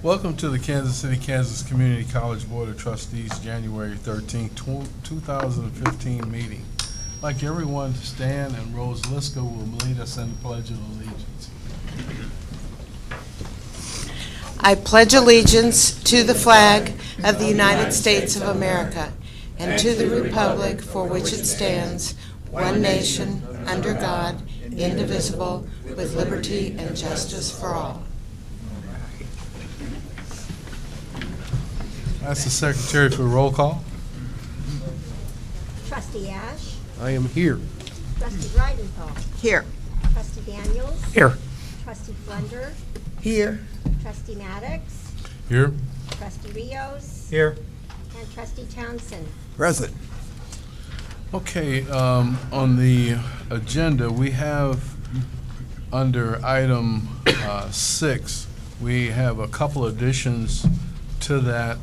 Welcome to the Kansas City, Kansas Community College Board of Trustees January 13th, 2015 meeting. I'd like everyone to stand, and Rose Liska will lead us in the Pledge of Allegiance. I pledge allegiance to the flag of the United States of America and to the republic for which it stands, one nation, under God, indivisible, with liberty and justice for all. Ask the Secretary for roll call. Trustee Ash. I am here. Trustee Breidenthal. Here. Trustee Daniels. Here. Trustee Flender. Here. Trustee Maddox. Here. Trustee Rios. Here. And Trustee Townsend. Present. Okay, on the agenda, we have under item 6, we have a couple additions to that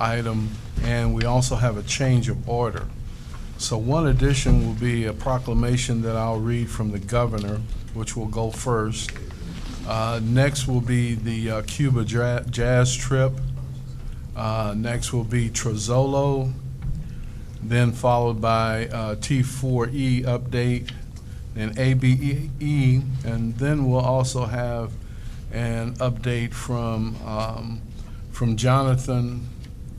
item, and we also have a change of order. So one addition will be a proclamation that I'll read from the governor, which will go first. Next will be the Cuba jazz trip. Next will be Trozzolo, then followed by T4E update, then ABE, and then we'll also have an update from Jonathan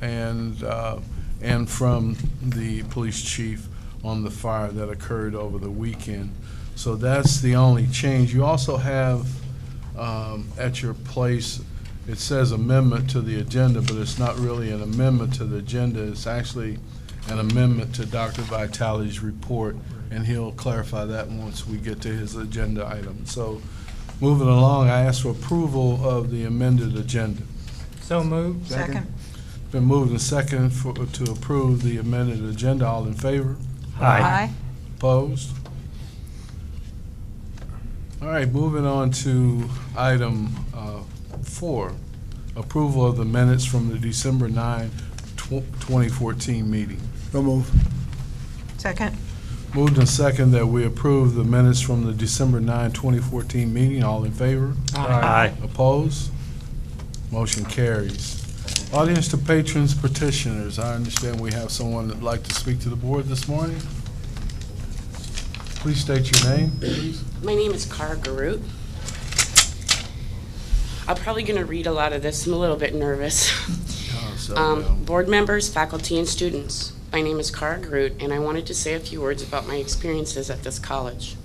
and from the police chief on the fire that occurred over the weekend. So that's the only change. You also have at your place, it says amendment to the agenda, but it's not really an amendment to the agenda. It's actually an amendment to Dr. Vitale's report, and he'll clarify that once we get to his agenda item. So moving along, I ask for approval of the amended agenda. So moved. Second. Been moved and second to approve the amended agenda. All in favor? Aye. Opposed? All right, moving on to item 4, approval of the minutes from the December 9, 2014 meeting. So moved. Second. Moved and second that we approve the minutes from the December 9, 2014 meeting. All in favor? Aye. Opposed? Motion carries. Audience to patrons petitioners. I understand we have someone that'd like to speak to the board this morning. Please state your name, please. My name is Cara Garut. I'm probably going to read a lot of this. I'm a little bit nervous. Board members, faculty, and students. My name is Cara Garut, and I wanted to say a few words about my experiences at this college.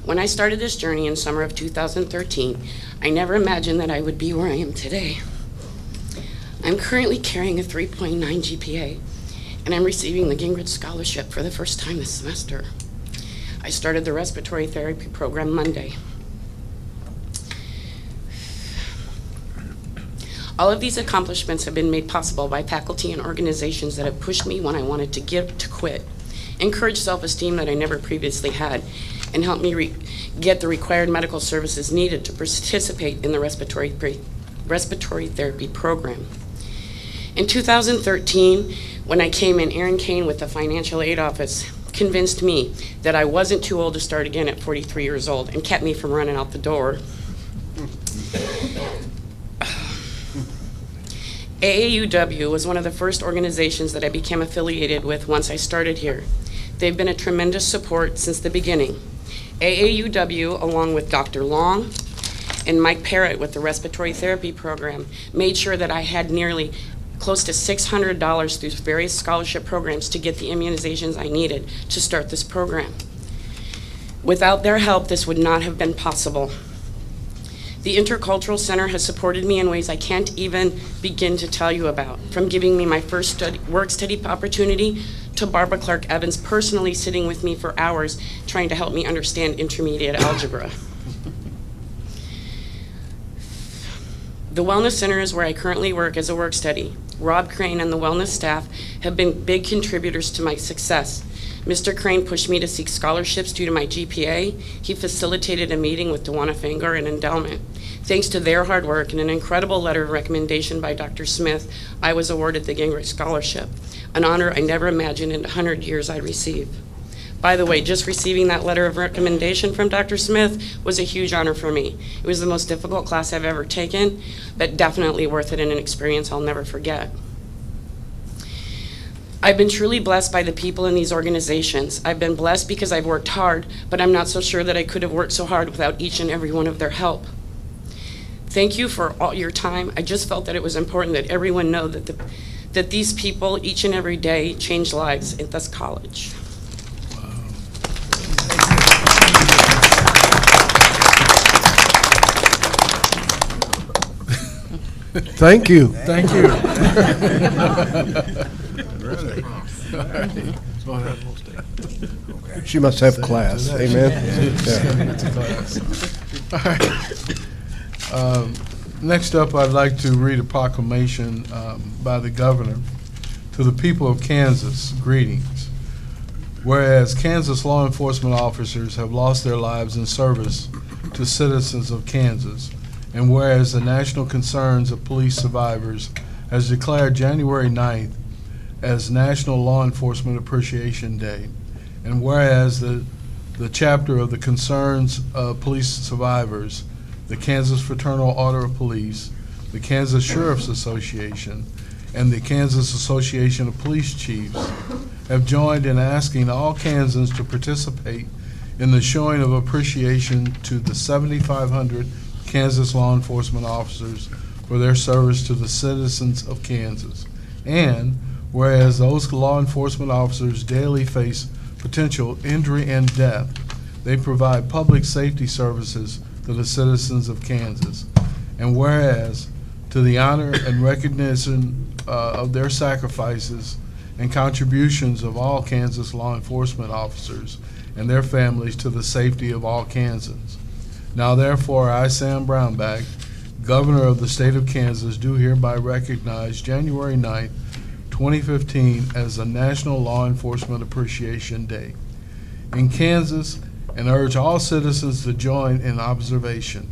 When I started this journey in summer of 2013, I never imagined that I would be where I am today. I'm currently carrying a 3.9 GPA, and I'm receiving the Gingrich Scholarship for the first time this semester. I started the respiratory therapy program Monday. All of these accomplishments have been made possible by faculty and organizations that have pushed me when I wanted to quit, encouraged self-esteem that I never previously had, and helped me get the required medical services needed to participate in the respiratory therapy program. In 2013, when I came in, Aaron Kane with the financial aid office convinced me that I wasn't too old to start again at 43 years old and kept me from running out the door. AAUW was one of the first organizations that I became affiliated with once I started here. They've been a tremendous support since the beginning. AAUW, along with Dr. Long and Mike Parrott with the respiratory therapy program, made sure that I had nearly close to $600 through various scholarship programs to get the immunizations I needed to start this program. Without their help, this would not have been possible. The Intercultural Center has supported me in ways I can't even begin to tell you about, from giving me my first work study opportunity to Barbara Clark Evans personally sitting with me for hours trying to help me understand intermediate algebra. The Wellness Center is where I currently work as a work study. Rob Crane and the wellness staff have been big contributors to my success. Mr. Crane pushed me to seek scholarships due to my GPA. He facilitated a meeting with Dewana Fanger and Endowment. Thanks to their hard work and an incredible letter of recommendation by Dr. Smith, I was awarded the Gingrich Scholarship, an honor I never imagined in 100 years I'd receive. By the way, just receiving that letter of recommendation from Dr. Smith was a huge honor for me. It was the most difficult class I've ever taken, but definitely worth it and an experience I'll never forget. I've been truly blessed by the people in these organizations. I've been blessed because I've worked hard, but I'm not so sure that I could have worked so hard without each and every one of their help. Thank you for all your time. I just felt that it was important that everyone know that these people each and every day change lives at this college. Thank you. Thank you. She must have class. Amen. Yeah. Next up, I'd like to read a proclamation by the governor to the people of Kansas. Greetings. Whereas Kansas law enforcement officers have lost their lives in service to citizens of Kansas, and whereas the National Concerns of Police Survivors has declared January 9th as National Law Enforcement Appreciation Day, and whereas the chapter of the Concerns of Police Survivors, the Kansas Fraternal Order of Police, the Kansas Sheriff's Association, and the Kansas Association of Police Chiefs have joined in asking all Kansans to participate in the showing of appreciation to the 7,500 Kansas law enforcement officers for their service to the citizens of Kansas. And whereas those law enforcement officers daily face potential injury and death, they provide public safety services to the citizens of Kansas. And whereas to the honor and recognition of their sacrifices and contributions of all Kansas law enforcement officers and their families to the safety of all Kansans. Now therefore, I, Sam Brownback, Governor of the state of Kansas, do hereby recognize January 9th, 2015 as a National Law Enforcement Appreciation Day in Kansas, and urge all citizens to join in observation.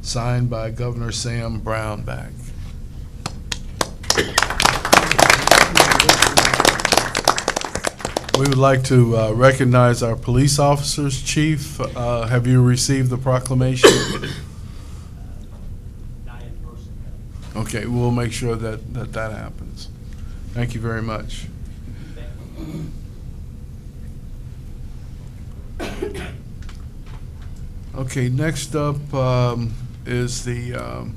Signed by Governor Sam Brownback. We would like to recognize our police officers. Chief, have you received the proclamation? Not in person. Okay, we'll make sure that happens. Thank you very much. Okay, next up is the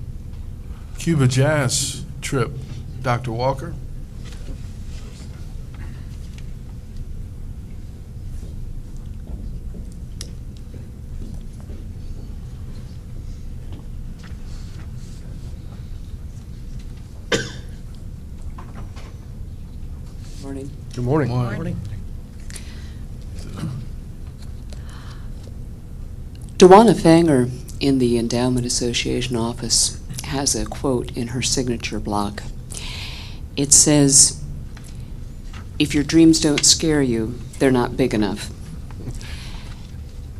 Cuba Jazz trip. Dr. Walker. Morning. Good morning. Morning. Dewana Fanger in the Endowment Association office has a quote in her signature block. It says, "If your dreams don't scare you, they're not big enough."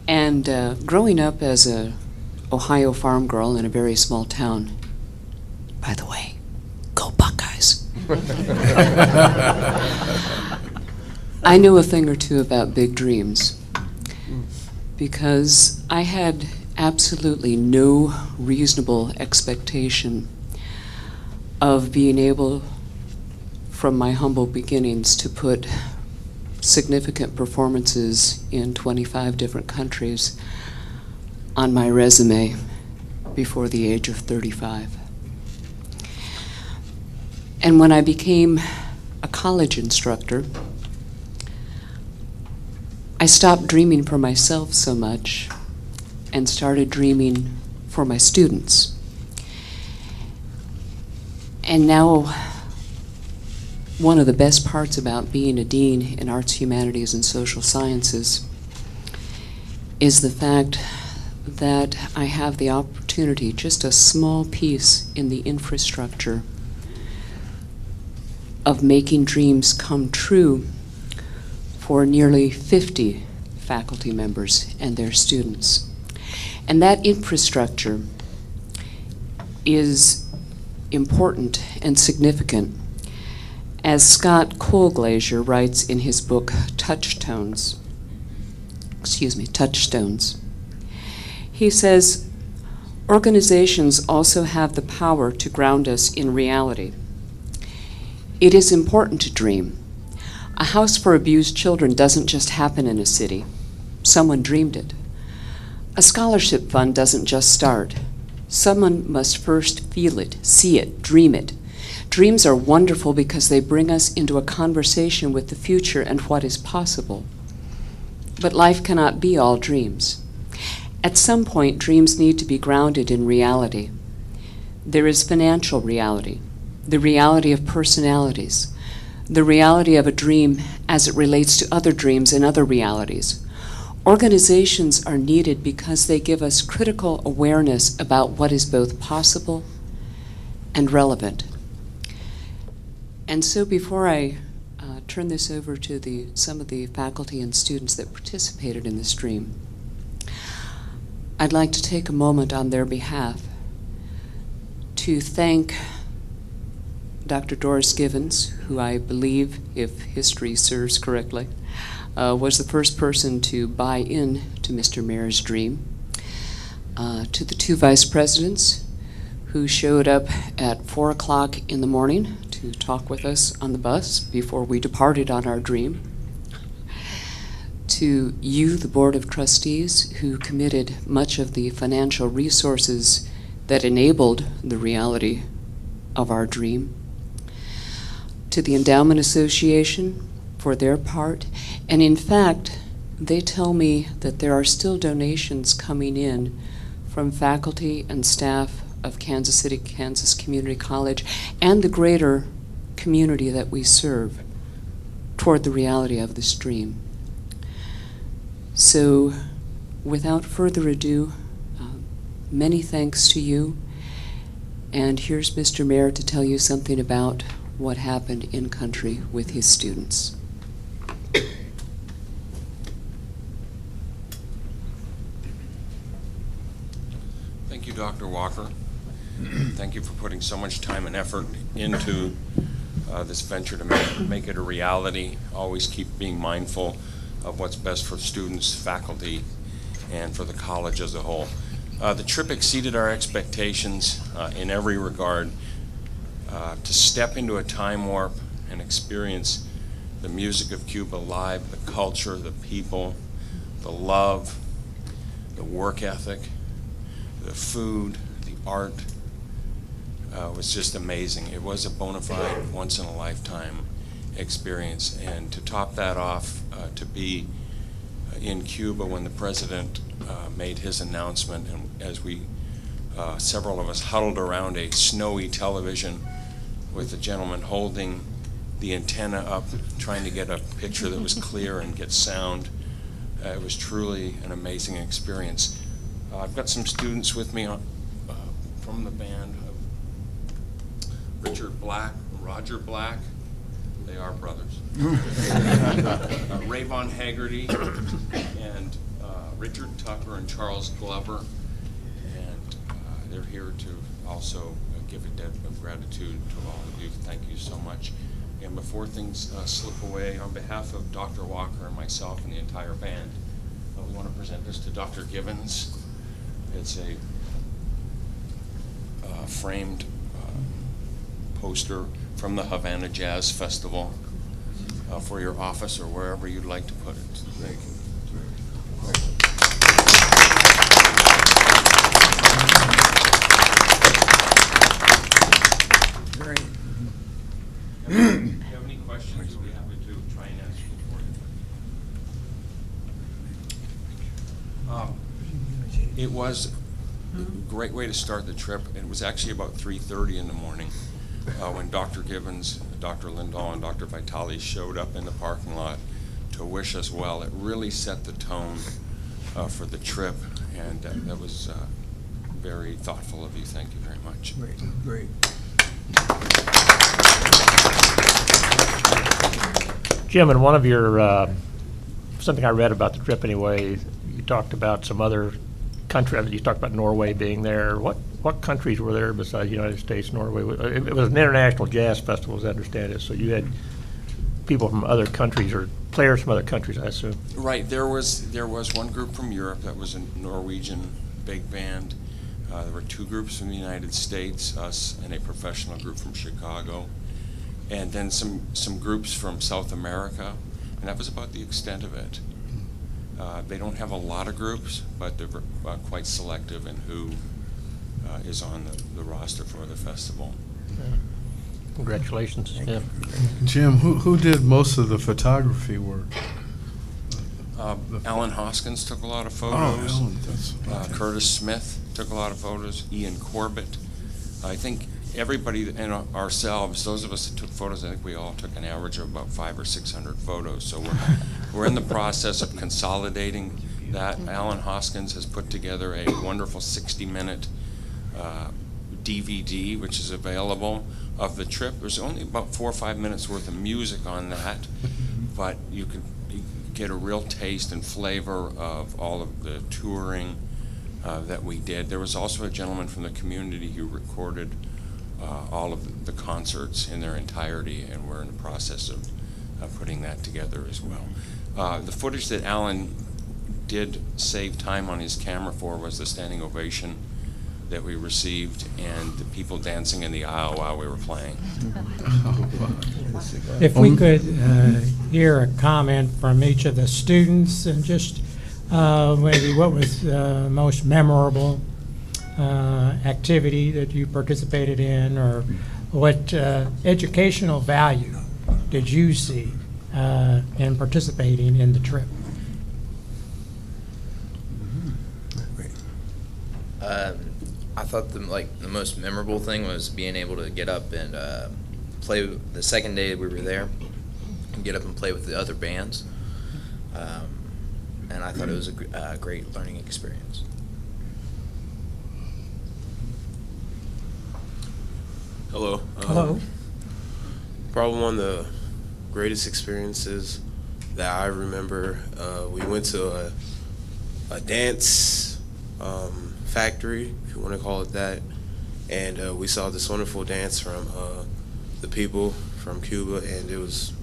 And growing up as a Ohio farm girl in a very small town, by the way, go Buckeyes. I know a thing or two about big dreams because I had absolutely no reasonable expectation of being able, from my humble beginnings, to put significant performances in 25 different countries on my resume before the age of 35. And when I became a college instructor, I stopped dreaming for myself so much and started dreaming for my students. And now, one of the best parts about being a dean in arts, humanities, and social sciences is the fact that I have the opportunity, just a small piece in the infrastructure of making dreams come true for nearly 50 faculty members and their students. And that infrastructure is important and significant. As Scott Colglazier writes in his book, Touchstones, touchstones. He says, organizations also have the power to ground us in reality. It is important to dream. A house for abused children doesn't just happen in a city. Someone dreamed it. A scholarship fund doesn't just start. Someone must first feel it, see it, dream it. Dreams are wonderful because they bring us into a conversation with the future and what is possible. But life cannot be all dreams. At some point, dreams need to be grounded in reality. There is financial reality, the reality of personalities, the reality of a dream as it relates to other dreams and other realities. Organizations are needed because they give us critical awareness about what is both possible and relevant. And so before I turn this over to some of the faculty and students that participated in this dream, I'd like to take a moment on their behalf to thank Dr. Doris Givens, who I believe, if history serves correctly, was the first person to buy in to Mr. Mayor's dream, to the two vice presidents who showed up at 4 o'clock in the morning to talk with us on the bus before we departed on our dream, to you, the Board of Trustees, who committed much of the financial resources that enabled the reality of our dream, to the Endowment Association for their part. And in fact, they tell me that there are still donations coming in from faculty and staff of Kansas City, Kansas Community College, and the greater community that we serve toward the reality of this dream. So, without further ado, many thanks to you. And here's Mr. Mayor to tell you something about what happened in country with his students. Thank you, Dr. Walker. Thank you for putting so much time and effort into this venture to make it a reality. Always keep being mindful of what's best for students, faculty, and for the college as a whole. The trip exceeded our expectations in every regard. To step into a time warp and experience the music of Cuba live, the culture, the people, the love, the work ethic, the food, the art, was just amazing. It was a bona fide, once-in-a-lifetime experience. And to top that off, to be in Cuba when the president made his announcement, and as we, several of us huddled around a snowy television with the gentleman holding the antenna up, trying to get a picture that was clear and get sound. It was truly an amazing experience. I've got some students with me from the band of Richard Black, Roger Black. They are brothers. Ray Von Haggerty and Richard Tucker and Charles Glover. And they're here to also give a debt of gratitude to all of you. Thank you so much. And before things slip away, on behalf of Dr. Walker and myself and the entire band, we want to present this to Dr. Givens. It's a framed poster from the Havana Jazz Festival for your office or wherever you'd like to put it. Thank you. Great. If you have any questions, we'll be happy to try and answer them for you. It was a great way to start the trip. It was actually about 3:30 in the morning when Dr. Givens, Dr. Lindahl, and Dr. Vitale showed up in the parking lot to wish us well. It really set the tone for the trip, and that was very thoughtful of you. Thank you very much. Great, great. Jim, in one of your, something I read about the trip anyway, you talked about some other country. You talked about Norway being there. What countries were there besides the United States, Norway? It was an international jazz festival, as I understand it. So you had people from other countries, or players from other countries, I assume. Right, there was one group from Europe that was a Norwegian big band. There were two groups from the United States, us and a professional group from Chicago, and then some groups from South America, and that was about the extent of it. They don't have a lot of groups, but they're quite selective in who is on the roster for the festival. Congratulations. Yeah. Jim, who did most of the photography work? Alan Hoskins took a lot of Oh, photos. Alan, that's, Curtis Smith took a lot of photos. Ian Corbett. I think everybody and ourselves, those of us that took photos, I think we all took an average of about 500 or 600 photos. So we're in the process of consolidating that. Alan Hoskins has put together a wonderful 60-minute DVD, which is available, of the trip. There's only about 4 or 5 minutes worth of music on that, but you can get a real taste and flavor of all of the touring that we did. There was also a gentleman from the community who recorded all of the concerts in their entirety, and we're in the process of putting that together as well. The footage that Alan did save time on his camera for was the standing ovation that we received and the people dancing in the aisle while we were playing. If we could hear a comment from each of the students, and just maybe what was the most memorable activity that you participated in, or what educational value did you see in participating in the trip? I thought the most memorable thing was being able to get up and play. The second day we were there, and get up and play with the other bands, and I thought it was a great learning experience. Hello. Hello. Probably one of the greatest experiences that I remember. We went to a dance factory, if you want to call it that, and we saw this wonderful dance from the people from Cuba, and it was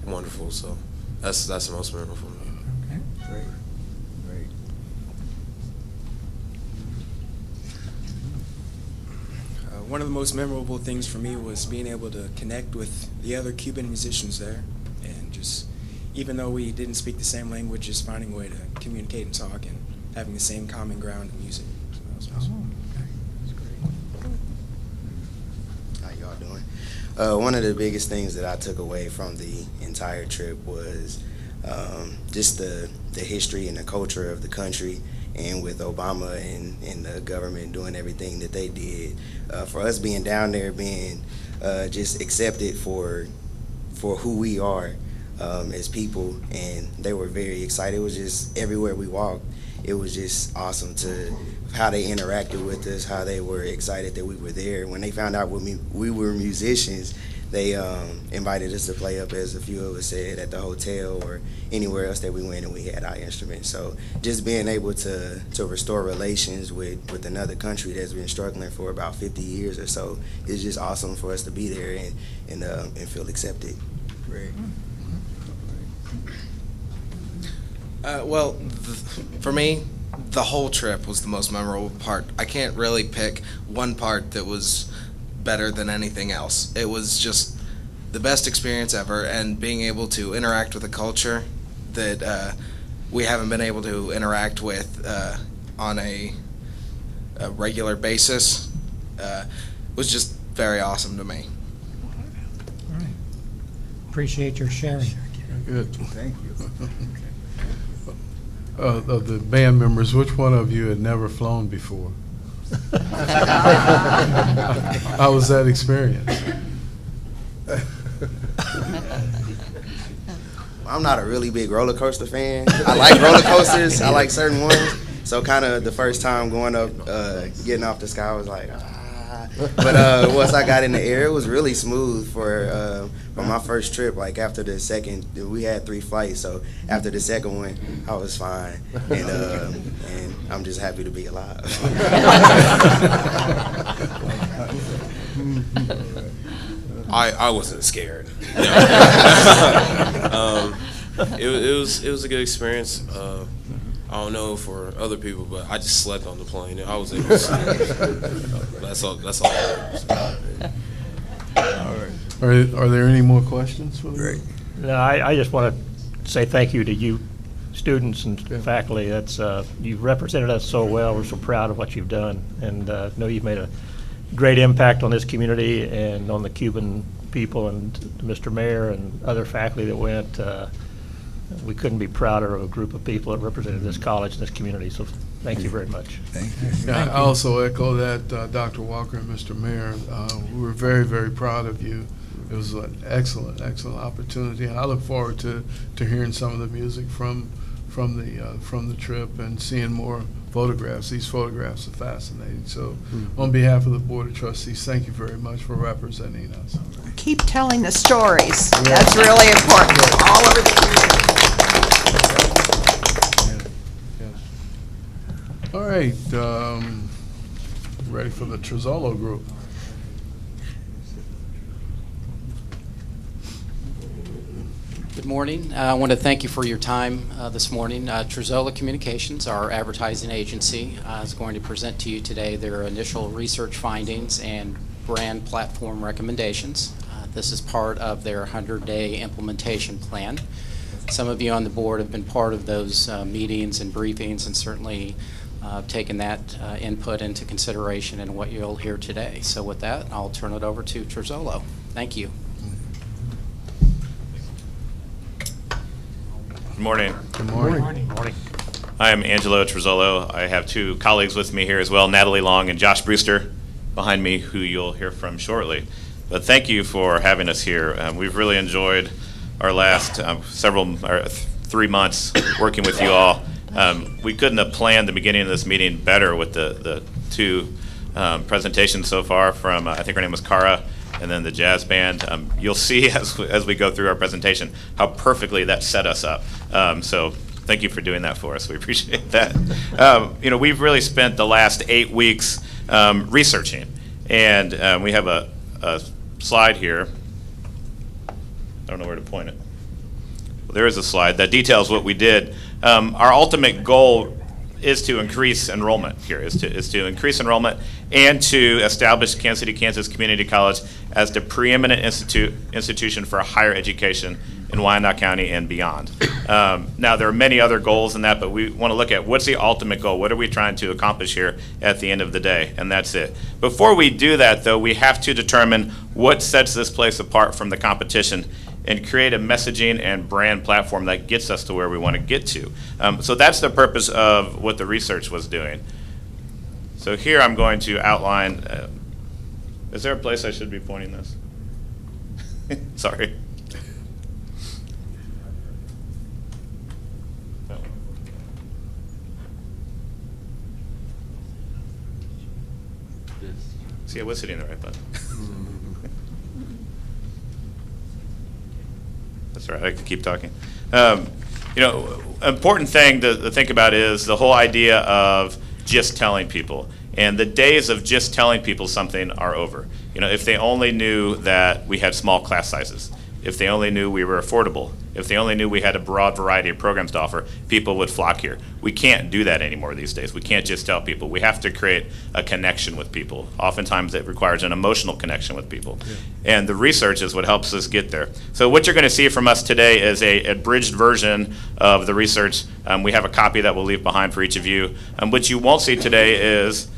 wonderful. So that's the most memorable for me. Okay. Great. One of the most memorable things for me was being able to connect with the other Cuban musicians there, and just, even though we didn't speak the same language, just finding a way to communicate and talk and having the same common ground in music. So that was awesome. How y'all doing? One of the biggest things that I took away from the entire trip was just the history and the culture of the country, and with Obama and the government doing everything that they did. For us being down there, being just accepted for who we are as people, and they were very excited. It was just everywhere we walked, it was just awesome to how they interacted with us, how they were excited that we were there. When they found out we were musicians, they invited us to play up, as a few of us said, at the hotel or anywhere else that we went, and we had our instruments. So just being able to restore relations with another country that's been struggling for about 50 years or so is just awesome for us to be there and feel accepted. Great. Well, for me, the whole trip was the most memorable part. I can't really pick one part that was better than anything else. It was just the best experience ever, and being able to interact with a culture that we haven't been able to interact with on a regular basis was just very awesome to me. All right. Appreciate your sharing. Good. Thank you. Of the band members, which one of you had never flown before? How was that experience? I'm not a really big roller coaster fan. I like roller coasters. I like certain ones. So kind of the first time going up, getting off the sky, I was like, ah. But once I got in the air, it was really smooth for my first trip. Like after the second, we had 3 flights. So after the second one, I was fine. And I'm just happy to be alive. I wasn't scared. It was a good experience. I don't know for other people, but I just slept on the plane. I was able to sleep. That's all. That's all. Are there any more questions for me? No, I just want to say thank you to you students and faculty. That's you've represented us so well. We're so proud of what you've done, and know you've made a great impact on this community and on the Cuban people, and Mr. Mayor and other faculty that went. We couldn't be prouder of a group of people that represented this college and this community, so thank you very much. Thank you. Yeah, I also echo that, Dr. Walker and Mr. Mayor. We were very, very proud of you. It was an excellent, excellent opportunity, and I look forward to hearing some of the music from the trip and seeing more photographs. These photographs are fascinating. So, on behalf of the Board of Trustees, thank you very much for representing us. Keep telling the stories. That's really important all over the community. All right, ready for the Truzzolo group. Good morning. I want to thank you for your time this morning. Truzzolo Communications, our advertising agency, is going to present to you today their initial research findings and brand platform recommendations. This is part of their 100-day implementation plan. Some of you on the board have been part of those meetings and briefings, and certainly taken that input into consideration in what you'll hear today. So with that, I'll turn it over to Truzzolo. Thank you. Good morning. Good morning. Good morning. I am Angelo Truzzolo. I have two colleagues with me here as well, Natalie Long and Josh Brewster behind me, who you'll hear from shortly. But thank you for having us here. We've really enjoyed our last 3 months working with you all. We couldn't have planned the beginning of this meeting better with the two presentations so far from, I think her name was Cara, and then the jazz band. You'll see as we go through our presentation how perfectly that set us up. So thank you for doing that for us. We appreciate that. We've really spent the last 8 weeks researching, and we have a slide here. I don't know where to point it. Well, there is a slide that details what we did. Our ultimate goal is to increase enrollment here, is to increase enrollment and to establish Kansas City, Kansas Community College as the preeminent institution for higher education in Wyandotte County and beyond. Now, there are many other goals in that, but we want to look at what's the ultimate goal? What are we trying to accomplish here at the end of the day? And that's it. Before we do that, though, we have to determine what sets this place apart from the competition and create a messaging and brand platform that gets us to where we want to get to. So that's the purpose of what the research was doing. So here I'm going to outline, is there a place I should be pointing this? Sorry. See, I was hitting the right button. That's all right, I can keep talking. Important thing to think about is the whole idea of just telling people. And the days of just telling people something are over. If they only knew that we had small class sizes, if they only knew we were affordable, if they only knew we had a broad variety of programs to offer, people would flock here. We can't do that anymore these days. We can't just tell people. We have to create a connection with people. Oftentimes it requires an emotional connection with people. Yeah. And the research is what helps us get there. So what you're going to see from us today is a abridged version of the research. We have a copy that we'll leave behind for each of you. What you won't see today is,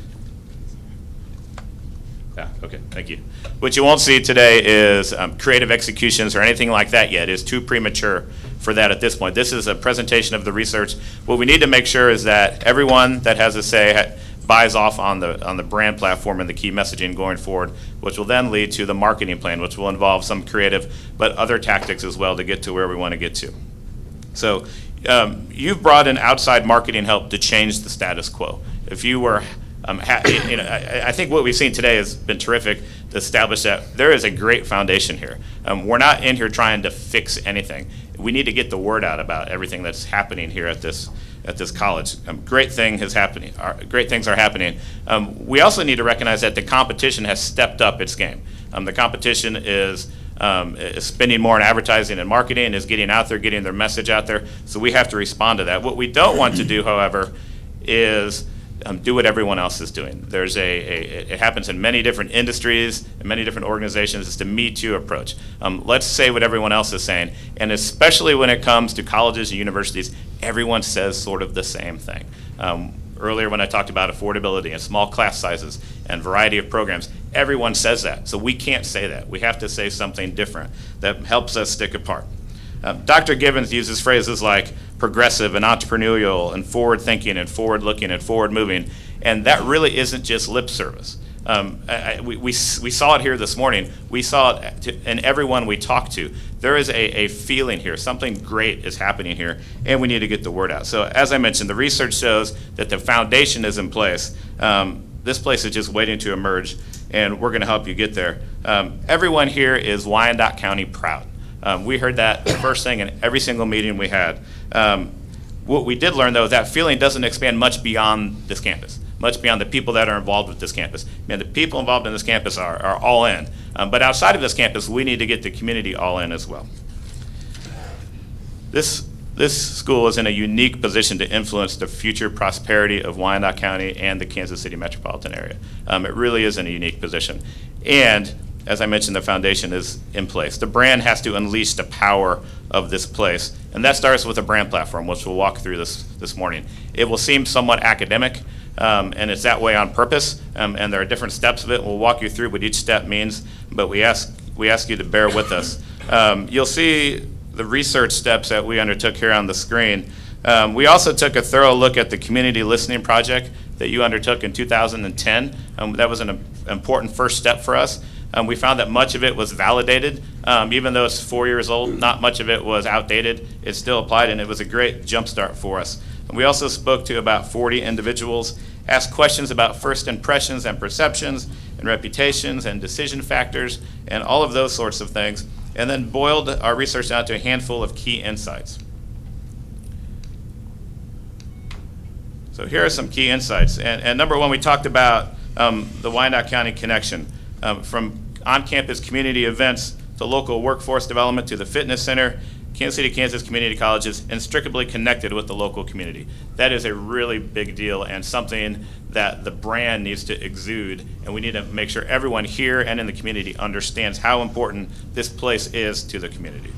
okay, thank you. What you won't see today is creative executions or anything like that yet. It's too premature for that at this point. This is a presentation of the research. What we need to make sure is that everyone that has a say buys off on the brand platform and the key messaging going forward, which will then lead to the marketing plan, which will involve some creative but other tactics as well to get to where we want to get to. So you've brought in outside marketing help to change the status quo. If you were I think what we've seen today has been terrific to establish that there is a great foundation here. We're not in here trying to fix anything. We need to get the word out about everything that's happening here at this at this college. Great things are happening. We also need to recognize that the competition has stepped up its game. The competition is spending more on advertising and marketing, is getting out there, getting their message out there. So we have to respond to that. What we don't want to do, however, is do what everyone else is doing. It happens in many different industries, in many different organizations. It's the Me Too approach. Let's say what everyone else is saying. And especially when it comes to colleges and universities, everyone says sort of the same thing. Earlier when I talked about affordability and small class sizes and variety of programs, everyone says that. So we can't say that. We have to say something different that helps us stick apart. Dr. Gibbons uses phrases like progressive and entrepreneurial and forward-thinking and forward-looking and forward-moving, and that really isn't just lip service. We saw it here this morning. We saw it in everyone we talked to. There is a feeling here. Something great is happening here, and we need to get the word out. So as I mentioned, the research shows that the foundation is in place. This place is just waiting to emerge, and we're going to help you get there. Everyone here is Wyandotte County proud. We heard that the first thing in every single meeting we had. What we did learn, though, is that feeling doesn't expand much beyond this campus, much beyond the people that are involved with this campus. The people involved in this campus are all in. But outside of this campus, we need to get the community all in as well. This school is in a unique position to influence the future prosperity of Wyandotte County and the Kansas City metropolitan area. It really is in a unique position. And as I mentioned, the foundation is in place. The brand has to unleash the power of this place, and that starts with a brand platform, which we'll walk through this morning. It will seem somewhat academic, and it's that way on purpose, and there are different steps of it. We'll walk you through what each step means, but we ask you to bear with us. You'll see the research steps that we undertook here on the screen. We also took a thorough look at the community listening project that you undertook in 2010. That was an important first step for us. We found that much of it was validated. Even though it's 4 years old, not much of it was outdated. It still applied, and it was a great jumpstart for us. And we also spoke to about 40 individuals, asked questions about first impressions and perceptions and reputations and decision factors and all of those sorts of things, and then boiled our research down to a handful of key insights. So here are some key insights. And number one, we talked about the Wyandotte County connection. From on-campus community events to local workforce development to the fitness center, Kansas City, Kansas Community College is inextricably connected with the local community. That is a really big deal and something that the brand needs to exude, and we need to make sure everyone here and in the community understands how important this place is to the community.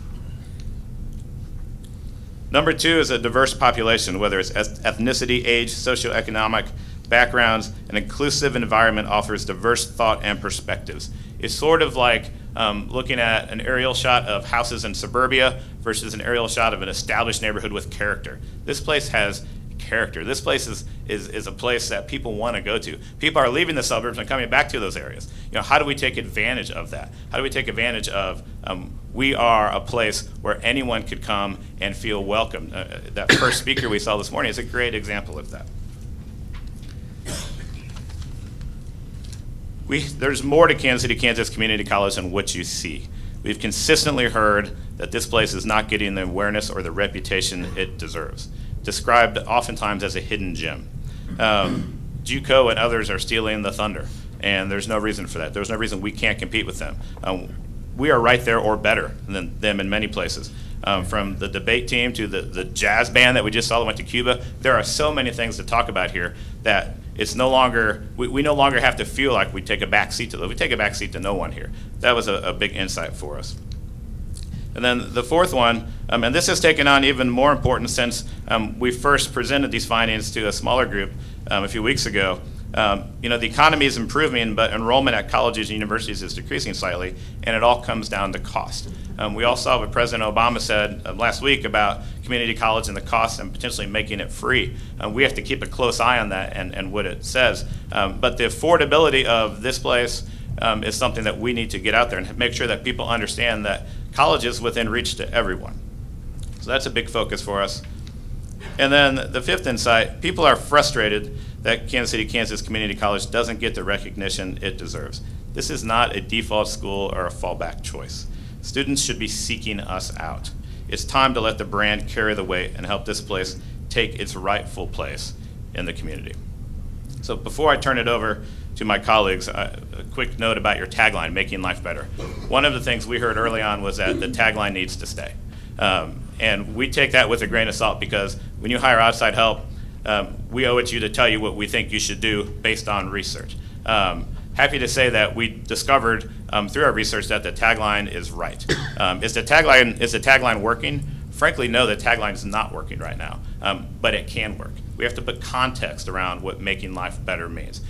Number two is a diverse population, whether it's ethnicity, age, socioeconomic backgrounds. An inclusive environment offers diverse thought and perspectives. It's sort of like looking at an aerial shot of houses in suburbia versus an aerial shot of an established neighborhood with character. This place has character. This place is a place that people want to go to. People are leaving the suburbs and coming back to those areas. How do we take advantage of that? How do we take advantage of we are a place where anyone could come and feel welcome? That first speaker we saw this morning is a great example of that. There's more to Kansas City, Kansas Community College than what you see. We've consistently heard that this place is not getting the awareness or the reputation it deserves, described oftentimes as a hidden gem. JUCO and others are stealing the thunder, and there's no reason for that. There's no reason we can't compete with them. We are right there or better than them in many places. From the debate team to the jazz band that we just saw that went to Cuba, there are so many things to talk about here that it's no longer, we no longer have to feel like we take a back seat to those. We take a back seat to no one here. That was a big insight for us. And then the fourth one, and this has taken on even more importance since we first presented these findings to a smaller group a few weeks ago. The economy is improving, but enrollment at colleges and universities is decreasing slightly, and it all comes down to cost. We all saw what President Obama said last week about community college and the cost and potentially making it free. We have to keep a close eye on that and what it says. But the affordability of this place is something that we need to get out there and make sure that people understand that college is within reach to everyone. So that's a big focus for us. And then the fifth insight, people are frustrated that Kansas City, Kansas Community College doesn't get the recognition it deserves. This is not a default school or a fallback choice. Students should be seeking us out. It's time to let the brand carry the weight and help this place take its rightful place in the community. So before I turn it over to my colleagues, a quick note about your tagline, Making Life Better. One of the things we heard early on was that the tagline needs to stay. And we take that with a grain of salt, because when you hire outside help, we owe it to you to tell you what we think you should do based on research. Happy to say that we discovered through our research that the tagline is right. Is the tagline working? Frankly, no, the tagline is not working right now, but it can work. We have to put context around what making life better means.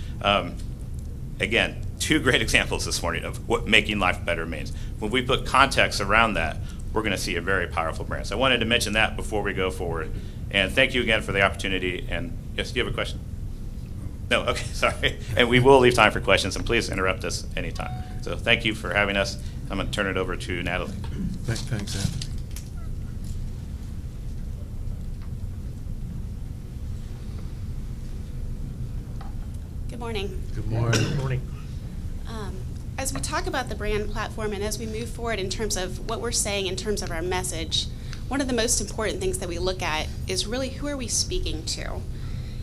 Again, two great examples this morning of what making life better means. When we put context around that, we're going to see a very powerful brand. So I wanted to mention that before we go forward. And thank you again for the opportunity. And yes, do you have a question? No, okay, sorry. And we will leave time for questions, and please interrupt us anytime. So thank you for having us. I'm going to turn it over to Natalie. Thanks, Anthony. Good morning. Good morning. Good morning. As we talk about the brand platform and as we move forward in terms of what we're saying in terms of our message, one of the most important things that we look at is really who are we speaking to?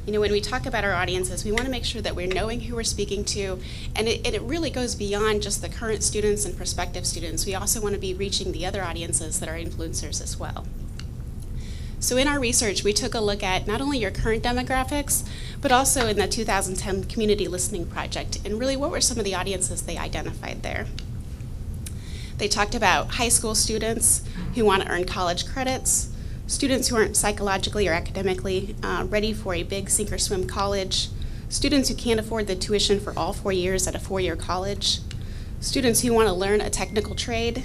You know, when we talk about our audiences, we want to make sure that we're knowing who we're speaking to, and it really goes beyond just the current students and prospective students. We also want to be reaching the other audiences that are influencers as well. So in our research, we took a look at not only your current demographics, but also in the 2010 Community Listening Project, and really what were some of the audiences they identified there. They talked about high school students who want to earn college credits, students who aren't psychologically or academically ready for a big sink or swim college, students who can't afford the tuition for all 4 years at a 4-year college, students who want to learn a technical trade,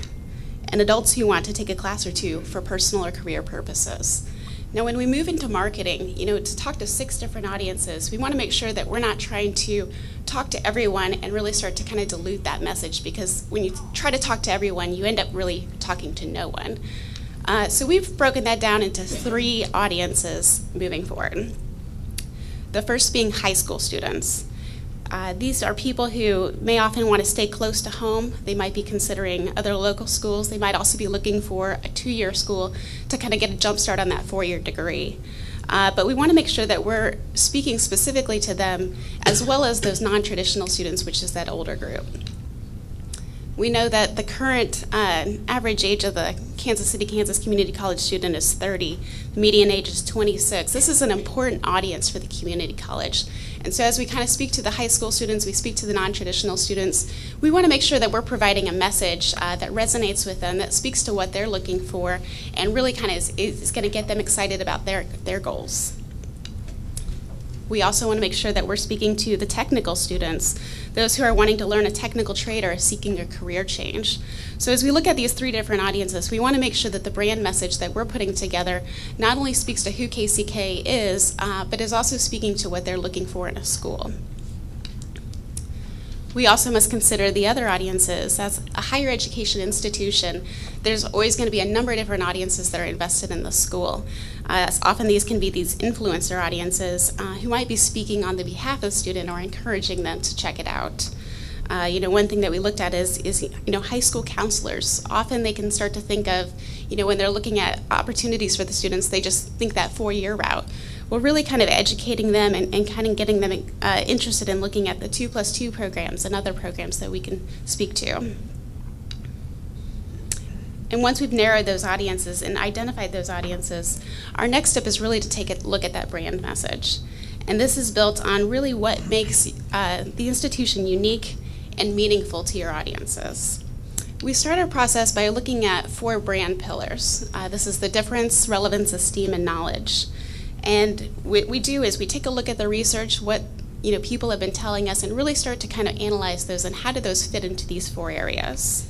and adults who want to take a class or two for personal or career purposes. Now, when we move into marketing, you know, to talk to 6 different audiences, we want to make sure that we're not trying to talk to everyone and really start to kind of dilute that message, because when you try to talk to everyone, you end up really talking to no one. So we've broken that down into 3 audiences moving forward. The first being high school students. These are people who may often want to stay close to home. They might be considering other local schools. They might also be looking for a 2-year school to kind of get a jump start on that 4-year degree. But we want to make sure that we're speaking specifically to them, as well as those non-traditional students, which is that older group. We know that the current average age of the Kansas City, Kansas Community College student is 30. The median age is 26. This is an important audience for the community college. And so as we kind of speak to the high school students, we speak to the non-traditional students, we want to make sure that we're providing a message that resonates with them, that speaks to what they're looking for, and really kind of is going to get them excited about their goals. We also want to make sure that we're speaking to the technical students, those who are wanting to learn a technical trade or are seeking a career change. So as we look at these 3 different audiences, we want to make sure that the brand message that we're putting together not only speaks to who KCK is, but is also speaking to what they're looking for in a school. We also must consider the other audiences. As a higher education institution, there's always going to be a number of different audiences that are invested in the school. Often these can be these influencer audiences who might be speaking on the behalf of the student or encouraging them to check it out. You know, one thing that we looked at is you know, high school counselors. Often they can start to think of, you know, when they're looking at opportunities for the students, they just think that 4-year route. We're really kind of educating them and kind of getting them interested in looking at the 2+2 programs and other programs that we can speak to. And once we've narrowed those audiences and identified those audiences, our next step is really to take a look at that brand message. And this is built on really what makes the institution unique and meaningful to your audiences. We start our process by looking at 4 brand pillars. This is the difference, relevance, esteem, and knowledge. And what we do is we take a look at the research, what people have been telling us, and really start to kind of analyze those and how do those fit into these 4 areas.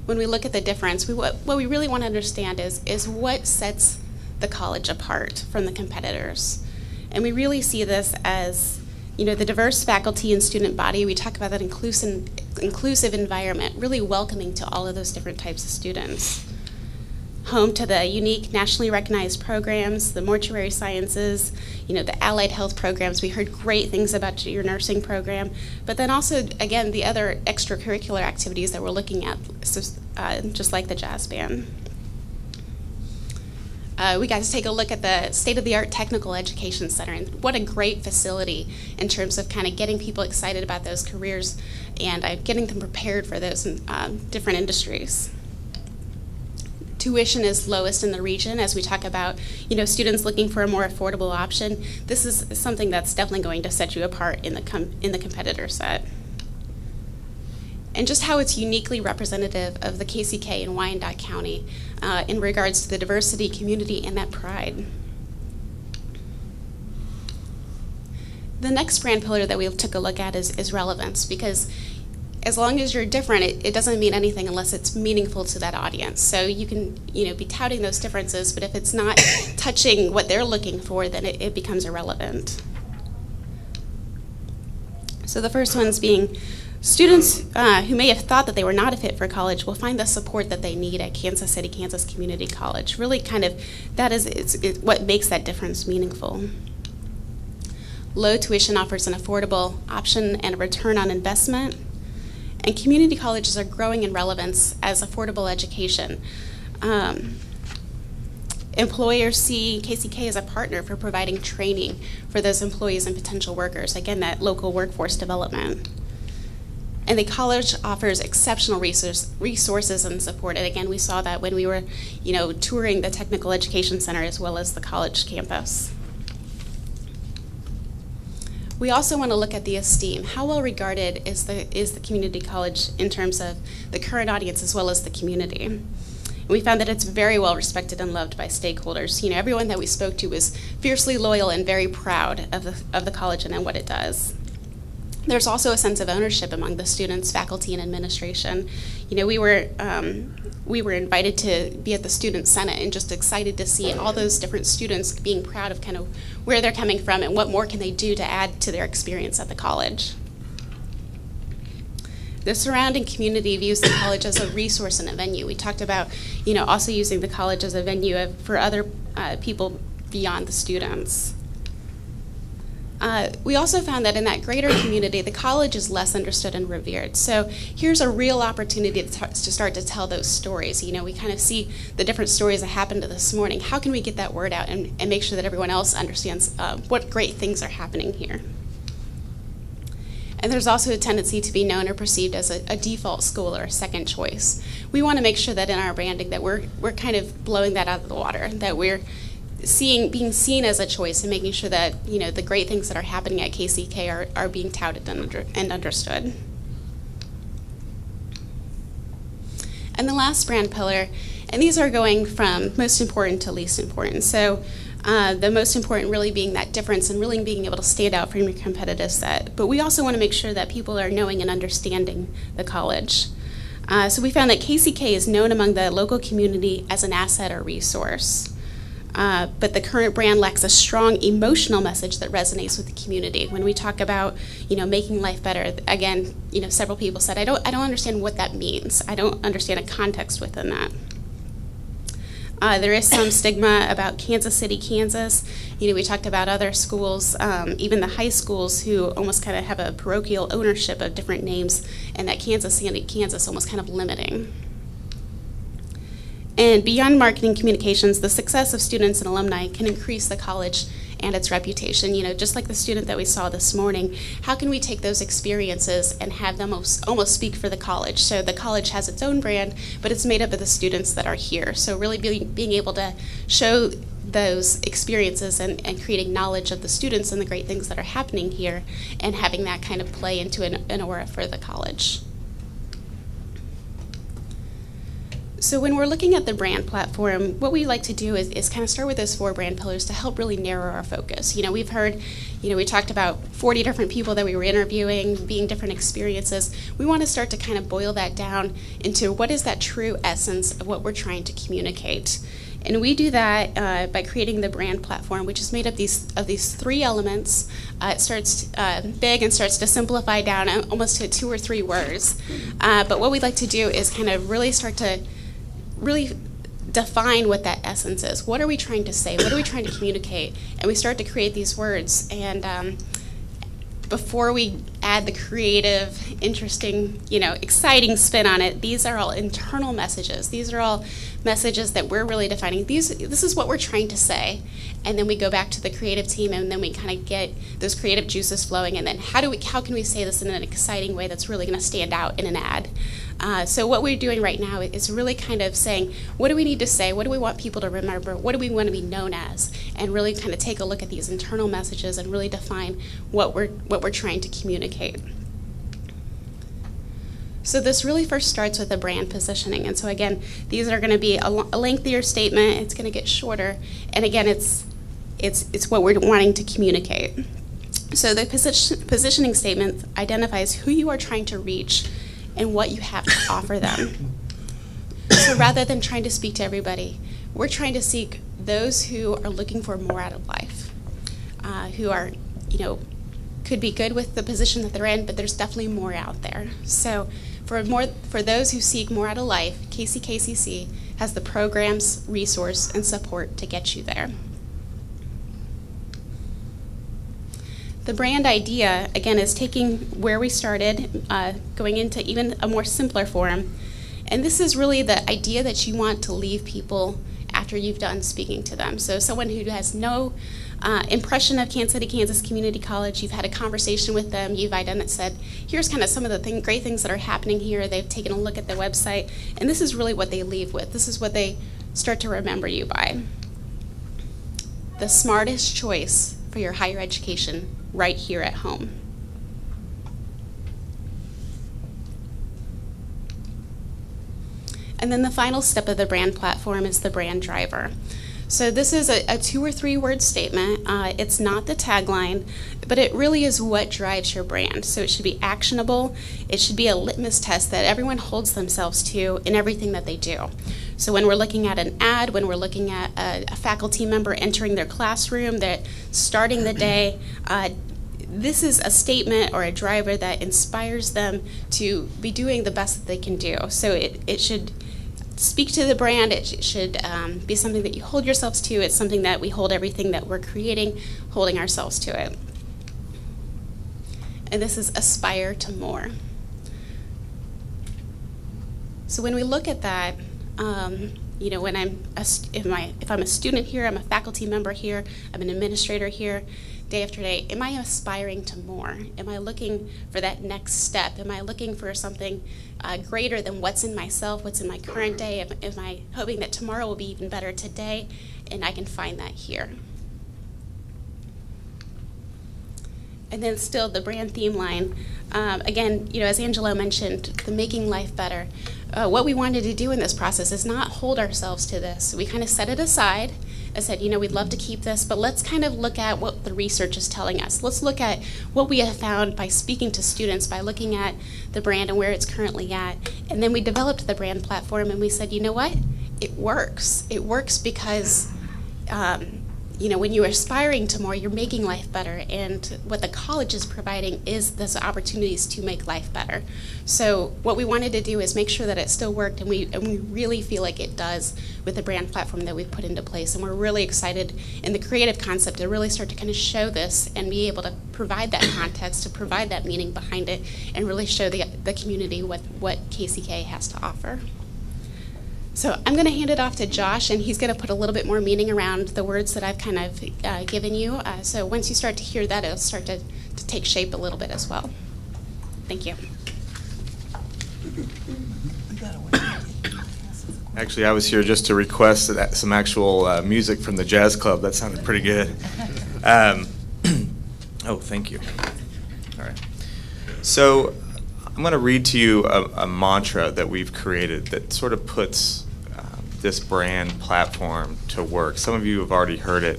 When we look at the difference, what we really want to understand is what sets the college apart from the competitors. And we really see this as, the diverse faculty and student body. We talk about that inclusive environment, really welcoming to all of those different types of students. Home to the unique nationally recognized programs, the mortuary sciences, the allied health programs. We heard great things about your nursing program, but then also, again, the other extracurricular activities that we're looking at, just like the jazz band. We got to take a look at the state-of-the-art technical education center, and what a great facility in terms of kind of getting people excited about those careers and getting them prepared for those different industries. Tuition is lowest in the region. As we talk about, students looking for a more affordable option, this is something that's definitely going to set you apart in the competitor set. And just how it's uniquely representative of the KCK in Wyandotte County in regards to the diversity, community, and that pride. The next brand pillar that we took a look at is relevance, because as long as you're different, it doesn't mean anything unless it's meaningful to that audience. So you can be touting those differences, but if it's not touching what they're looking for, then it becomes irrelevant. So the first one's being students who may have thought that they were not a fit for college will find the support that they need at Kansas City, Kansas Community College. Really kind of, that is it's what makes that difference meaningful. Low tuition offers an affordable option and a return on investment. And community colleges are growing in relevance as affordable education. Employers see KCK as a partner for providing training for those employees and potential workers. Again, that local workforce development. And the college offers exceptional resources and support. And again, we saw that when we were, touring the Technical Education Center as well as the college campus. We also want to look at the esteem. How well regarded is the community college in terms of the current audience as well as the community? And we found that it's very well respected and loved by stakeholders. Everyone that we spoke to was fiercely loyal and very proud of the college and what it does. There's also a sense of ownership among the students, faculty, and administration. We were invited to be at the Student Senate and just excited to see all those different students being proud of kind of where they're coming from and what more can they do to add to their experience at the college. The surrounding community views the college as a resource and a venue. We talked about, also using the college as a venue for other people beyond the students. We also found that in that greater community, the college is less understood and revered. So here's a real opportunity to start to tell those stories. We kind of see the different stories that happened this morning. How can we get that word out and make sure that everyone else understands what great things are happening here? And there's also a tendency to be known or perceived as a default school or a second choice. We want to make sure that in our branding that we're kind of blowing that out of the water, that we're being seen as a choice and making sure that the great things that are happening at KCK are being touted and understood. And the last brand pillar, and these are going from most important to least important. So the most important really being that difference and really being able to stand out from your competitive set. But we also want to make sure that people are knowing and understanding the college. So we found that KCK is known among the local community as an asset or resource. But the current brand lacks a strong emotional message that resonates with the community. When we talk about, making life better, again, several people said, I don't understand what that means. I don't understand a context within that. There is some stigma about Kansas City, Kansas. We talked about other schools, even the high schools, who almost kind of have a parochial ownership of different names, and that Kansas City, Kansas almost kind of limiting. And beyond marketing communications, the success of students and alumni can increase the college and its reputation. Just like the student that we saw this morning, how can we take those experiences and have them almost speak for the college? So the college has its own brand, but it's made up of the students that are here. So really being able to show those experiences and creating knowledge of the students and the great things that are happening here and having that kind of play into an aura for the college. So when we're looking at the brand platform, what we like to do is kind of start with those 4 brand pillars to help really narrow our focus. We've heard, we talked about 40 different people that we were interviewing, being different experiences. We want to start to kind of boil that down into what is that true essence of what we're trying to communicate. And we do that by creating the brand platform, which is made up of these 3 elements. It starts big and starts to simplify down almost to 2 or 3 words. But what we'd like to do is kind of really start to really define what that essence is. What are we trying to say? What are we trying to communicate? And we start to create these words. And before we add the creative, interesting, exciting spin on it. These are all internal messages. These are all messages that we're really defining. This is what we're trying to say. And then we go back to the creative team, and then we kind of get those creative juices flowing. And then how can we say this in an exciting way that's really going to stand out in an ad? So what we're doing right now is really kind of saying, what do we need to say? What do we want people to remember? What do we want to be known as? And really kind of take a look at these internal messages and really define what we're trying to communicate. So this really first starts with the brand positioning. And so again, these are going to be a lengthier statement. It's going to get shorter. And again, it's what we're wanting to communicate. So the positioning statement identifies who you are trying to reach and what you have to offer them. So rather than trying to speak to everybody, we're trying to seek those who are looking for more out of life, who are, could be good with the position that they're in, but there's definitely more out there. So for those who seek more out of life, KCKCC has the programs, resource, and support to get you there. The brand idea, again, is taking where we started, going into even a more simpler form. And this is really the idea that you want to leave people after you've done speaking to them. So someone who has no impression of Kansas City, Kansas Community College, you've had a conversation with them, you've said, here's kind of some of the great things that are happening here. They've taken a look at the website, and this is really what they leave with. This is what they start to remember you by. The smartest choice for your higher education right here at home. And then the final step of the brand platform is the brand driver. So this is a 2 or 3 word statement. It's not the tagline, but it really is what drives your brand. So it should be actionable. It should be a litmus test that everyone holds themselves to in everything that they do. So when we're looking at an ad, when we're looking at a faculty member entering their classroom, that starting the day, this is a statement or a driver that inspires them to be doing the best that they can do. So it should speak to the brand. It should be something that you hold yourselves to. It's something that we hold everything that we're creating, holding ourselves to it. And this is aspire to more. So when we look at that, when if I'm a student here, I'm a faculty member here, I'm an administrator here, day after day, am I aspiring to more? Am I looking for that next step? Am I looking for something greater than what's in myself, what's in my current day? Am I hoping that tomorrow will be even better today? And I can find that here. And then still the brand theme line. Again, as Angelo mentioned, the making life better. What we wanted to do in this process is not hold ourselves to this. We kind of set it aside. I said, we'd love to keep this, but let's kind of look at what the research is telling us. Let's look at what we have found by speaking to students, by looking at the brand and where it's currently at. And then we developed the brand platform, and we said, you know what? It works. It works because when you're aspiring to more, you're making life better, and what the college is providing is those opportunities to make life better. So what we wanted to do is make sure that it still worked, and we really feel like it does with the brand platform that we've put into place, and we're really excited in the creative concept to really start to kind of show this and be able to provide that context, to provide that meaning behind it, and really show the community what KCK has to offer. So I'm going to hand it off to Josh, and he's going to put a little bit more meaning around the words that I've kind of given you. So once you start to hear that, it'll start to take shape a little bit as well. Thank you. Actually, I was here just to request some actual music from the jazz club. That sounded pretty good. Oh, thank you. All right. So I'm going to read to you a mantra that we've created that sort of puts this brand platform to work. Some of you have already heard it,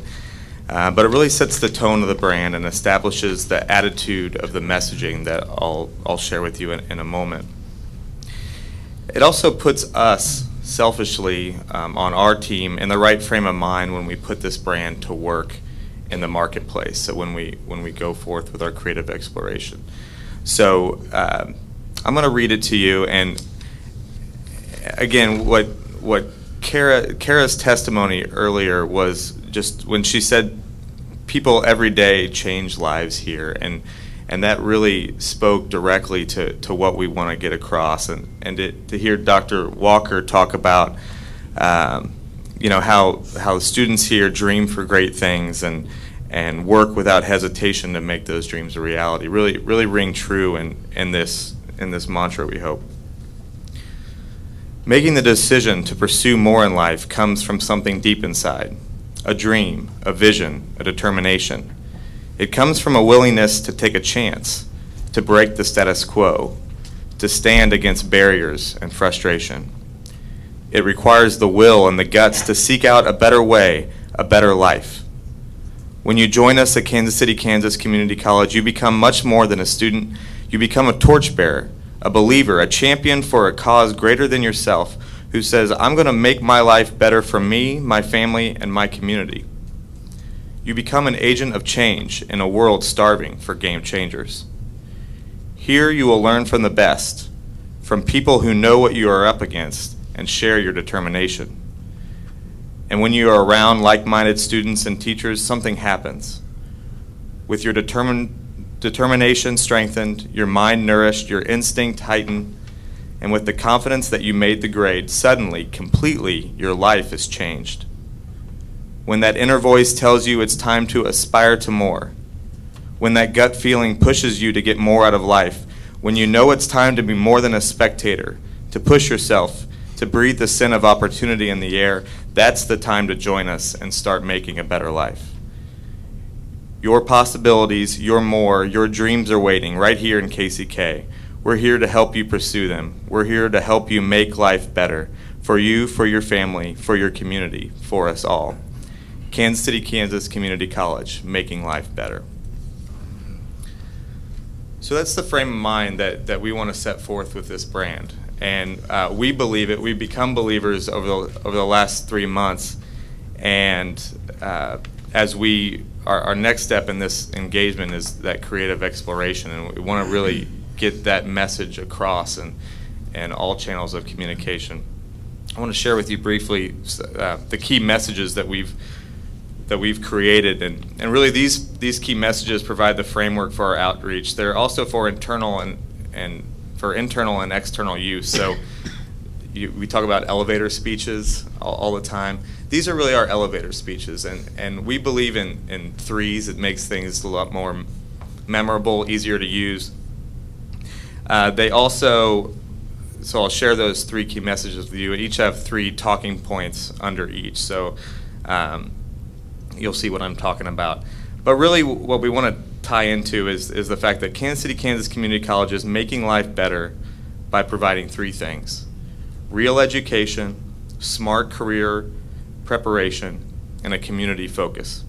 but it really sets the tone of the brand and establishes the attitude of the messaging that I'll share with you in a moment. It also puts us selfishly on our team in the right frame of mind when we put this brand to work in the marketplace. So when we go forth with our creative exploration. So I'm going to read it to you, and again, what Kara's testimony earlier was just when she said, "People every day change lives here," and And that really spoke directly to what we want to get across. And to hear Dr. Walker talk about how students here dream for great things and work without hesitation to make those dreams a reality really ring true in this mantra, we hope. Making the decision to pursue more in life comes from something deep inside, a dream, a vision, a determination. It comes from a willingness to take a chance, to break the status quo, to stand against barriers and frustration. It requires the will and the guts to seek out a better way, a better life. When you join us at Kansas City, Kansas Community College, you become much more than a student. You become a torchbearer, a believer, a champion for a cause greater than yourself, who says, I'm going to make my life better for me, my family, and my community. You become an agent of change in a world starving for game changers. Here you will learn from the best, from people who know what you are up against and share your determination. And when you are around like-minded students and teachers, something happens. With your determination strengthened, your mind nourished, your instinct heightened, and with the confidence that you made the grade, suddenly, completely, your life is changed. When that inner voice tells you it's time to aspire to more, when that gut feeling pushes you to get more out of life, when you know it's time to be more than a spectator, to push yourself, to breathe the scent of opportunity in the air, that's the time to join us and start making a better life. Your possibilities, your more, your dreams are waiting right here in KCK. We're here to help you pursue them. We're here to help you make life better for you, for your family, for your community, for us all. Kansas City, Kansas Community College, making life better. So that's the frame of mind that we want to set forth with this brand. And we believe it. We've become believers over the last 3 months. And as our next step in this engagement is that creative exploration. And we want to really get that message across in all channels of communication. I want to share with you briefly the key messages that we've created, and really these key messages provide the framework for our outreach. They're also for internal and external use. So we talk about elevator speeches all the time. These are really our elevator speeches, and we believe in threes. It makes things a lot more memorable, easier to use. They also, so I'll share those 3 key messages with you. Each have 3 talking points under each. So you'll see what I'm talking about. But really what we want to tie into is the fact that Kansas City, Kansas Community College is making life better by providing 3 things: real education, smart career preparation, and a community focus.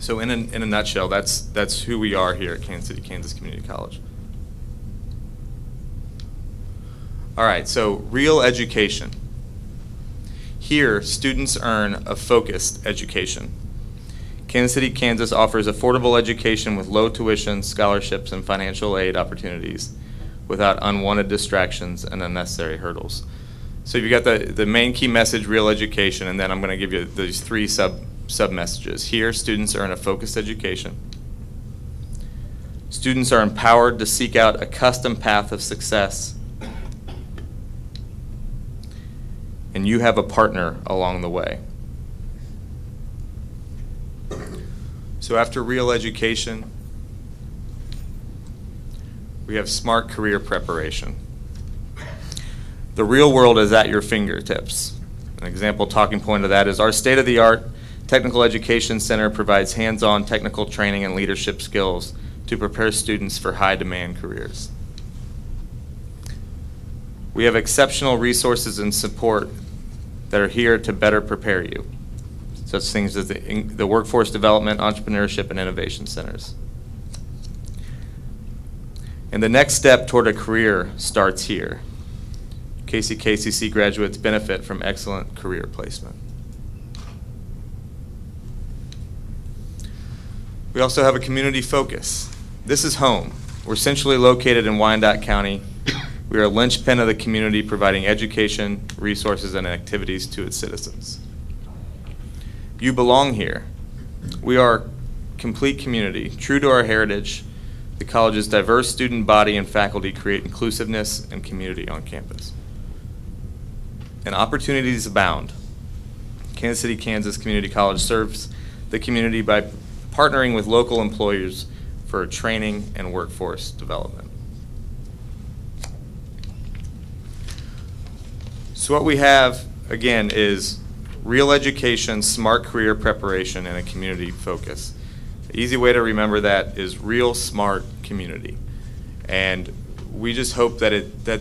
So in a nutshell, that's who we are here at Kansas City, Kansas Community College. All right, so real education. Here, students earn a focused education. Kansas City, Kansas offers affordable education with low tuition, scholarships, and financial aid opportunities without unwanted distractions and unnecessary hurdles. So you've got the main key message, real education, and then I'm going to give you these 3 sub-messages. Here, students earn a focused education. Students are empowered to seek out a custom path of success. And you have a partner along the way. So after real education, we have smart career preparation. The real world is at your fingertips. An example talking point of that is our state-of-the-art Technical Education Center provides hands-on technical training and leadership skills to prepare students for high-demand careers. We have exceptional resources and support that are here to better prepare you. Such things as the Workforce Development, Entrepreneurship, and Innovation Centers. And the next step toward a career starts here. KCKCC graduates benefit from excellent career placement. We also have a community focus. This is home. We're centrally located in Wyandotte County. We are a linchpin of the community, providing education, resources, and activities to its citizens. You belong here. We are a complete community, true to our heritage, The college's diverse student body and faculty create inclusiveness and community on campus. And opportunities abound. Kansas City, Kansas Community College serves the community by partnering with local employers for training and workforce development. So what we have, again, is real education, smart career preparation, and a community focus. The easy way to remember that is real smart community. And we just hope that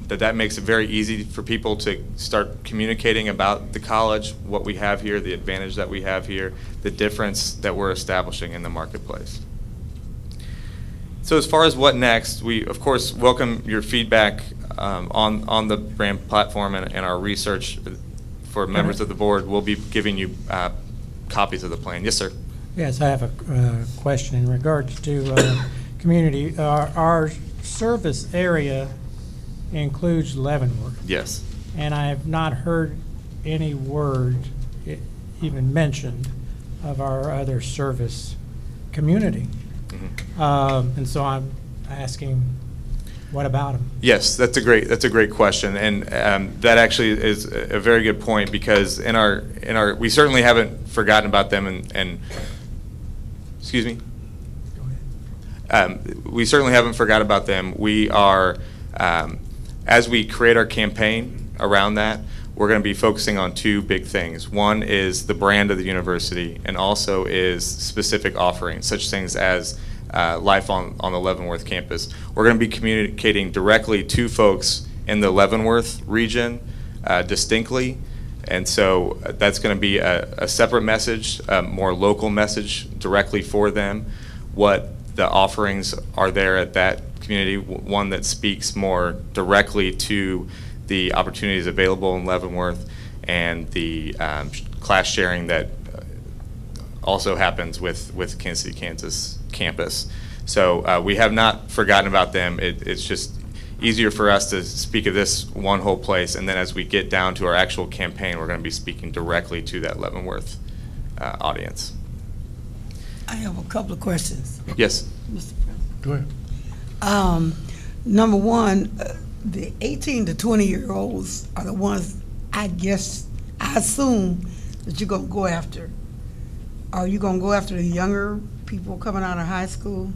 that makes it very easy for people to start communicating about the college, what we have here, the advantage that we have here, the difference that we're establishing in the marketplace. So as far as what next, we of course welcome your feedback on the brand platform and our research. For members of the board, we'll be giving you copies of the plan. Yes, sir. Yes, I have a question in regards to community. Our service area includes Leavenworth. Yes. And I have not heard any word even mentioned of our other service community. And so I'm asking, what about them? Yes, that's a great question, and that actually is a very good point, because in our we certainly haven't forgotten about them, and excuse me. We certainly haven't forgotten about them. We are, as we create our campaign around that, we're going to be focusing on two big things. One is the brand of the university, and also is specific offerings, such things as life on the Leavenworth campus. We're going to be communicating directly to folks in the Leavenworth region distinctly, and so that's going to be a separate message, a more local message directly for them, what the offerings are there at that community, one that speaks more directly to the opportunities available in Leavenworth, and the class sharing that also happens with Kansas City, Kansas campus. So we have not forgotten about them. It's just easier for us to speak of this one whole place, and then as we get down to our actual campaign, we're going to be speaking directly to that Leavenworth audience. I have a couple of questions. Yes. Mr. President. Go ahead. Number one, the 18 to 20-year-olds are the ones I assume that you're going to go after. Are you going to go after the younger people coming out of high school?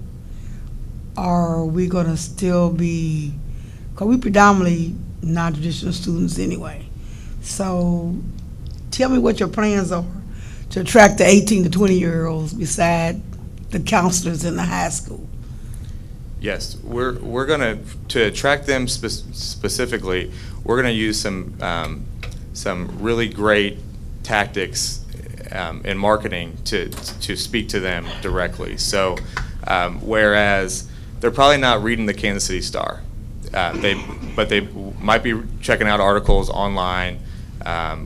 Or are we going to still be, because we predominantly non-traditional students anyway. So tell me what your plans are to attract the 18 to 20-year-olds beside the counselors in the high school. Yes, we're going to attract them specifically, we're going to use some really great tactics in marketing to speak to them directly. So whereas they're probably not reading the Kansas City Star, but they might be checking out articles online,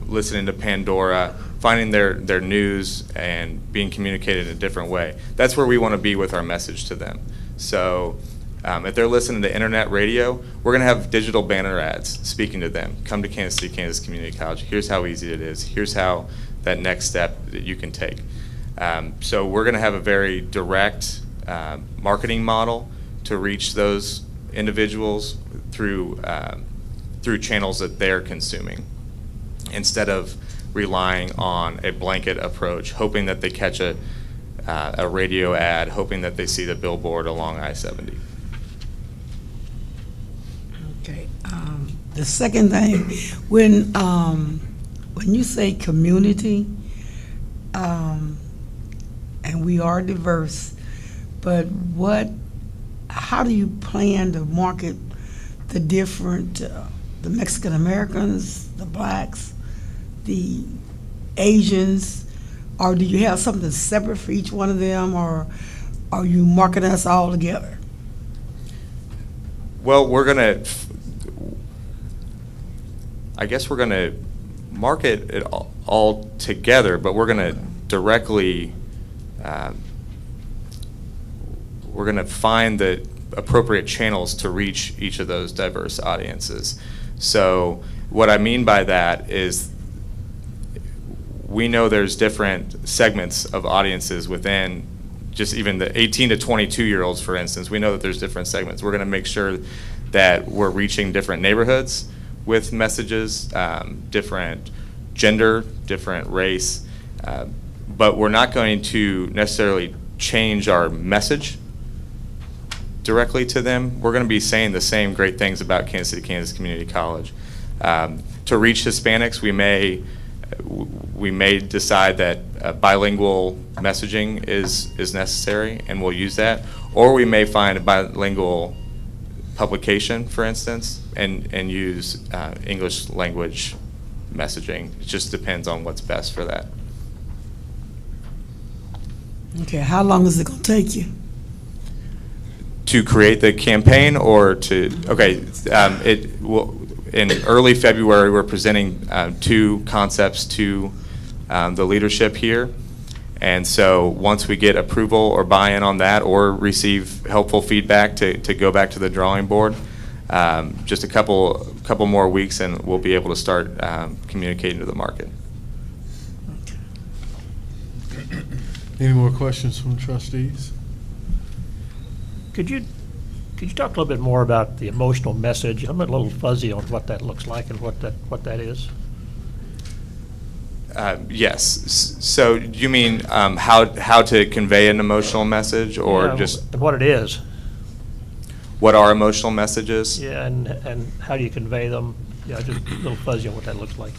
listening to Pandora, finding their news and being communicated in a different way. That's where we want to be with our message to them. So if they're listening to internet radio, we're going to have digital banner ads speaking to them. Come to Kansas City, Kansas Community College. Here's how easy it is. Here's how that next step that you can take. So we're going to have a very direct marketing model to reach those individuals through channels that they're consuming, instead of relying on a blanket approach, hoping that they catch a radio ad, hoping that they see the billboard along I-70. Okay. The second thing, when you say community, and we are diverse, but how do you plan to market the different, the Mexican Americans, the blacks, the Asians, or do you have something separate for each one of them, or are you marketing us all together? Well, I guess we're going to market it all together, but we're going to directly, we're going to find the appropriate channels to reach each of those diverse audiences. So what I mean by that is we know there's different segments of audiences within just even the 18 to 22-year-olds, for instance, we know that there's different segments. We're going to make sure that we're reaching different neighborhoods with messages, different gender, different race, but we're not going to necessarily change our message directly to them. We're going to be saying the same great things about Kansas City, Kansas Community College. To reach Hispanics, we may decide that bilingual messaging is necessary, and we'll use that. Or we may find a bilingual publication, for instance, and use English language messaging. It just depends on what's best for that. Okay, how long is it gonna take you? To create the campaign, or to, okay, it will, in early February, we're presenting 2 concepts to the leadership here. And so once we get approval or buy-in on that, or receive helpful feedback to go back to the drawing board, just a couple more weeks and we'll be able to start communicating to the market. Any more questions from trustees? Could you talk a little bit more about the emotional message? I'm a little fuzzy on what that looks like and what that is. Yes. So do you mean how to convey an emotional message, or just what it is? What are emotional messages? Yeah, and how do you convey them? Yeah, just a little fuzzy on what that looks like.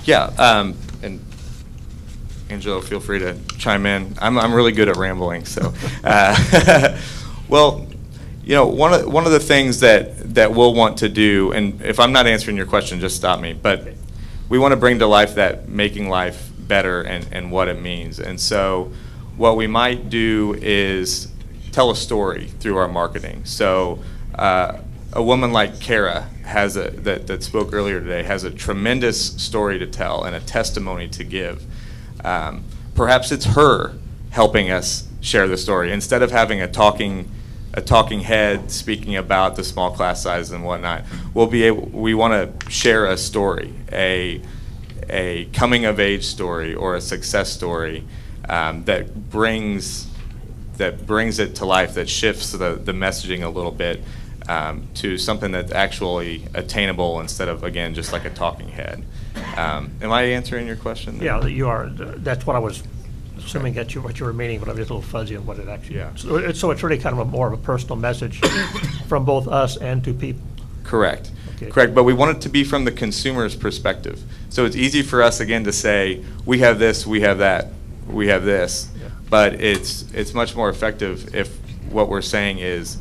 Yeah, and Angelo, feel free to chime in. I'm really good at rambling, so. Well, you know, one of the things that we'll want to do, and if I'm not answering your question, just stop me, but we want to bring to life that making life better and what it means. And so what we might do is tell a story through our marketing. So a woman like Kara that spoke earlier today has a tremendous story to tell and a testimony to give. Perhaps it's her helping us share the story instead of having a talking head speaking about the small class size and whatnot. We want to share a story, a coming of age story or a success story that brings it to life, that shifts the messaging a little bit to something that's actually attainable instead of, again, just like a talking head. Am I answering your question? Yeah, you are. That's what I was assuming that what you were meaning, but I'm just a little fuzzy on what it actually is. So it's really kind of more of a personal message from both us and to people. Correct. Okay. Correct, but we want it to be from the consumer's perspective. So it's easy for us, again, to say, we have this, we have that, we have this, but it's much more effective if what we're saying is,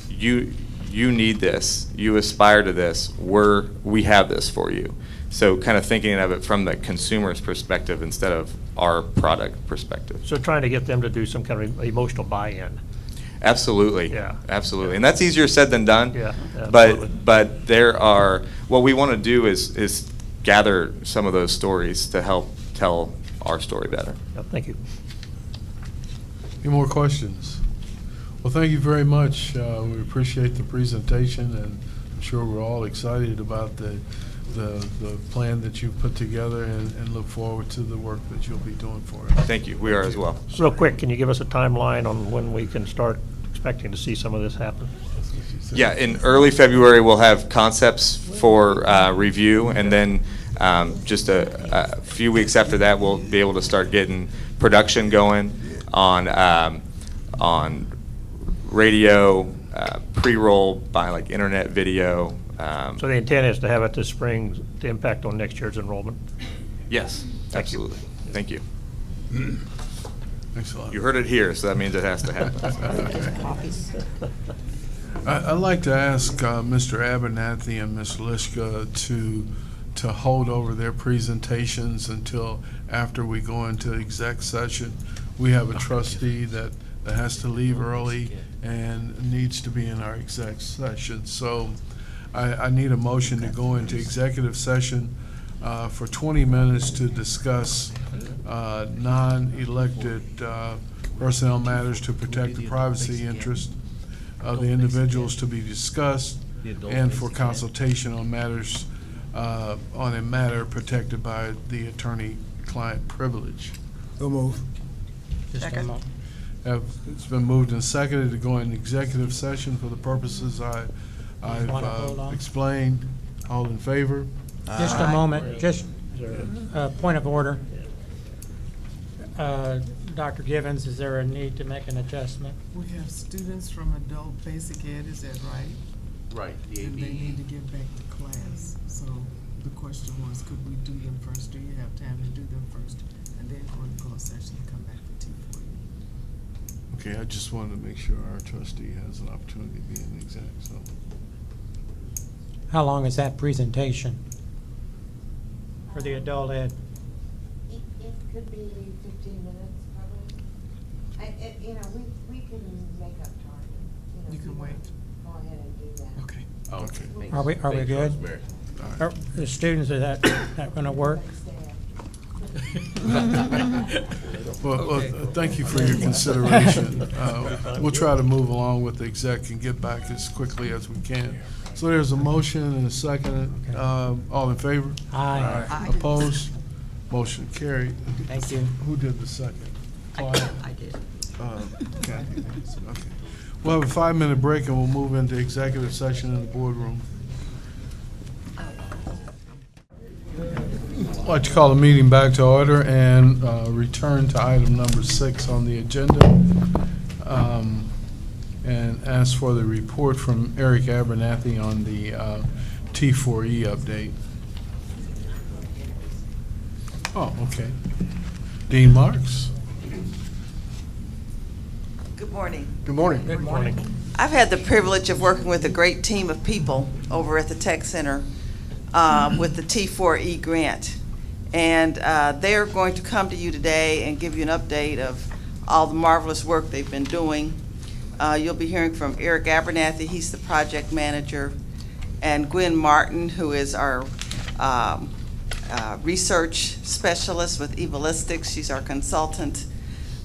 you need this, you aspire to this, we have this for you. So kind of thinking of it from the consumer's perspective instead of our product perspective. So trying to get them to do some kind of emotional buy-in. Absolutely. Yeah. Absolutely. And that's easier said than done. Yeah. Absolutely. But there are, what we want to do is gather some of those stories to help tell our story better. Yeah, thank you. Any more questions? Well, thank you very much. We appreciate the presentation, and I'm sure we're all excited about the plan that you put together, and look forward to the work that you'll be doing for us. Thank you. We are as well. So real quick, can you give us a timeline on when we can start expecting to see some of this happen? Yeah, in early February, we'll have concepts for review, and then just a few weeks after that, we'll be able to start getting production going on radio, pre-roll by like internet video. So the intent is to have it this spring to impact on next year's enrollment? Yes, absolutely. Thank you. Thanks a lot. You heard it here, so that means it has to happen. I'd like to ask Mr. Abernathy and Ms. Lishka to hold over their presentations until after we go into exec session. We have a trustee that has to leave early and needs to be in our exec session. So I need a motion to go into executive session for 20 minutes to discuss non-elected personnel matters to protect the privacy interest of the individuals to be discussed, and for consultation on matters on a matter protected by the attorney-client privilege. So move. Just a moment. It's been moved and seconded to go in executive session for the purposes Wanna hold I've on? explained. All in favor? Just a moment, just a point of order. Dr. Givens, is there a need to make an adjustment? We have students from adult basic ed, is that right? Right, the And they ABE. need to get back to class. So the question was, could we do them first? Do you have time to do them first? And then go into closed session and come back for T4E? Okay, I just wanted to make sure our trustee has an opportunity to be in the exec, so. How long is that presentation for the adult ed? It could be 15 minutes, probably. You know, we can make up time. You can wait. Go ahead and do that. Okay. Okay. Are we good? Are the students, is that going to work? Well, thank you for your consideration. We'll try to move along with the exec and get back as quickly as we can. So there's a motion and a second. All in favor? Aye. Aye. Opposed? Motion carried. Thank you. Who did the second? Clyde? I did. Kathy. Okay. We'll have a 5-minute break and we'll move into executive session in the boardroom. I'd like to call the meeting back to order and return to item number 6 on the agenda, and ask for the report from Eric Abernathy on the T4E update. Oh, okay. Dean Marks? Good morning. Good morning. Good morning. I've had the privilege of working with a great team of people over at the Tech Center with the T4E grant. And they're going to come to you today and give you an update of all the marvelous work they've been doing. You'll be hearing from Eric Abernathy, he's the project manager, and Gwen Martin, who is our research specialist with Evalistics. She's our consultant.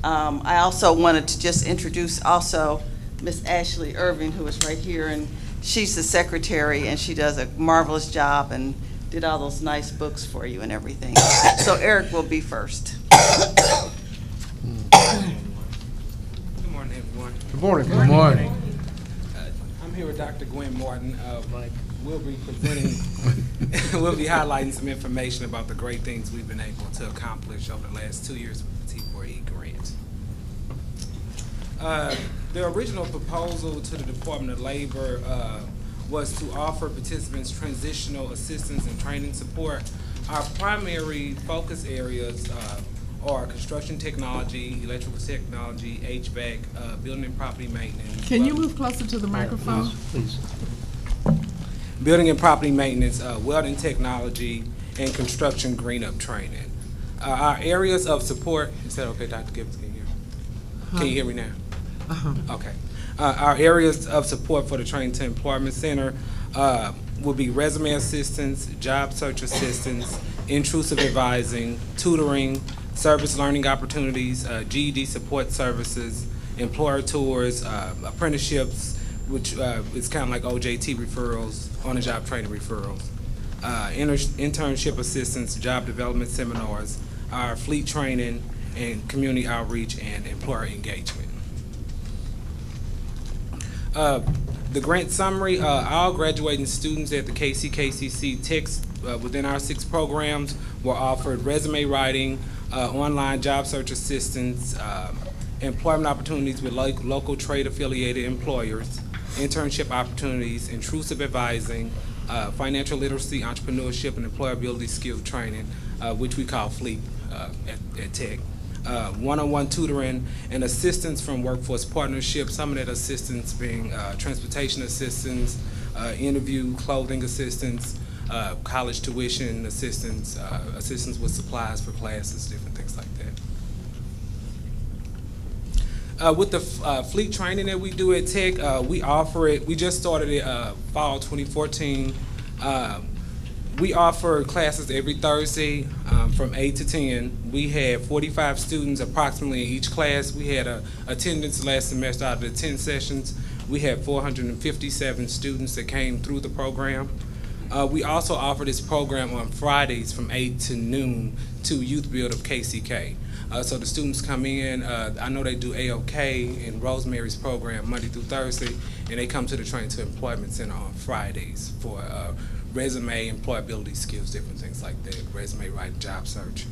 I also wanted to just introduce also Miss Ashley Irving, who is right here, and she's the secretary, and she does a marvelous job and did all those nice books for you and everything. So Eric will be first. Good morning, everyone. Good morning. Good morning. I'm here with Dr. Gwen Martin. We'll be presenting, we'll be highlighting some information about the great things we've been able to accomplish over the last 2 years with the T4E grant. The original proposal to the Department of Labor was to offer participants transitional assistance and training support. Our primary focus areas are construction technology, electrical technology, HVAC, building and property maintenance. Can you move closer to the microphone? Please. Building and property maintenance, welding technology, and construction green-up training. Our areas of support, is that okay, Dr. Gibbons, can you hear me? Can you hear me now? Okay. Our areas of support for the Training to Employment Center will be resume assistance, job search assistance, intrusive advising, tutoring, service learning opportunities, GED support services, employer tours, apprenticeships, which is kind of like OJT referrals, on-the-job training referrals, internship assistance, job development seminars, our fleet training, and community outreach and employer engagement. The grant summary, all graduating students at the KCKCC techs within our 6 programs were offered resume writing, online job search assistance, employment opportunities with local trade affiliated employers, internship opportunities, intrusive advising, financial literacy, entrepreneurship, and employability skill training, which we call FLEEP at Tech. One-on-one tutoring and assistance from workforce partnerships, some of that assistance being transportation assistance, interview clothing assistance, college tuition assistance, assistance with supplies for classes, different things like that. With the fleet training that we do at Tech, we offer it, we just started it fall 2014. We offer classes every Thursday from 8 to 10. We had 45 students approximately in each class. We had attendance last semester out of the 10 sessions. We had 457 students that came through the program. We also offer this program on Fridays from 8 to noon to Youth Build of KCK. So the students come in, I know they do AOK in Rosemary's program Monday through Thursday, and they come to the Training to Employment Center on Fridays for resume, employability skills, different things like that, resume writing, job search.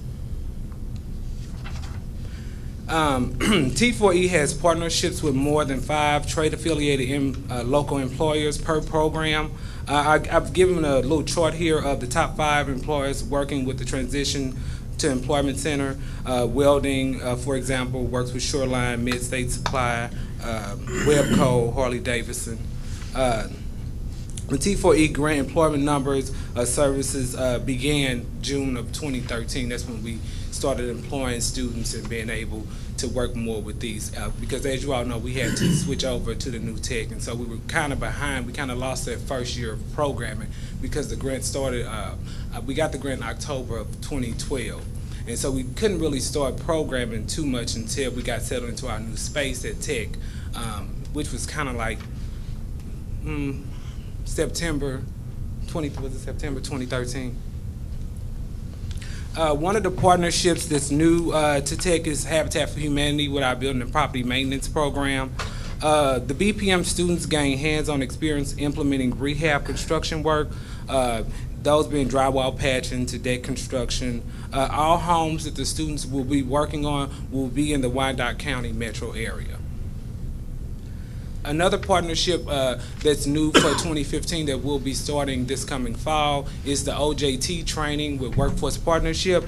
T4E has partnerships with more than 5 trade-affiliated local employers per program. I've given a little chart here of the top 5 employers working with the Transition to Employment Center. Welding, for example, works with Shoreline, Mid-State Supply, Webco, Harley-Davidson. The T4E grant employment numbers services began June of 2013. That's when we started employing students and being able to work more with these because, as you all know, we had to switch over to the new tech, and so we were kind of behind. We kind of lost that first year of programming because the grant started, we got the grant in October of 2012, and so we couldn't really start programming too much until we got settled into our new space at Tech, which was kind of like September 2013. One of the partnerships that's new to Tech is Habitat for Humanity with our Building and Property Maintenance Program. The BPM students gain hands-on experience implementing rehab construction work, those being drywall patching to deck construction. All homes that the students will be working on will be in the Wyandotte County metro area. Another partnership that's new for 2015 that we'll be starting this coming fall is the OJT training with Workforce Partnership.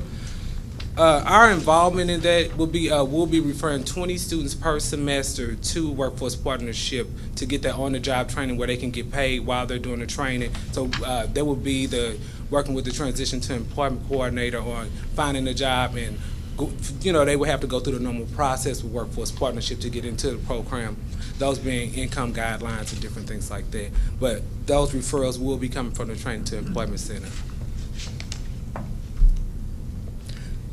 Our involvement in that will be we'll be referring 20 students per semester to Workforce Partnership to get that on-the-job training where they can get paid while they're doing the training. So there will be the working with the Transition to Employment Coordinator on finding a job, and they will have to go through the normal process with Workforce Partnership to get into the program. Those being income guidelines and different things like that. But those referrals will be coming from the Training to Employment Center.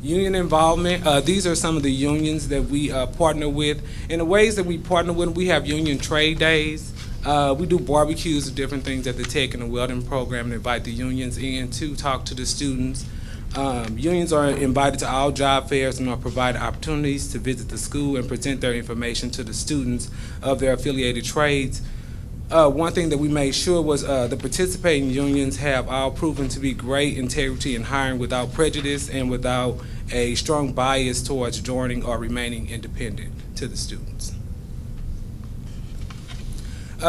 Union involvement. These are some of the unions that we partner with. In the ways that we partner with, we have union trade days. We do barbecues of different things at the Tech and the Welding program and invite the unions in to talk to the students. Unions are invited to all job fairs and are provided opportunities to visit the school and present their information to the students of their affiliated trades. One thing that we made sure was the participating unions have all proven to be great integrity in hiring without prejudice and without a strong bias towards joining or remaining independent to the students.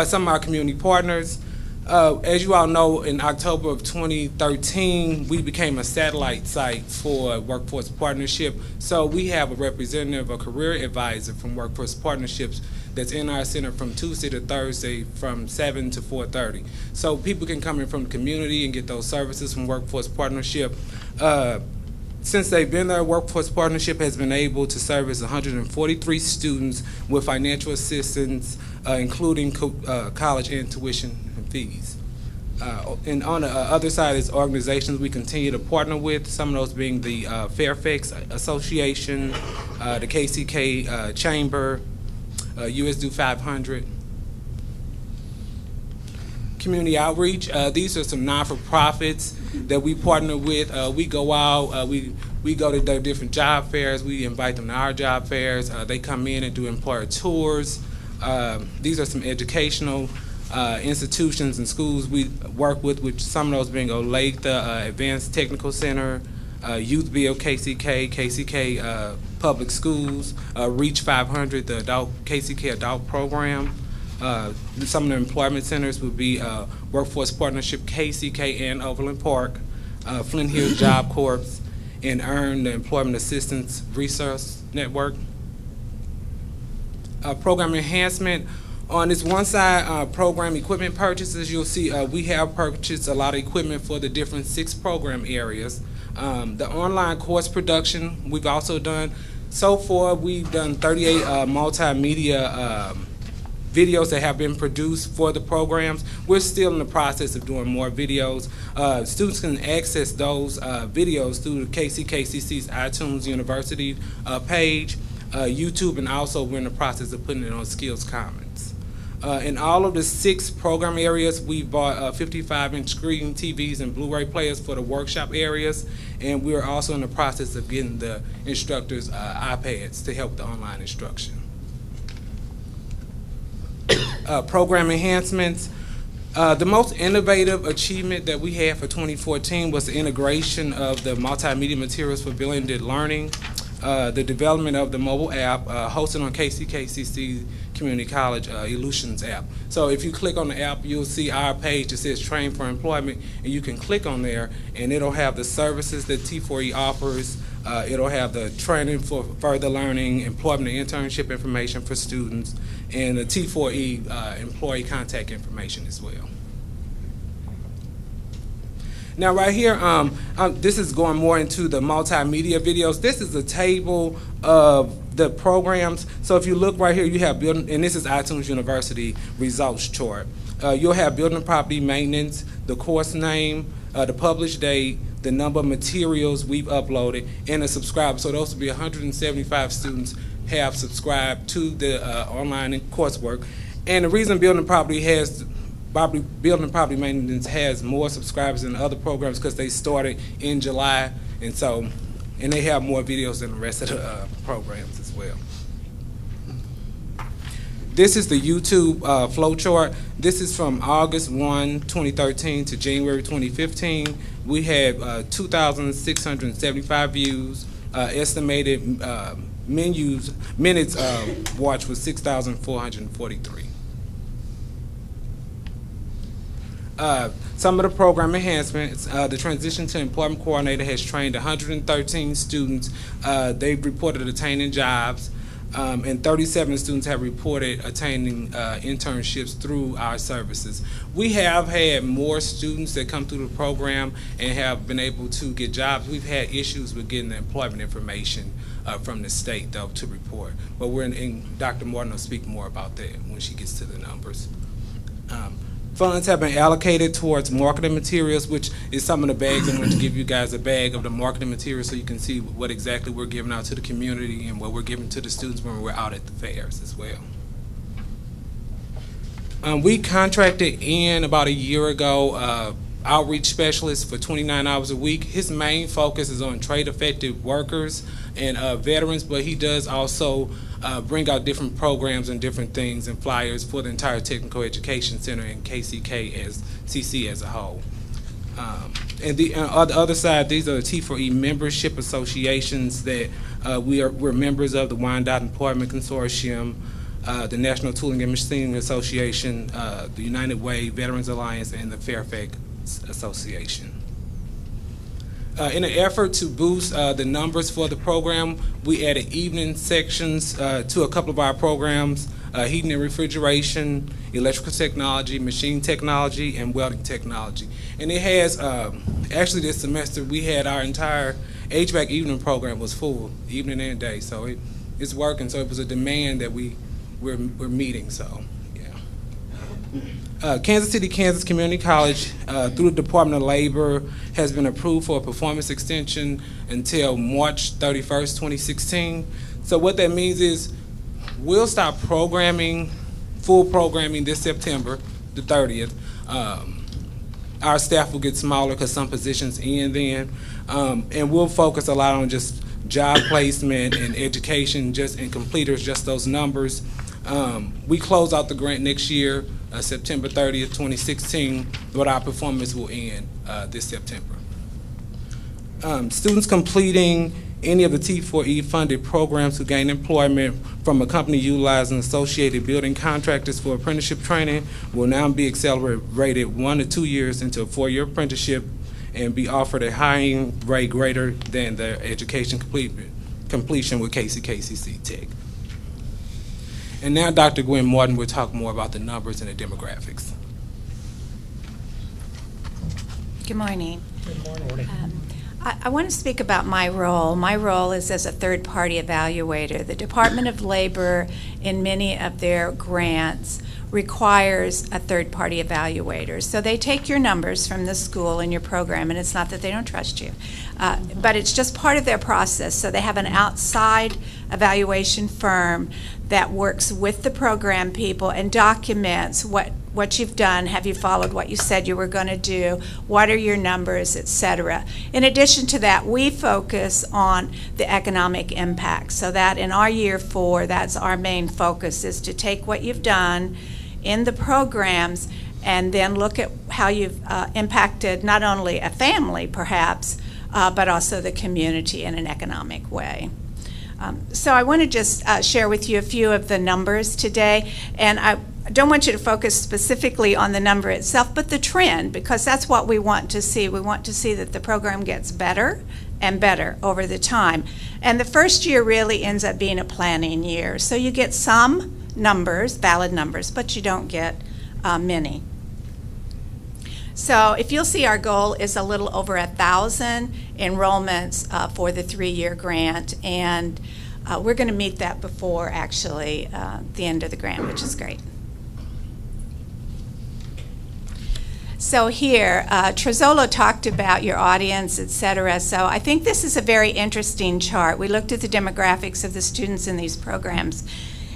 Some of our community partners. As you all know, in October of 2013, we became a satellite site for Workforce Partnership. So we have a representative, a career advisor from Workforce Partnerships that's in our center from Tuesday to Thursday from 7 to 4:30. So people can come in from the community and get those services from Workforce Partnership. Since they've been there, Workforce Partnership has been able to service 143 students with financial assistance, including college and tuition and fees. And on the other side is organizations we continue to partner with, some of those being the Fairfax Association, the KCK Chamber, US Do 500. Community outreach. These are some non-for-profits that we partner with. We go out, we go to their different job fairs. We invite them to our job fairs. They come in and do employer tours. These are some educational institutions and schools we work with, which some of those being Olathe Advanced Technical Center, Youth Bill KCK, KCK Public Schools, Reach 500, the KCK Adult Program. Some of the employment centers would be Workforce Partnership, KCK, and Overland Park, Flint Hills Job Corps, and EARN, the Employment Assistance Resource Network. Program enhancement. On this one side, program equipment purchases, you'll see we have purchased a lot of equipment for the different 6 program areas. The online course production we've also done. So far, we've done 38 multimedia videos that have been produced for the programs. We're still in the process of doing more videos. Students can access those videos through the KCKCC's iTunes University page, YouTube, and also we're in the process of putting it on Skills Commons. In all of the 6 program areas, we bought 55-inch screen TVs and Blu-ray players for the workshop areas, and we're also in the process of getting the instructors iPads to help the online instruction. Program enhancements. The most innovative achievement that we had for 2014 was the integration of the multimedia materials for blended learning, the development of the mobile app hosted on KCKCC Community College Illusions app. So if you click on the app, you'll see our page that says Train for Employment, and you can click on there, and it'll have the services that T4E offers. It'll have the training for further learning, employment and internship information for students, and the T4E employee contact information as well. Now right here, this is going more into the multimedia videos. This is a table of the programs. So if you look right here, you have building, and this is iTunes University results chart. You'll have building and property maintenance, the course name, the published date, the number of materials we've uploaded, and the subscribers. So those will be 175 students have subscribed to the online coursework. And the reason building and property maintenance has more subscribers than other programs because they started in July, and they have more videos than the rest of the programs as well. This is the YouTube flow chart. This is from August 1, 2013 to January 2015. We had 2,675 views. Estimated minutes watched was 6,443. Some of the program enhancements, the Transition to Employment Coordinator has trained 113 students. They've reported attaining jobs, and 37 students have reported attaining internships through our services. We have had more students that come through the program and have been able to get jobs. We've had issues with getting the employment information from the state, though, to report. But Dr. Morton will speak more about that when she gets to the numbers. Funds have been allocated towards marketing materials, which is some of the bags. I'm going to give you guys a bag of the marketing materials so you can see what exactly we're giving out to the community and what we're giving to the students when we're out at the fairs as well. We contracted in about a year ago outreach specialist for 29 hours a week. His main focus is on trade-affected workers and veterans, but he does also bring out different programs and different things and flyers for the entire Technical Education Center and KCKCC as a whole. On the other side, these are the T4E membership associations that we're members of: the Wyandotte Employment Consortium, the National Tooling and Machining Association, the United Way Veterans Alliance, and the Fairfax Association. In an effort to boost the numbers for the program, we added evening sections to a couple of our programs: heating and refrigeration, electrical technology, machine technology, and welding technology. And it has, actually this semester, we had our entire HVAC evening program was full, evening and day, so it's working. So it was a demand that we're meeting, so. Kansas City, Kansas Community College, through the Department of Labor, has been approved for a performance extension until March 31st, 2016. So what that means is we'll stop programming, full programming this September, the 30th. Our staff will get smaller because some positions end then, and we'll focus a lot on just job placement and education, and completers, just those numbers. We close out the grant next year, September 30th, 2016, but our performance will end this September. Students completing any of the T4E funded programs who gain employment from a company utilizing associated building contractors for apprenticeship training will now be accelerated 1 to 2 years into a 4-year apprenticeship and be offered a hiring rate greater than their education completion with KCKCC Tech. And now Dr. Gwen Martin will talk more about the numbers and the demographics. Good morning. Good morning. I want to speak about my role. My role is as a third-party evaluator. The Department of Labor, in many of their grants, requires a third-party evaluator. So they take your numbers from the school and your program, and it's not that they don't trust you, but it's just part of their process. So they have an outside evaluation firm that works with the program people and documents what you've done, have you followed what you said you were going to do, what are your numbers, etc. In addition to that, we focus on the economic impact, so that in our year 4, that's our main focus, is to take what you've done in the programs and then look at how you've impacted not only a family perhaps, but also the community in an economic way. So I want to just share with you a few of the numbers today, and I don't want you to focus specifically on the number itself, but the trend, because that's what we want to see. We want to see that the program gets better and better over the time. And the first year really ends up being a planning year. So you get some numbers, valid numbers, but you don't get many. So if you'll see, our goal is a little over 1,000 enrollments for the 3-year grant, and we're going to meet that before actually the end of the grant, which is great. So here, Truzzolo talked about your audience, etc. So I think this is a very interesting chart. We looked at the demographics of the students in these programs,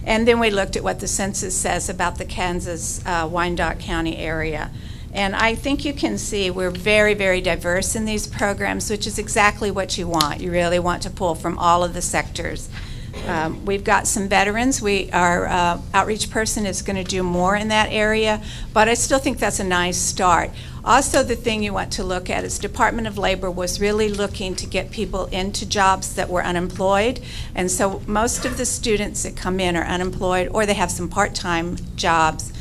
and then we looked at what the census says about the Kansas Wyandotte County area. And I think you can see we're very, very diverse in these programs, which is exactly what you want. You really want to pull from all of the sectors. We've got some veterans. Our outreach person is going to do more in that area, but I still think that's a nice start. Also, the thing you want to look at is Department of Labor was really looking to get people into jobs that were unemployed, and so most of the students that come in are unemployed or they have some part-time jobs,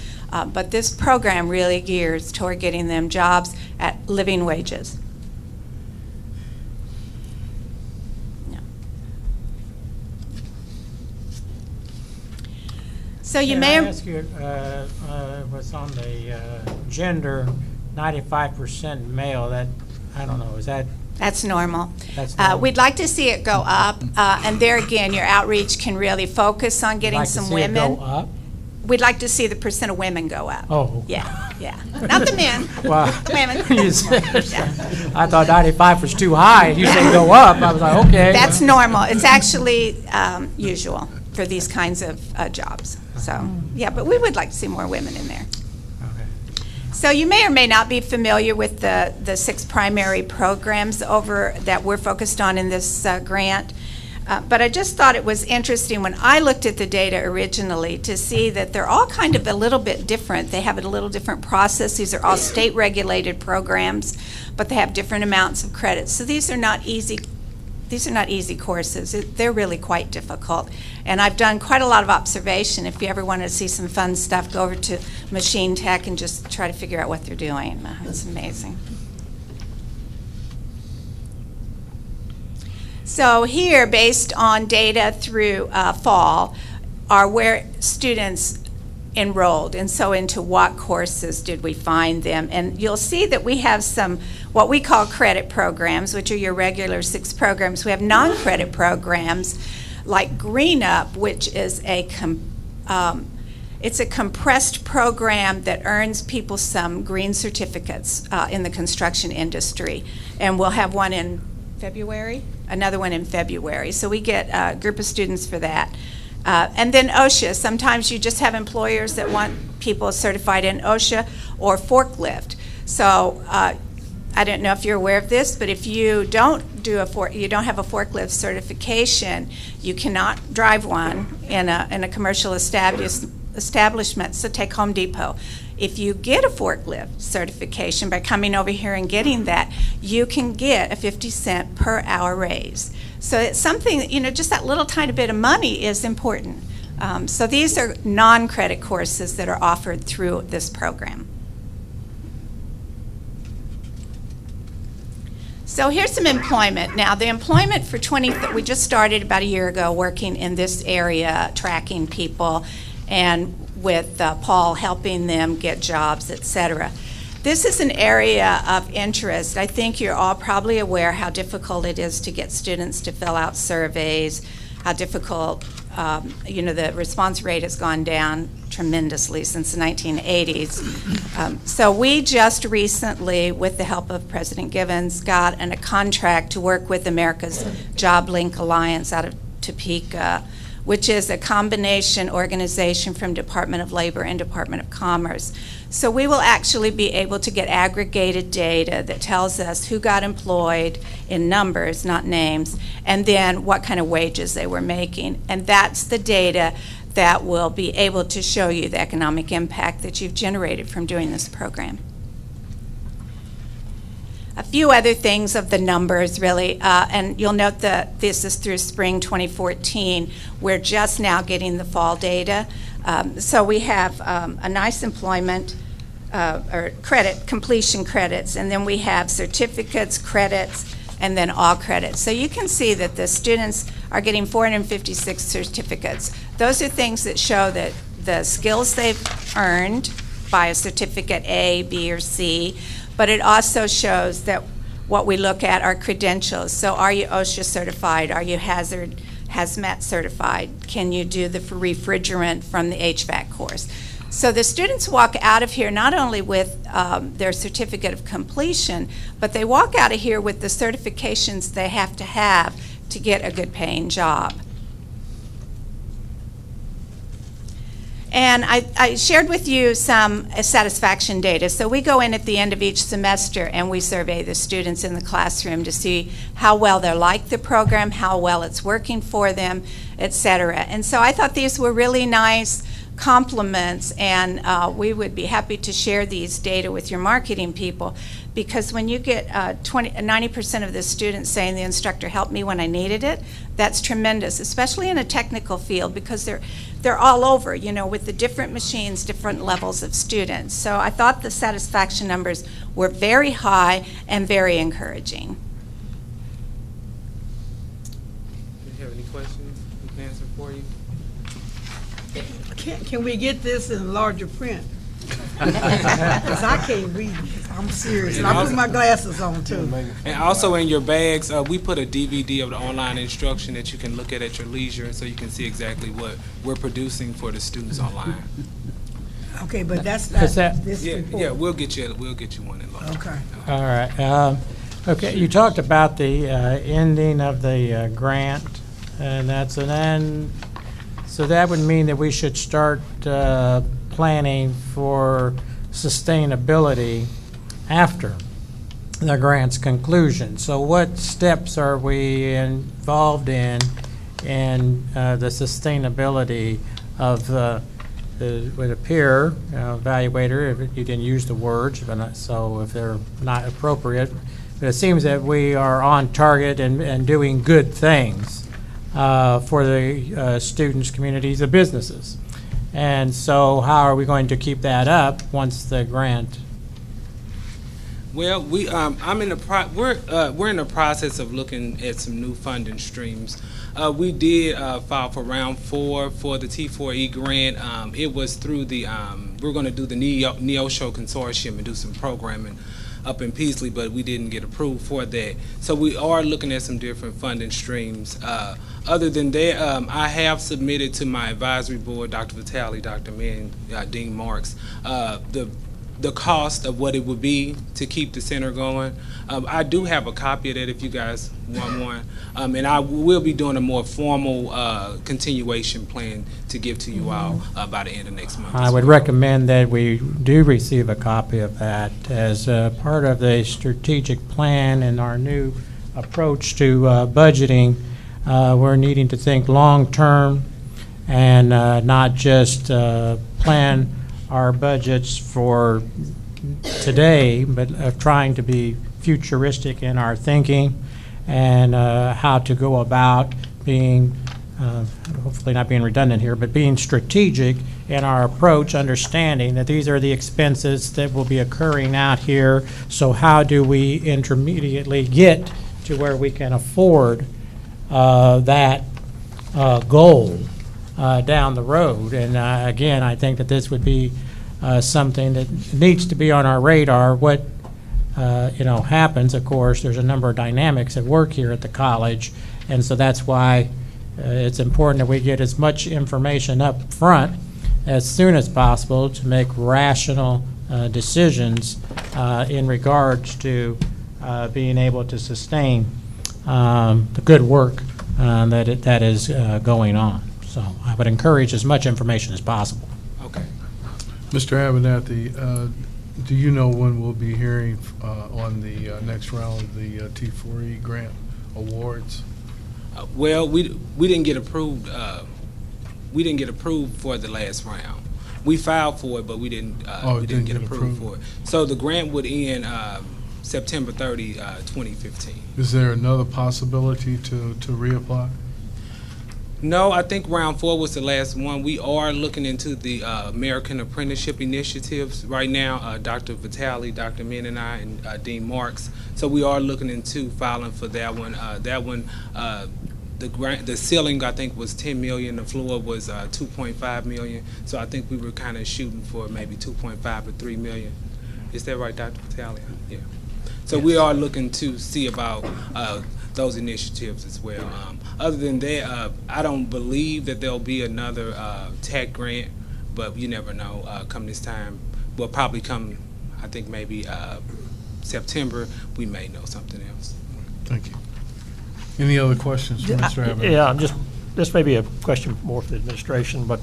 but this program really gears toward getting them jobs at living wages. So you may ask you, what's on the gender, 95% male, that, I don't know, is that? That's normal. That's normal. We'd like to see it go up, and there again, your outreach can really focus on getting some women. Like to see it go up? We'd like to see the percent of women go up. Oh. Yeah, yeah. Not the men, Well, the women. you said, I thought 95 was too high, and you said go up. I was like, okay. That's normal. It's actually usual for these kinds of jobs. So, yeah, but we would like to see more women in there. Okay. So you may or may not be familiar with the 6 primary programs that we're focused on in this grant. But I just thought it was interesting when I looked at the data originally to see that they're all kind of a little bit different. They have a little different process. These are all state-regulated programs, but they have different amounts of credits. So these are not easy. These are not easy courses. They're really quite difficult. And I've done quite a lot of observation. If you ever want to see some fun stuff, go over to Machine Tech and just try to figure out what they're doing. It's amazing. So here, based on data through fall, are where students enrolled, and so into what courses did we find them. And you'll see that we have some what we call credit programs, which are your regular 6 programs. We have non-credit programs like Green Up, which is it's a compressed program that earns people some green certificates in the construction industry. And we'll have one in February, another one in February. So we get a group of students for that. And then OSHA. Sometimes you just have employers that want people certified in OSHA or forklift. So I don't know if you're aware of this, but if you don't have a forklift certification, you cannot drive one in a commercial establishment. So take Home Depot. If you get a forklift certification by coming over here and getting that, you can get a 50-cent per hour raise. So it's something, just that little tiny bit of money is important. So these are non-credit courses that are offered through this program. So here's some employment. Now, the employment for we just started about a year ago working in this area, tracking people, and with Paul helping them get jobs, etc. This is an area of interest. I think you're all probably aware how difficult it is to get students to fill out surveys, how difficult, the response rate has gone down tremendously since the 1980s. So we just recently, with the help of President Givens, got a contract to work with America's Job Link Alliance out of Topeka, which is a combination organization from Department of Labor and Department of Commerce. So we will actually be able to get aggregated data that tells us who got employed in numbers, not names, and then what kind of wages they were making. And that's the data that will be able to show you the economic impact that you've generated from doing this program. A few other things of the numbers, really, and you'll note that this is through spring 2014. We're just now getting the fall data. So we have a nice employment or completion credits, and then we have certificates, credits, and then all credits. So you can see that the students are getting 456 certificates. Those are things that show that the skills they've earned by a certificate A, B, or C, but it also shows that what we look at are credentials. So are you OSHA certified? Are you hazmat certified? Can you do the refrigerant from the HVAC course? So the students walk out of here not only with their certificate of completion, but they walk out of here with the certifications they have to get a good paying job. And I shared with you some satisfaction data. So we go in at the end of each semester and we survey the students in the classroom to see how well they like the program, how well it's working for them, et cetera. And so I thought these were really nice compliments, and we would be happy to share these data with your marketing people, because when you get 90% of the students saying the instructor helped me when I needed it, that's tremendous, especially in a technical field, because they're all over, you know, with the different machines, different levels of students. So I thought the satisfaction numbers were very high and very encouraging. Do you have any questions we can answer for you? Can we get this in larger print? Because I can't read this. I'm serious. And I put my glasses on, too. And also in your bags, we put a DVD of the online instruction that you can look at your leisure, so you can see exactly what we're producing for the students online. Okay, but that's not this report. Yeah, we'll get you one in large. Okay. All right. Okay, you talked about the ending of the grant, and that's an end. So that would mean that we should start planning for sustainability after the grant's conclusion. So what steps are we involved in the sustainability of with a peer evaluator, if you didn't use the words, but not, so if they're not appropriate. But it seems that we are on target and doing good things for the students, communities, the businesses. And so how are we going to keep that up once the grant? Well, we're in the process of looking at some new funding streams. We did file for round 4 for the T4E grant. It was through the we're going to do the Neosho Consortium and do some programming up in Peasley, but we didn't get approved for that. So we are looking at some different funding streams. Other than that, I have submitted to my advisory board, Dr. Vitale, Dr. Mann, Dean Marks, the cost of what it would be to keep the center going. I do have a copy of that if you guys want one. And I will be doing a more formal continuation plan to give to you all by the end of next month. I would recommend that we do receive a copy of that as part of the strategic plan and our new approach to budgeting. We're needing to think long-term and not just plan our budgets for today, but trying to be futuristic in our thinking and how to go about being, hopefully not being redundant here, but being strategic in our approach, understanding that these are the expenses that will be occurring out here. So how do we intermediately get to where we can afford that goal down the road? And again, I think that this would be something that needs to be on our radar. What happens, of course, there's a number of dynamics at work here at the college, and so that's why it's important that we get as much information up front as soon as possible to make rational decisions in regards to being able to sustain the good work that is going on. So I would encourage as much information as possible. Okay. Mr. Abernathy, do you know when we'll be hearing on the next round of the T4E grant awards? Well, we didn't get approved. We didn't get approved for the last round. We filed for it, but we didn't get approved for it. So the grant would end September 30, 2015. Is there another possibility to reapply? No, I think round 4 was the last one. We are looking into the American Apprenticeship Initiatives right now. Dr. Vitale, Dr. Min, and I, and Dean Marks. So we are looking into filing for that one. The ceiling I think was $10 million. The floor was $2.5 million. So I think we were kind of shooting for maybe $2.5 to $3 million. Is that right, Dr. Vitale? Yeah. So yes. We are looking to see about those initiatives as well. Other than that, I don't believe that there'll be another tech grant, but you never know. Come this time, well, probably come, I think maybe September, we may know something else. Thank you. Any other questions for Mr. Abbott? Yeah, this may be a question more for the administration, but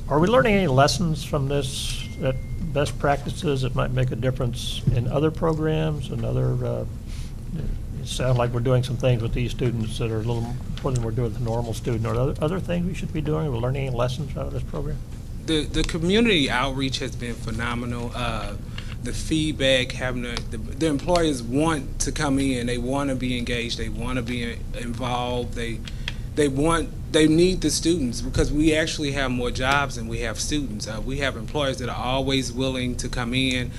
are we learning any lessons from this, that best practices that might make a difference in other programs and other, it sounds like we're doing some things with these students that are a little more than we're doing with the normal student. Are there other things we should be doing? Are we learning any lessons out of this program? The community outreach has been phenomenal. The feedback, having the employers want to come in, they want to be engaged, they want to be involved, they need the students because we actually have more jobs than we have students. We have employers that are always willing to come in.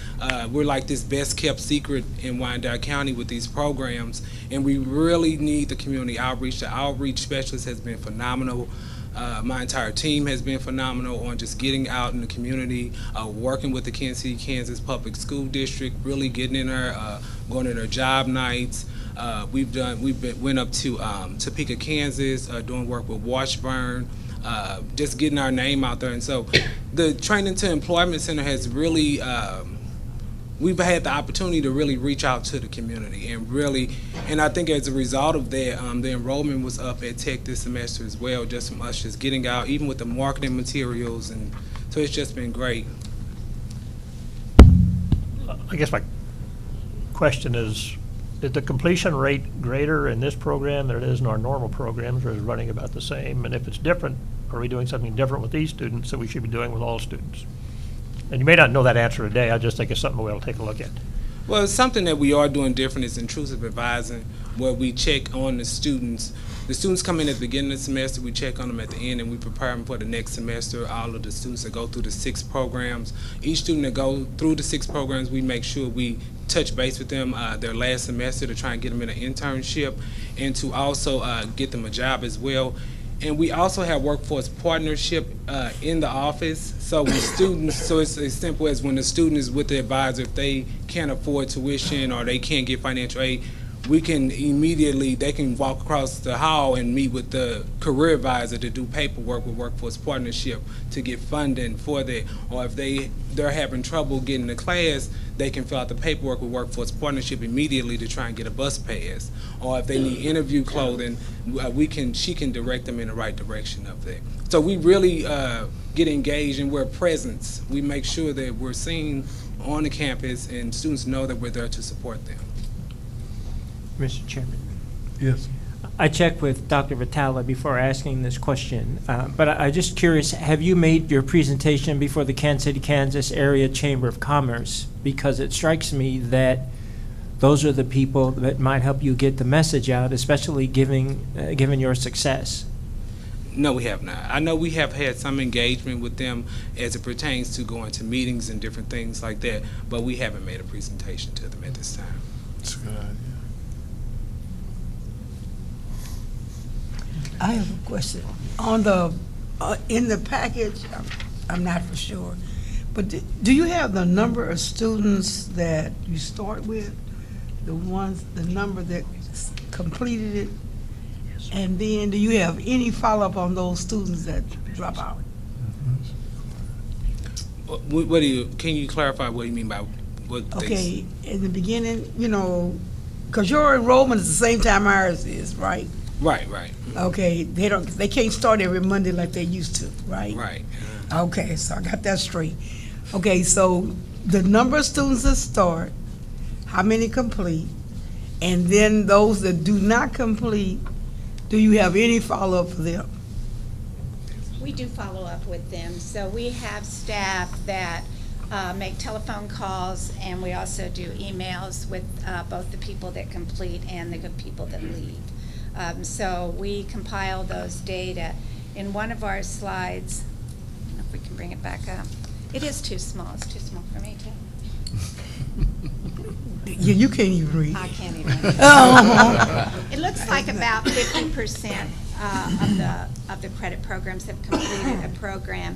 We're like this best kept secret in Wyandotte County with these programs, and we really need the community outreach. The outreach specialist has been phenomenal. My entire team has been phenomenal on just getting out in the community, working with the Kansas City, Kansas Public School District, really getting in there, going to their job nights. Went up to Topeka, Kansas, doing work with Washburn, just getting our name out there. And so the Training to Employment Center has really, we've had the opportunity to really reach out to the community and I think as a result of that, the enrollment was up at Tech this semester as well, just from us just getting out, even with the marketing materials, and so it's just been great. I guess my question is the completion rate greater in this program than it is in our normal programs, or is it running about the same? And if it's different, are we doing something different with these students that we should be doing with all students? And you may not know that answer today. I just think it's something we'll take a look at. Well, it's something that we are doing different is intrusive advising, where we check on the students. The students come in at the beginning of the semester, we check on them at the end, and we prepare them for the next semester. All of the students that go through the 6 programs, each student that go through the 6 programs, we make sure we touch base with them their last semester to try and get them in an internship and to also get them a job as well. And we also have workforce partnership in the office. So when students, so it's as simple as when the student is with the advisor, if they can't afford tuition or they can't get financial aid, we can immediately, they can walk across the hall and meet with the career advisor to do paperwork with workforce partnership to get funding for that. Or if they're having trouble getting to class, they can fill out the paperwork with workforce partnership immediately to try and get a bus pass. Or if they need interview clothing, she can direct them in the right direction of that. So we really get engaged and we're a presence. We make sure that we're seen on the campus and students know that we're there to support them. Mr. Chairman. Yes. I checked with Dr. Vitale before asking this question, but I'm just curious, have you made your presentation before the Kansas City, Kansas Area Chamber of Commerce? Because it strikes me that those are the people that might help you get the message out, especially given your success. No, we have not. I know we have had some engagement with them as it pertains to going to meetings and different things like that, but we haven't made a presentation to them at this time. That's a good idea. I have a question. On the, in the package, I'm not for sure, but do you have the number of students that you start with? The number that completed it? And then do you have any follow-up on those students that drop out? What do you? Can you clarify what you mean by what? Okay, in the beginning, you know, because your enrollment is the same time ours is, right? Right, right. Okay, they can't start every Monday like they used to, right? Right. Okay, so I got that straight. Okay, so the number of students that start, how many complete, and then those that do not complete, do you have any follow-up for them? We do follow up with them. So we have staff that make telephone calls, and we also do emails with both the people that complete and the people that leave. So we compile those data. In one of our slides, I don't know if we can bring it back up. It is too small. It's too small for me, too. Yeah, you can't even read. I can't even read. It looks like about 50% of the credit programs have completed a program.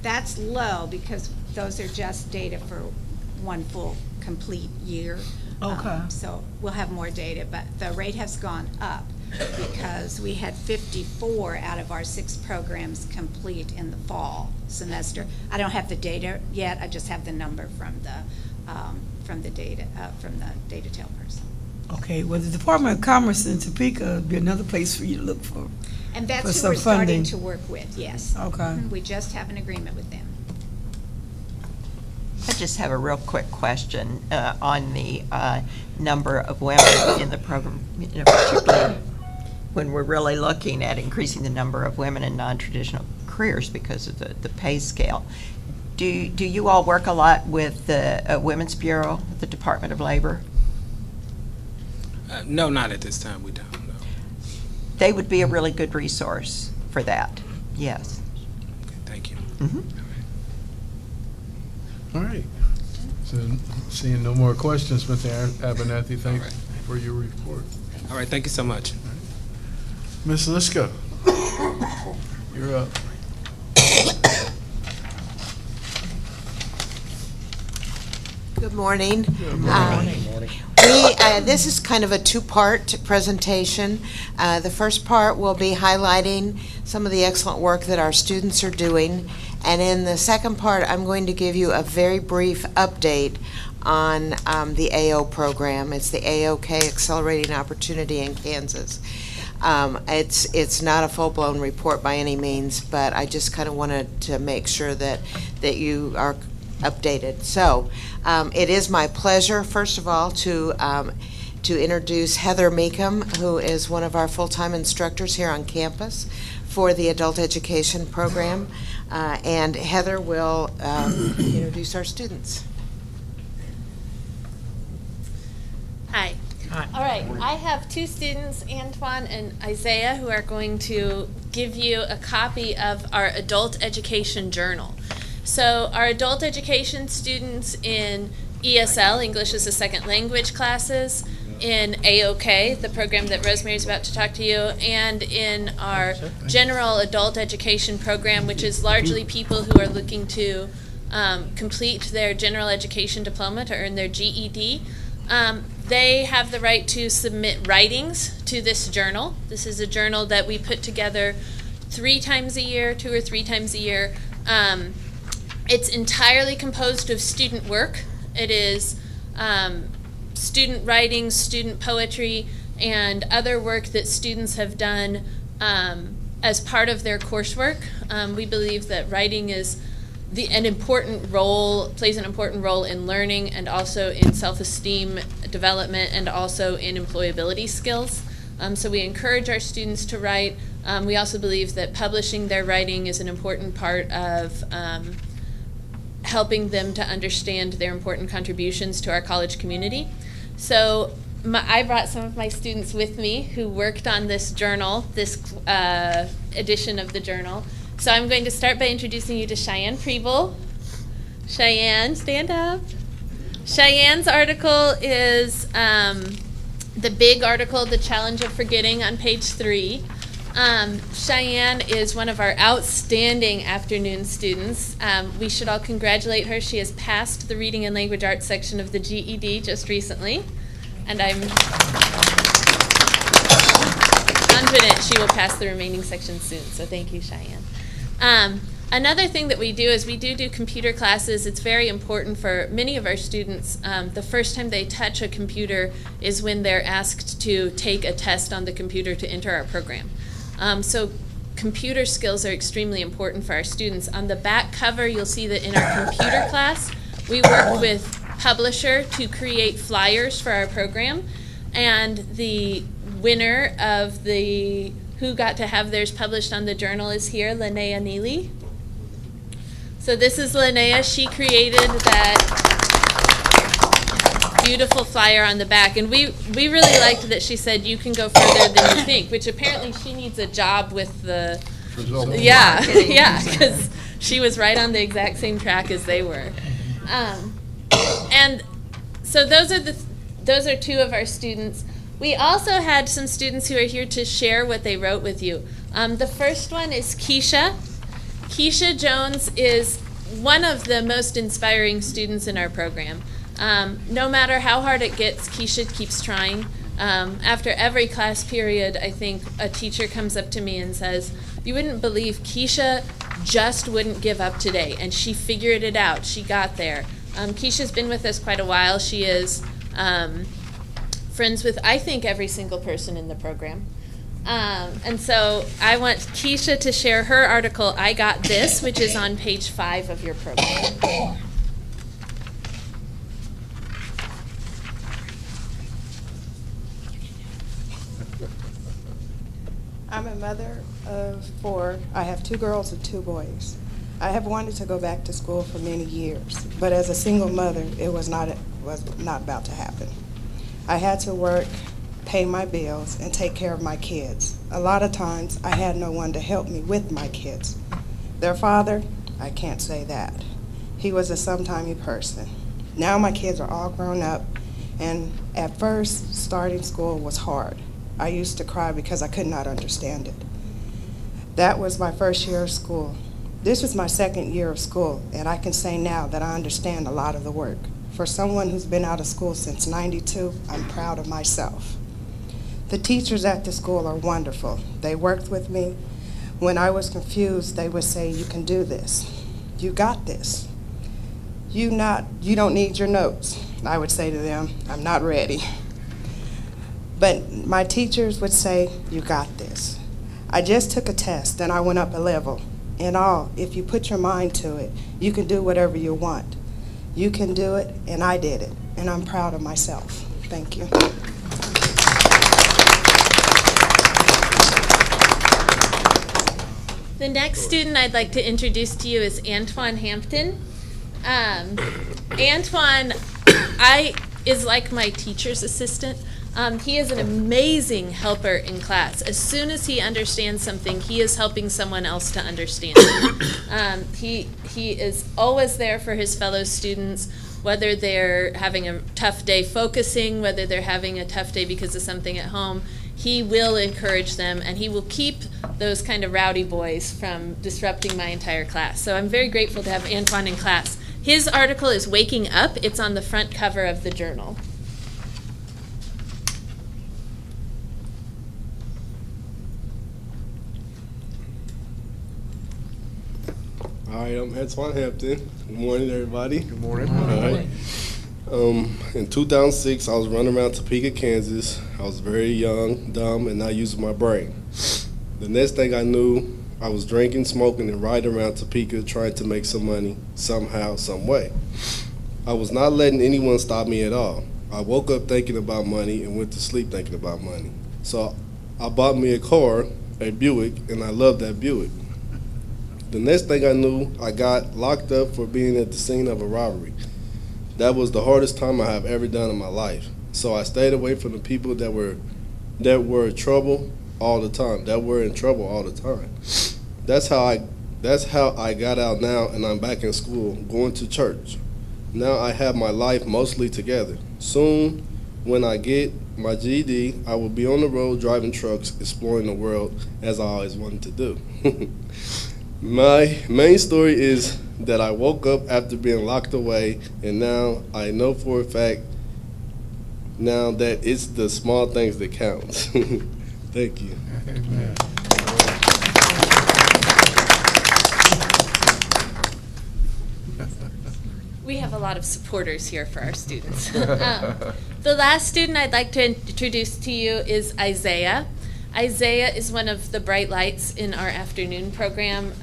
That's low because those are just data for one full complete year. Okay. So we'll have more data, but the rate has gone up because we had 54 out of our 6 programs complete in the fall semester. I don't have the data yet. I just have the number from the data tail person. Okay, well, the Department of Commerce in Topeka would be another place for you to look for. And that's for who some we're starting funding. to work with, yes. Okay. We just have an agreement with them. I just have a real quick question on the number of women in the program, particularly when we're really looking at increasing the number of women in non-traditional careers because of the pay scale. Do you all work a lot with the Women's Bureau, the Department of Labor? No, not at this time. We don't. No. They would be a really good resource for that. Yes. Okay, thank you. Mm-hmm. All right. So, seeing no more questions, Mr. Abernathy, thanks for your report. All right, thank you so much. Ms. Liska, you're up. Good morning. Good morning. This is kind of a two-part presentation. The first part will be highlighting some of the excellent work that our students are doing. And in the second part, I'm going to give you a very brief update on the AO program. It's the AOK Accelerating Opportunity in Kansas. It's not a full-blown report by any means, but I just kind of wanted to make sure that you are updated. So it is my pleasure, first of all, to introduce Heather Meekum, who is one of our full-time instructors here on campus for the adult education program. And Heather will introduce our students. Hi. Hi. All right, I have 2 students, Antoine and Isaiah, who are going to give you a copy of our adult education journal. So our adult education students in ESL, English as a Second Language classes, in AOK, the program that Rosemary is about to talk to you, and in our general adult education program, which is largely people who are looking to complete their general education diploma to earn their GED. They have the right to submit writings to this journal. This is a journal that we put together 3 times a year, 2 or 3 times a year. It's entirely composed of student work. It is student writing, student poetry, and other work that students have done as part of their coursework. We believe that writing is plays an important role in learning and also in self-esteem development and also in employability skills. So we encourage our students to write. We also believe that publishing their writing is an important part of helping them to understand their important contributions to our college community. So I brought some of my students with me who worked on this journal, this edition of the journal. So I'm going to start by introducing you to Cheyenne Preble. Cheyenne, stand up. Cheyenne's article is the big article, The Challenge of Forgetting, on page 3. Cheyenne is one of our outstanding afternoon students. We should all congratulate her. She has passed the Reading and Language Arts section of the GED just recently, and I'm confident she will pass the remaining sections soon, so thank you, Cheyenne. Another thing that we do is we do computer classes. It's very important for many of our students. The first time they touch a computer is when they're asked to take a test on the computer to enter our program. So computer skills are extremely important for our students. On the back cover, you'll see that in our computer class, we worked with Publisher to create flyers for our program. And the winner of the who got to have theirs published on the journal is here, Linnea Neely. So this is Linnea. She created that beautiful flyer on the back. And we really liked that she said, you can go further than you think, which apparently she needs a job with the, yeah, because she was right on the exact same track as they were. And so those are two of our students. We also had some students who are here to share what they wrote with you. The first one is Keisha. Keisha Jones is one of the most inspiring students in our program. No matter how hard it gets, Keisha keeps trying. After every class period, I think a teacher comes up to me and says, you wouldn't believe Keisha just wouldn't give up today, and she figured it out. She got there. Keisha's been with us quite a while. She is friends with, I think, every single person in the program. And so I want Keisha to share her article, I Got This, which is on page 5 of your program. I'm a mother of 4. I have 2 girls and 2 boys. I have wanted to go back to school for many years, but as a single mother, it was not about to happen. I had to work, pay my bills, and take care of my kids. A lot of times, I had no one to help me with my kids. Their father, I can't say that. He was a sometimey person. Now my kids are all grown up, and at first, starting school was hard. I used to cry because I could not understand it. That was my first year of school. This was my second year of school, and I can say now that I understand a lot of the work. For someone who's been out of school since '92, I'm proud of myself. The teachers at the school are wonderful. They worked with me. When I was confused, they would say, you can do this. You got this. You don't need your notes. I would say to them, I'm not ready. But my teachers would say, you got this. I just took a test and I went up a level. In all, if you put your mind to it, you can do whatever you want. You can do it, and I did it, and I'm proud of myself. Thank you. The next student I'd like to introduce to you is Antoine Hampton. Antoine is like my teacher's assistant. He is an amazing helper in class. As soon as he understands something, he is helping someone else to understand it. He is always there for his fellow students, whether they're having a tough day focusing, whether they're having a tough day because of something at home. He will encourage them, and he will keep those kind of rowdy boys from disrupting my entire class. So I'm very grateful to have Antoine in class. His article is Waking Up. It's on the front cover of the journal. All right, I'm Antoine Hampton. Good morning, everybody. Good morning. All right. In 2006, I was running around Topeka, Kansas. I was very young, dumb, and not using my brain. The next thing I knew, I was drinking, smoking, and riding around Topeka trying to make some money somehow, some way. I was not letting anyone stop me at all. I woke up thinking about money and went to sleep thinking about money. So I bought me a car, a Buick, and I loved that Buick. The next thing I knew, I got locked up for being at the scene of a robbery. That was the hardest time I have ever done in my life. So I stayed away from the people that were in trouble all the time. That's how I got out now, and I'm back in school, going to church. Now I have my life mostly together. Soon, when I get my GED, I will be on the road driving trucks, exploring the world as I always wanted to do. My main story is that I woke up after being locked away, and now I know for a fact now that it's the small things that count. Thank you. Amen. we have a lot of supporters here for our students. The last student I'd like to introduce to you is Isaiah. Isaiah is one of the bright lights in our afternoon program.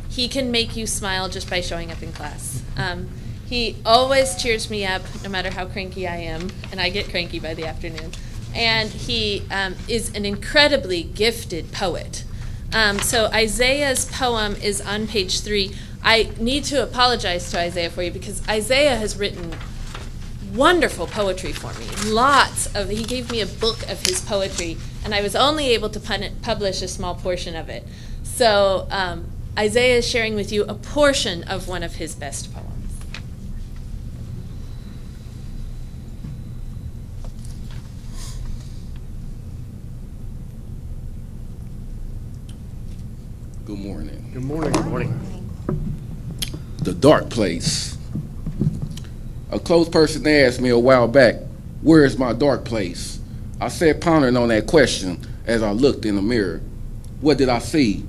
He can make you smile just by showing up in class. He always cheers me up, no matter how cranky I am, and I get cranky by the afternoon. And he is an incredibly gifted poet. So Isaiah's poem is on page 3. I need to apologize to Isaiah for you because Isaiah has written wonderful poetry for me. He gave me a book of his poetry, and I was only able to publish a small portion of it. So Isaiah is sharing with you a portion of one of his best poems. Good morning. Good morning. Good morning. The dark place. A close person asked me a while back, where is my dark place? I sat pondering on that question as I looked in the mirror. What did I see?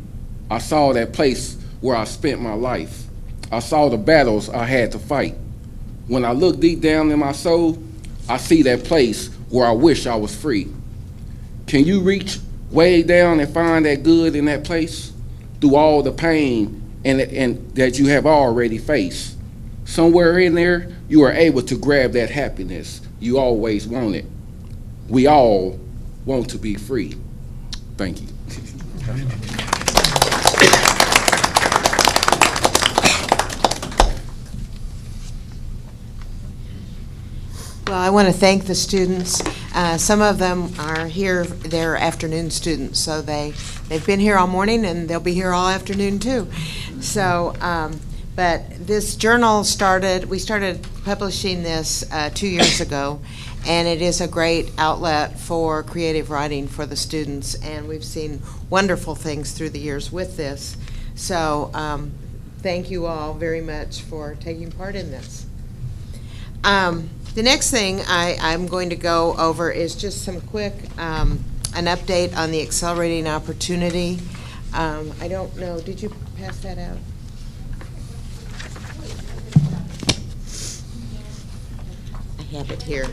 I saw that place where I spent my life. I saw the battles I had to fight. When I look deep down in my soul, I see that place where I wish I was free. Can you reach way down and find that good in that place? Through all the pain and that you have already faced. Somewhere in there, you are able to grab that happiness you always wanted. We all want to be free. Thank you. Well, I want to thank the students. Some of them are here, they're afternoon students, so they've been here all morning and they'll be here all afternoon too. So, but this journal we started publishing this 2 years ago, and it is a great outlet for creative writing for the students, and we've seen wonderful things through the years with this. So, thank you all very much for taking part in this. The next thing I'm going to go over is just some quick, an update on the accelerating opportunity. I don't know, did you pass that out? I have it here.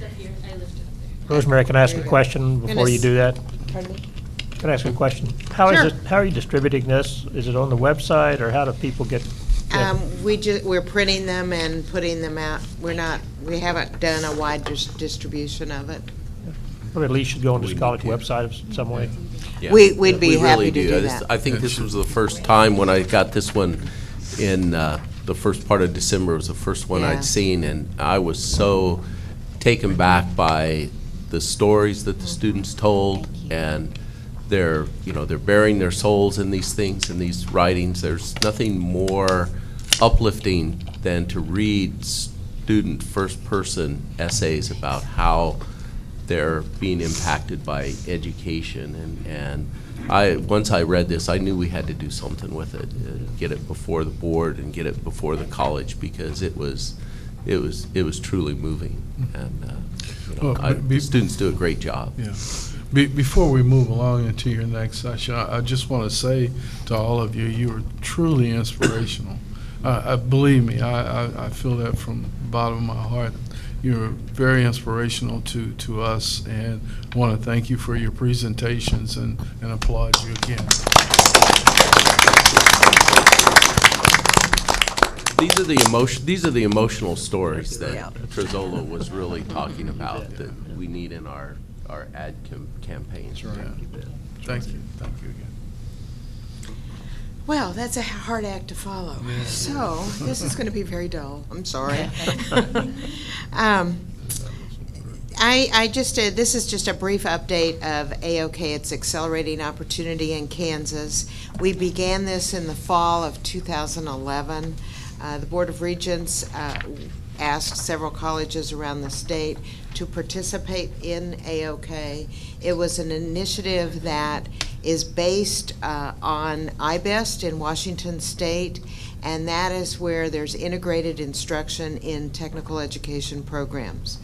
Rosemary, can I ask a question before you do that? Pardon me? Can I ask a question? How are you distributing this? Is it on the website, or how do people get? We're printing them and putting them out. We haven't done a wide distribution of it. Or at least should go on this college website of some way. Yeah. We'd be happy to do that. that. I think this was the first time when I got this one in the first part of December. It was the first one I'd seen, and I was so taken back by the stories that the students told, and they're bearing their souls in these things, in these writings. There's nothing more uplifting than to read student first-person essays about how they're being impacted by education. And once I read this, I knew we had to do something with it, get it before the board and get it before the college, because it was truly moving. And the students do a great job. Yeah. Before we move along into your next session, I just want to say to all of you, you are truly inspirational. Believe me, I feel that from the bottom of my heart. You're very inspirational to us, and want to thank you for your presentations and applaud you again. These are the emotional stories that Trezolo was really talking about that we need in our ad campaigns. Right. Thank you again. Well, that's a hard act to follow. Yeah. So this is going to be very dull. I'm sorry. This is just a brief update of AOK. It's Accelerating Opportunity in Kansas. We began this in the fall of 2011. The Board of Regents asked several colleges around the state to participate in AOK. It was an initiative that is based on iBest in Washington State, and that is where there's integrated instruction in technical education programs.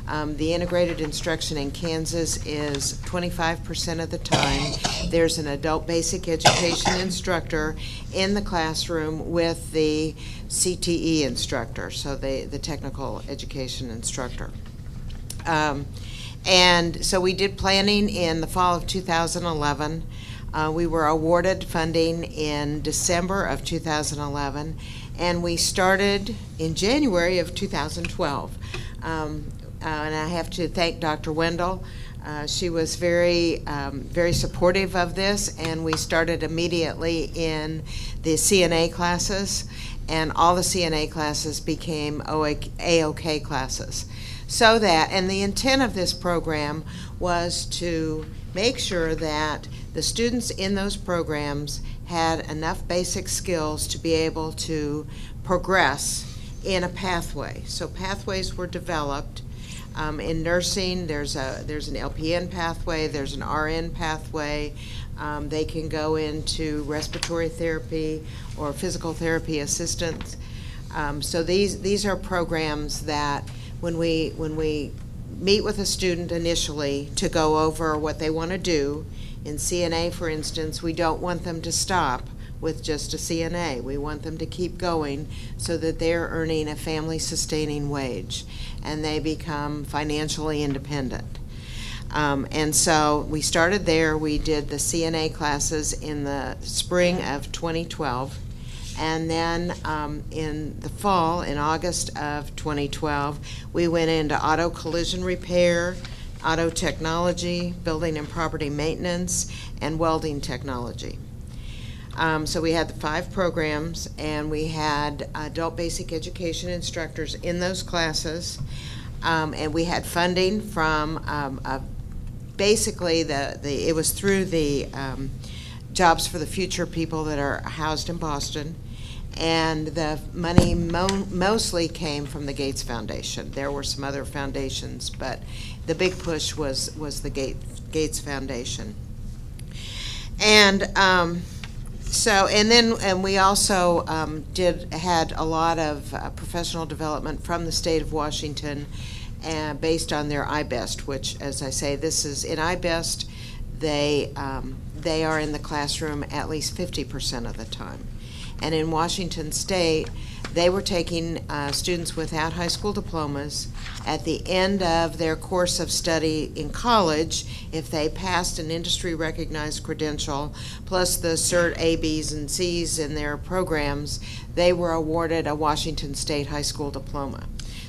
The integrated instruction in Kansas is 25% of the time. There's an adult basic education instructor in the classroom with the CTE instructor, so the technical education instructor. And so we did planning in the fall of 2011. We were awarded funding in December of 2011, and we started in January of 2012. And I have to thank Dr. Wendell. She was very supportive of this, and we started immediately in the CNA classes, and all the CNA classes became AOK classes. So that, and the intent of this program was to make sure that the students in those programs had enough basic skills to be able to progress in a pathway. So pathways were developed. In nursing, there's an LPN pathway, there's an RN pathway. They can go into respiratory therapy or physical therapy assistance. So these are programs that when we meet with a student initially to go over what they want to do, in CNA, for instance, we don't want them to stop with just a CNA. We want them to keep going so that they're earning a family-sustaining wage and they become financially independent. And so we started there. We did the CNA classes in the spring of 2012. And then in the fall, in August of 2012, we went into auto collision repair, auto technology, building and property maintenance, and welding technology. So we had the 5 programs, and we had adult basic education instructors in those classes, and we had funding from basically it was through the Jobs for the Future people that are housed in Boston, and the money mostly came from the Gates Foundation. There were some other foundations, but the big push was the Gates Foundation. And and we also had a lot of professional development from the state of Washington, based on their iBest, which, as I say, this is in iBest. They are in the classroom at least 50% of the time. And in Washington State, they were taking students without high school diplomas at the end of their course of study in college. If they passed an industry-recognized credential, plus the Cert A, B's, and C's in their programs, they were awarded a Washington State high school diploma.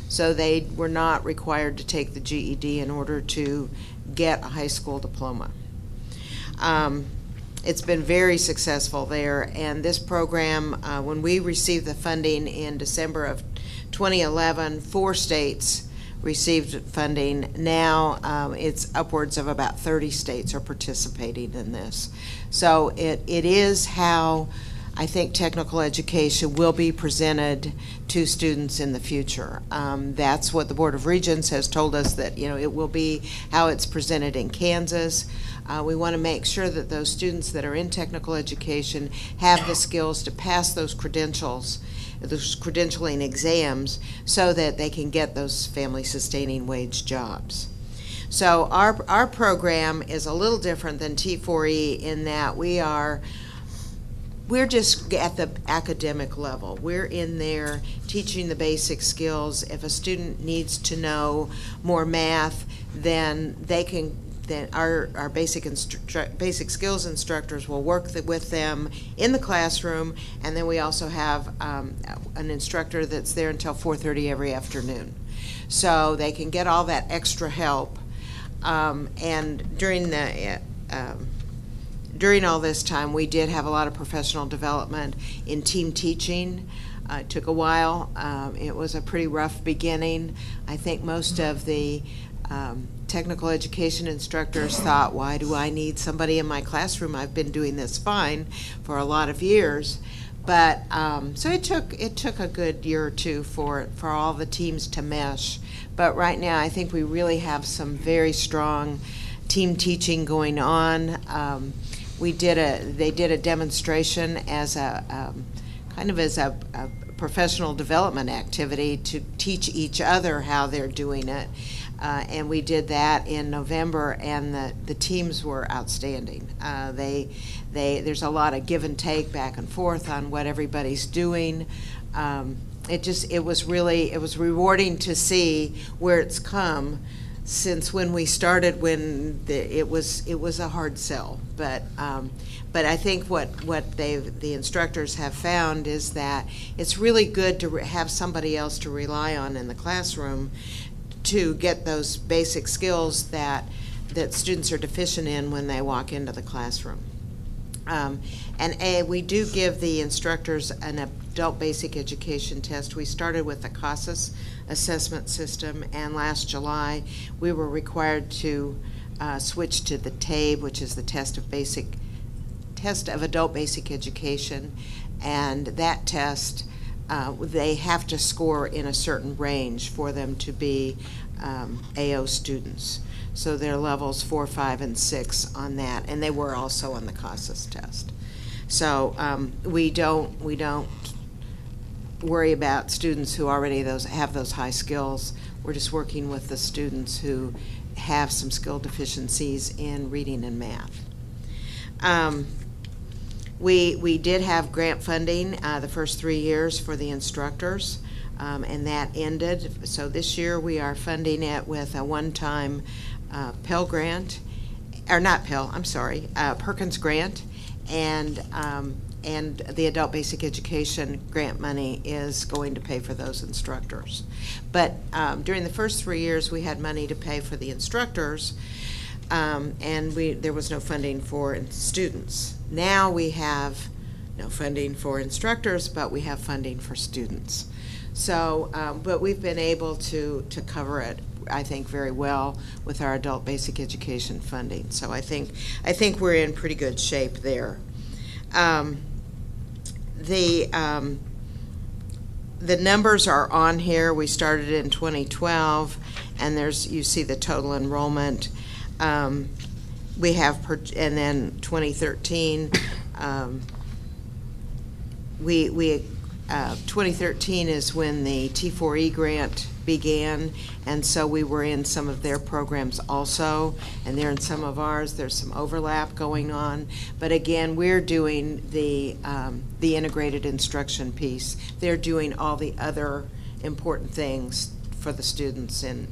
So they were not required to take the GED in order to get a high school diploma. It's been very successful there, and this program, when we received the funding in December of 2011, 4 states received funding. Now it's upwards of about 30 states are participating in this. So it is how I think technical education will be presented to students in the future. That's what the Board of Regents has told us, that it will be how it's presented in Kansas. We want to make sure that those students that are in technical education have the skills to pass those credentials, those credentialing exams, so that they can get those family-sustaining wage jobs. So our program is a little different than T4E in that we're just at the academic level. We're in there teaching the basic skills. If a student needs to know more math, then our basic skills instructors will work with them in the classroom, and then we also have an instructor that's there until 4:30 every afternoon. So they can get all that extra help. And during all this time, we did have a lot of professional development in team teaching. It took a while. It was a pretty rough beginning. I think most of the technical education instructors thought, why do I need somebody in my classroom? I've been doing this fine for a lot of years. But so it took a good year or two for all the teams to mesh. But right now, I think we really have some very strong team teaching going on. They did a demonstration as a professional development activity to teach each other how they're doing it. And we did that in November, and the teams were outstanding. There's a lot of give and take back and forth on what everybody's doing. It was rewarding to see where it's come since when we started, when it was a hard sell. But I think what the instructors have found is that it's really good to have somebody else to rely on in the classroom to get those basic skills that students are deficient in when they walk into the classroom. We do give the instructors an adult basic education test. We started with the CASAS assessment system, and last July we were required to switch to the TABE, which is the test of adult basic education, and that test they have to score in a certain range for them to be AO students. So they're levels 4, 5, and 6 on that, and they were also on the CASAS test. So we don't worry about students who already have those high skills. We're just working with the students who have some skill deficiencies in reading and math. We did have grant funding the first 3 years for the instructors, and that ended. So this year we are funding it with a one-time Pell grant, or not Pell, I'm sorry, Perkins grant, and the adult basic education grant money is going to pay for those instructors. But during the first 3 years we had money to pay for the instructors, and there was no funding for students. Now we have no funding for instructors, but we have funding for students. So, but we've been able to cover it, I think, very well with our adult basic education funding. So I think we're in pretty good shape there. The numbers are on here. We started in 2012, and you see the total enrollment. We have, and then 2013, 2013 is when the T4E grant began, and so we were in some of their programs also, and they're in some of ours. There's some overlap going on, but again, we're doing the integrated instruction piece. They're doing all the other important things for the students in,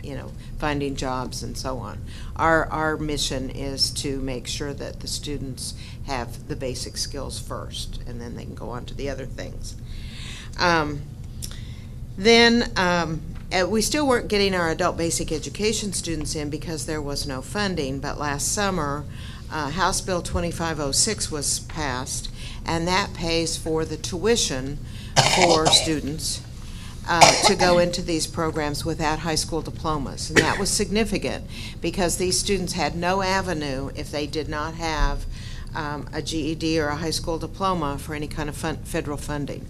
finding jobs and so on. Our mission is to make sure that the students have the basic skills first, and then they can go on to the other things. We still weren't getting our adult basic education students in because there was no funding, but last summer House Bill 2506 was passed, and that pays for the tuition for students to go into these programs without high school diplomas. And that was significant because these students had no avenue if they did not have a GED or a high school diploma for any kind of federal funding.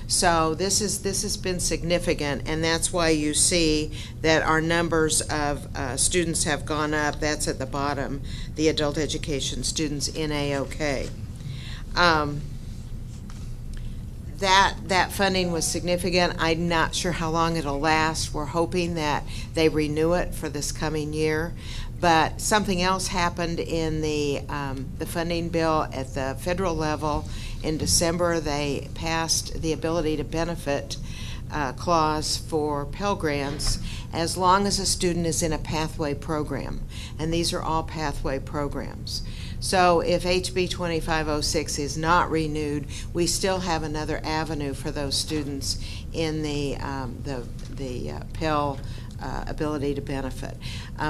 So this has been significant, and that's why you see that our numbers of students have gone up. That's at the bottom, the adult education students in AOK. That funding was significant. I'm not sure how long it'll last. We're hoping that they renew it for this coming year. But something else happened in the funding bill at the federal level. In December, they passed the ability to benefit clause for Pell Grants as long as a student is in a pathway program. And these are all pathway programs. So if HB 2506 is not renewed, we still have another avenue for those students in the Pell ability to benefit.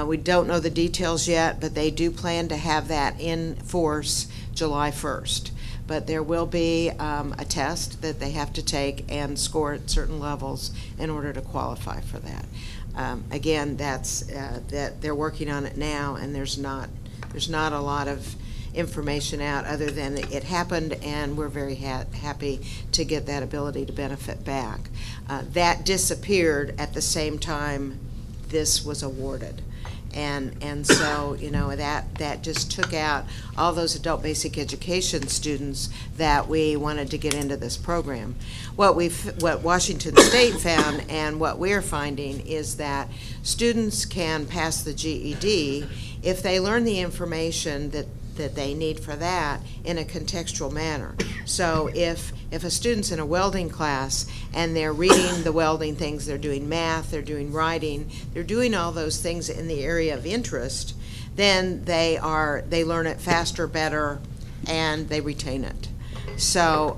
We don't know the details yet, but they do plan to have that in force July 1st. But there will be a test that they have to take and score at certain levels in order to qualify for that. Again, that they're working on it now, and there's not a lot of information out other than it happened, and we're very happy to get that ability to benefit back. That disappeared at the same time this was awarded, And so, you know, that just took out all those adult basic education students that we wanted to get into this program. What Washington State found and what we're finding is that students can pass the GED if they learn the information that they need for that in a contextual manner. So if a student's in a welding class and they're reading the welding things, they're doing math, they're doing writing, they're doing all those things in the area of interest, then they learn it faster, better, and they retain it. So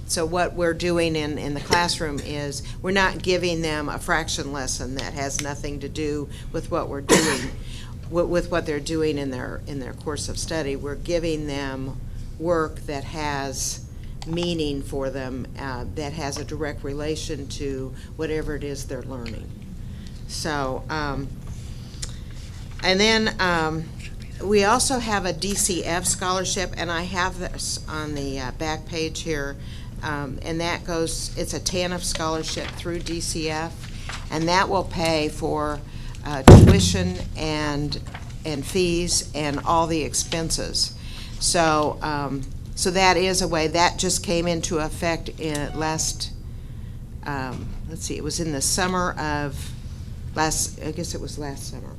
so what we're doing in the classroom is we're not giving them a fraction lesson that has nothing to do with what we're doing. With what they're doing in their course of study. We're giving them work that has meaning for them, that has a direct relation to whatever it is they're learning. So, and then we also have a DCF scholarship, and I have this on the back page here, and that goes, it's a TANF scholarship through DCF, and that will pay for tuition and fees and all the expenses. So so that is a way that just came into effect in let's see, it was in the summer of I guess it was last summer.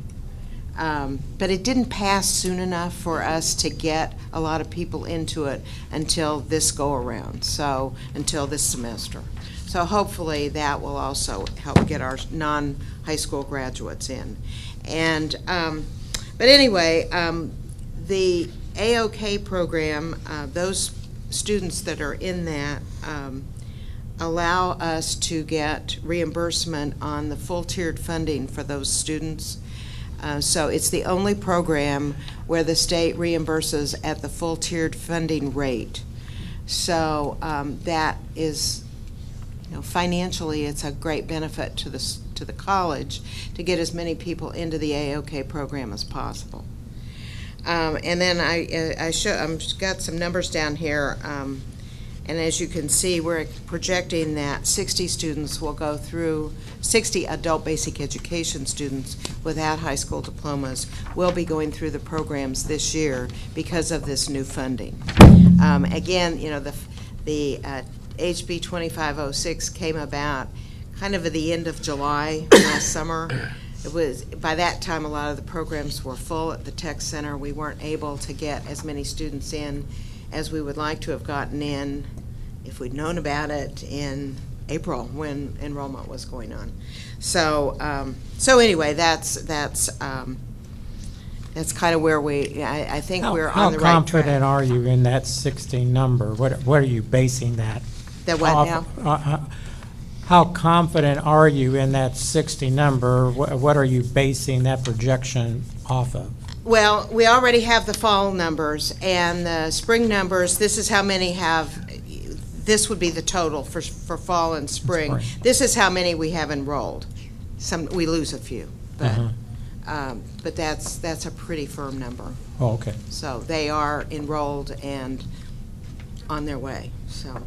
But it didn't pass soon enough for us to get a lot of people into it until this go around, so until this semester. So hopefully that will also help get our non-high school graduates in. And, but anyway, the AOK program, those students that are in that allow us to get reimbursement on the full tiered funding for those students. So it's the only program where the state reimburses at the full tiered funding rate. So that is, you know, financially, it's a great benefit to the college to get as many people into the AOK program as possible. And then I've got some numbers down here, and as you can see, we're projecting that 60 students will go through, 60 adult basic education students without high school diplomas will be going through the programs this year because of this new funding. Again, you know, the HB 2506 came about kind of at the end of July last summer. It was, by that time, a lot of the programs were full at the Tech Center. We weren't able to get as many students in as we would like to have gotten in if we'd known about it in April when enrollment was going on. So, so anyway, that's kind of where I think we're on the right track. How confident are you in that 60 number? What are you basing that? That what now? How confident are you in that 60 number? What are you basing that projection off of? Well, we already have the fall numbers and the spring numbers. This is how many have, this would be the total for fall and spring. This is how many we have enrolled. We lose a few, but that's a pretty firm number. Oh, okay. So they are enrolled and on their way. So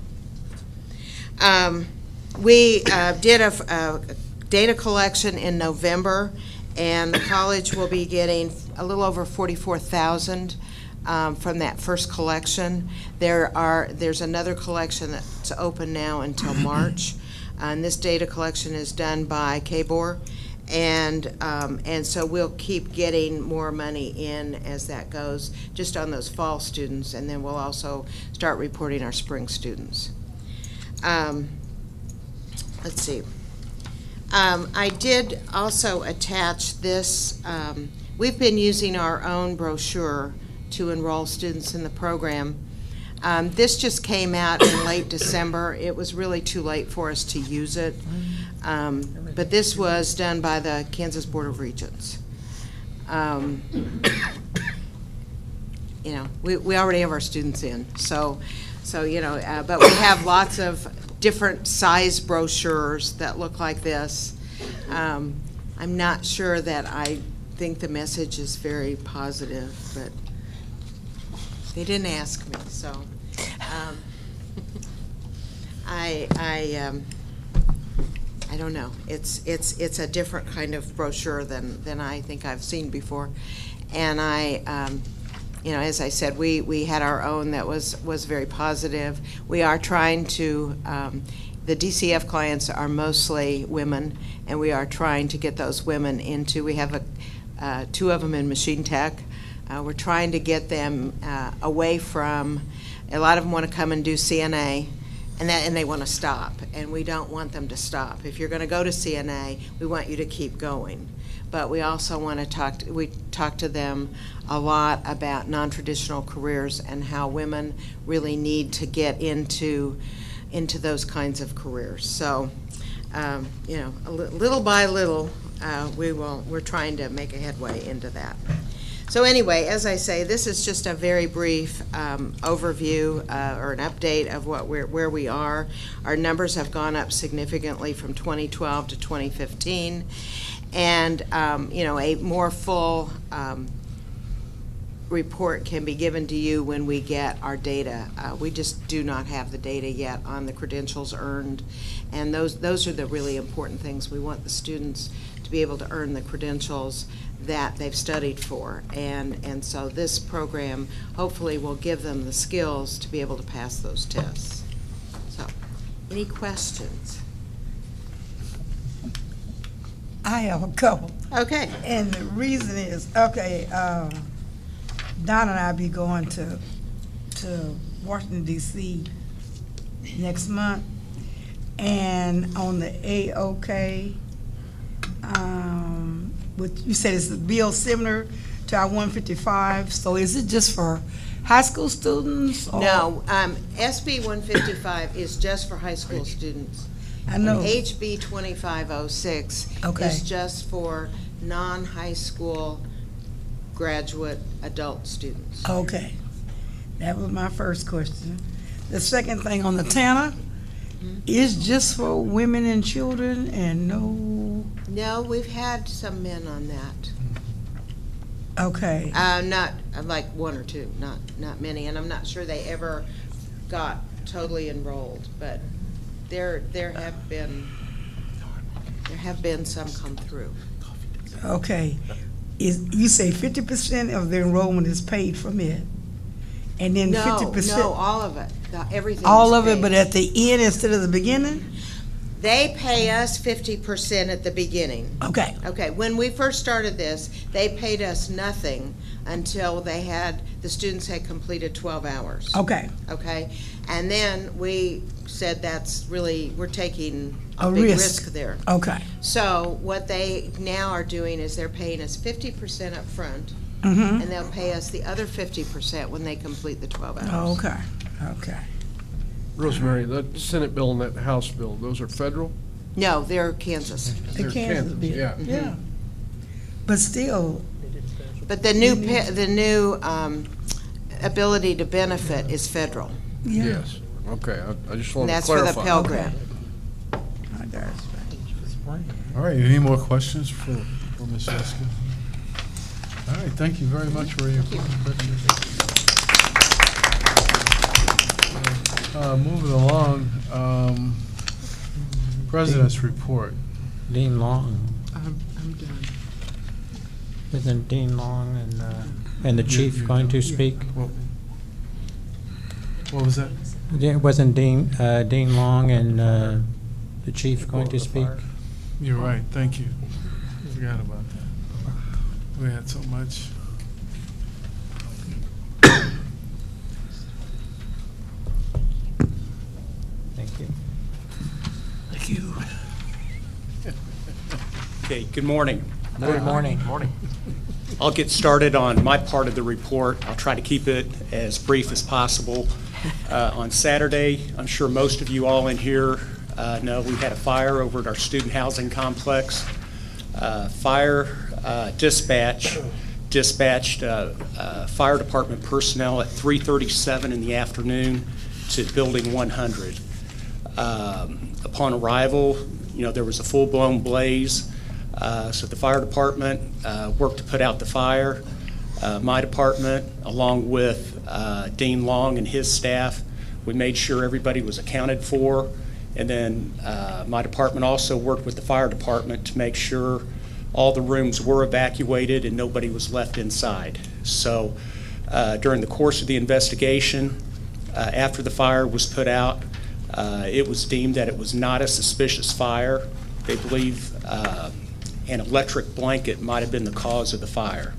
we did a data collection in November, and the college will be getting a little over 44,000 from that first collection. There's another collection that's open now until March, and this data collection is done by KBOR, and so we'll keep getting more money in as that goes, just on those fall students, and then we'll also start reporting our spring students. Let's see. I did also attach this. We've been using our own brochure to enroll students in the program. This just came out in late December. It was really too late for us to use it. But this was done by the Kansas Board of Regents. You know, we already have our students in, so you know, but we have lots of different size brochures that look like this. I'm not sure that I think the message is very positive, but they didn't ask me, so I don't know. It's a different kind of brochure than I think I've seen before. And I, you know, as I said, we had our own that was very positive. We are trying to, the DCF clients are mostly women, and we are trying to get those women into, we have two of them in machine tech. We're trying to get them away from, a lot of them want to come and do CNA, and they want to stop, and we don't want them to stop. If you're going to go to CNA, we want you to keep going. But we also want to we talk to them a lot about non-traditional careers and how women really need to get into those kinds of careers. So, you know, little by little, we're trying to make a headway into that. So anyway, as I say, this is just a very brief overview or an update of where we are. Our numbers have gone up significantly from 2012 to 2015, and you know, a more full report can be given to you when we get our data. We just do not have the data yet on the credentials earned, and those are the really important things. We want the students to be able to earn the credentials that they've studied for, and so this program hopefully will give them the skills to be able to pass those tests. So, any questions? I have a couple. Okay. And the reason is, okay, Don and I be going to Washington, D.C. next month, and on the AOK, you said it's a bill similar to our 155, so is it just for high school students? Or? No, SB 155 is just for high school students. I know. And HB 2506 is just for non-high school graduate adult students. Okay, that was my first question. The second thing on the TANA is just for women and children, and No, we've had some men on that. Okay. Not like one or two, not many, and I'm not sure they ever got totally enrolled, but there have been some come through. Okay. You say 50% of the enrollment is paid from it, and then 50%. No, all of it. Everything. All of it, but at the end instead of the beginning. They pay us 50% at the beginning. Okay. Okay. When we first started this, they paid us nothing until the students had completed 12 hours. Okay. Okay. And then we said we're taking a big risk there. Okay. So what they now are doing is they're paying us 50% up front, and they'll pay us the other 50% when they complete the 12 hours. Oh, okay. Okay. Rosemary, that Senate bill and that House bill, those are federal? No, they're Kansas. The Kansas bill. Yeah. Yeah. But still. But the new ability to benefit is federal. Yeah. Yes. Okay. I just And want to that's for the clarify. Pell Grant. All right, any more questions for Ms. Jessica? All right, thank you very much for your questions. Moving along, President's report. Dean Long. I'm done. Isn't Dean Long and the chief going to speak? What was that? Wasn't Dean Long and the chief going to speak? You're right, thank you. Forgot about that. We had so much. Thank you. Thank you. Okay, good morning. Good morning. Morning. I'll get started on my part of the report. I'll try to keep it as brief as possible. On Saturday, I'm sure most of you all in here know we had a fire over at our student housing complex. Fire dispatched fire department personnel at 3:37 in the afternoon to building 100. Upon arrival, there was a full-blown blaze. So the fire department worked to put out the fire. My department, along with Dean Long and his staff, we made sure everybody was accounted for And then my department also worked with the fire department to make sure all the rooms were evacuated and nobody was left inside. So during the course of the investigation, after the fire was put out, it was deemed that it was not a suspicious fire. They believe an electric blanket might have been the cause of the fire.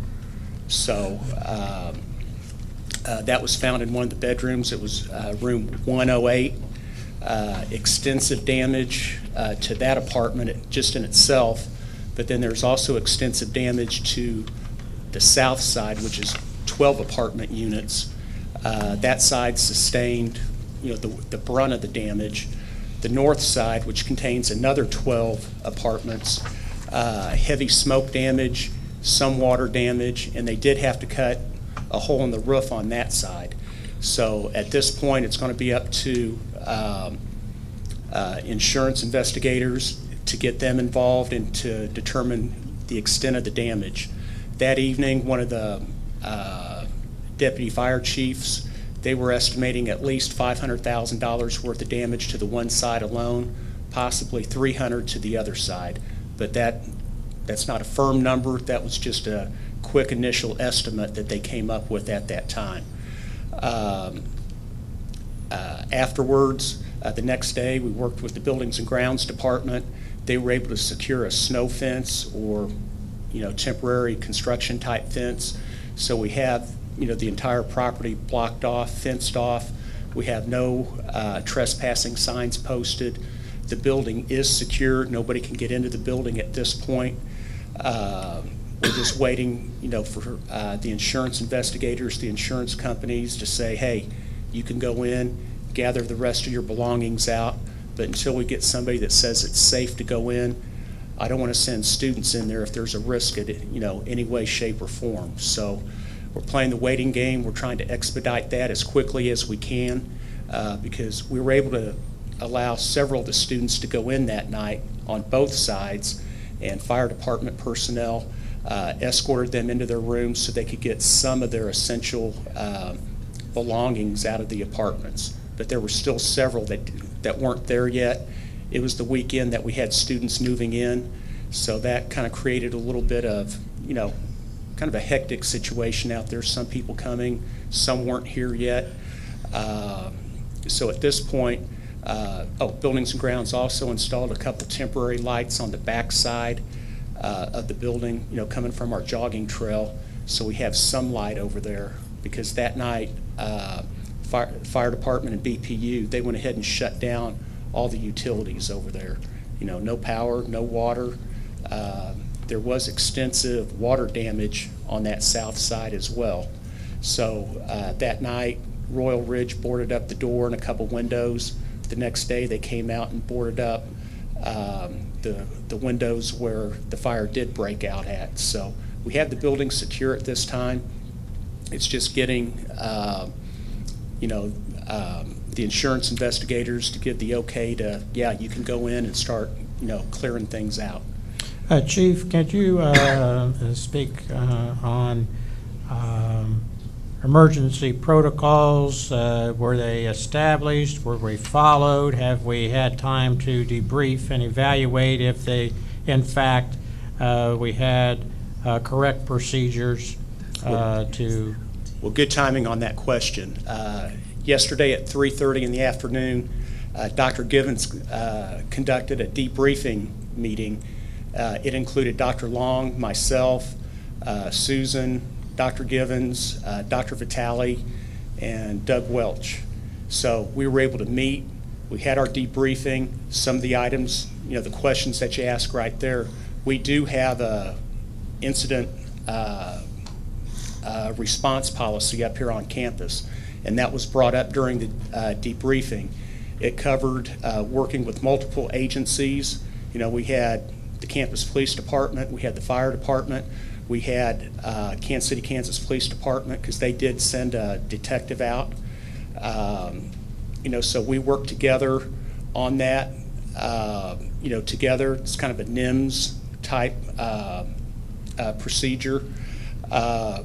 So that was found in one of the bedrooms. It was room 108. Extensive damage to that apartment just in itself, but then there's also extensive damage to the south side, which is 12 apartment units. That side sustained, the brunt of the damage. The north side, which contains another 12 apartments, heavy smoke damage, some water damage, and they did have to cut a hole in the roof on that side. So at this point, it's going to be up to insurance investigators to get them involved and to determine the extent of the damage. That evening, one of the deputy fire chiefs, they were estimating at least $500,000 worth of damage to the one side alone, possibly $300,000 to the other side. But that's not a firm number. That was just a quick initial estimate that they came up with at that time. Afterwards, the next day, we worked with the Buildings and Grounds Department. They were able to secure a snow fence or, temporary construction type fence. So we have, the entire property blocked off, fenced off. We have no trespassing signs posted. The building is secure. Nobody can get into the building at this point. We're just waiting, for the insurance investigators, the insurance companies to say, hey, you can go in, gather the rest of your belongings out, but until we get somebody that says it's safe to go in, I don't want to send students in there if there's a risk at any way, shape, or form. So we're playing the waiting game. We're trying to expedite that as quickly as we can because we were able to allow several of the students to go in that night on both sides, and fire department personnel escorted them into their rooms so they could get some of their essential belongings out of the apartments. But there were still several that weren't there yet. It was the weekend that we had students moving in, so that kind of created a little bit of, kind of a hectic situation out there. Some people coming, some weren't here yet. So at this point, Buildings and Grounds also installed a couple temporary lights on the back side of the building, coming from our jogging trail. So we have some light over there because that night, fire department and BPU, they went ahead and shut down all the utilities over there. No power, no water. There was extensive water damage on that south side as well. So that night, Royal Ridge boarded up the door and a couple windows. The next day, they came out and boarded up the windows where the fire did break out at. So we have the building secure at this time. It's just getting, the insurance investigators to give the okay to, yeah, you can go in and start, clearing things out. Chief, could you speak on emergency protocols? Were they established? Were they followed? Have we had time to debrief and evaluate if they, in fact, we had correct procedures to? Well, good timing on that question. Yesterday at 3:30 in the afternoon, Dr. Givens conducted a debriefing meeting. It included Dr. Long, myself, Susan, Dr. Givens, Dr. Vitale, and Doug Welch. So we were able to meet. We had our debriefing. Some of the items, the questions that you asked right there, we do have a incident response policy up here on campus, and that was brought up during the debriefing. It covered working with multiple agencies. We had the campus police department, we had the fire department, we had Kansas City, Kansas Police Department, because they did send a detective out. So we worked together on that. Together, it's kind of a NIMS type procedure.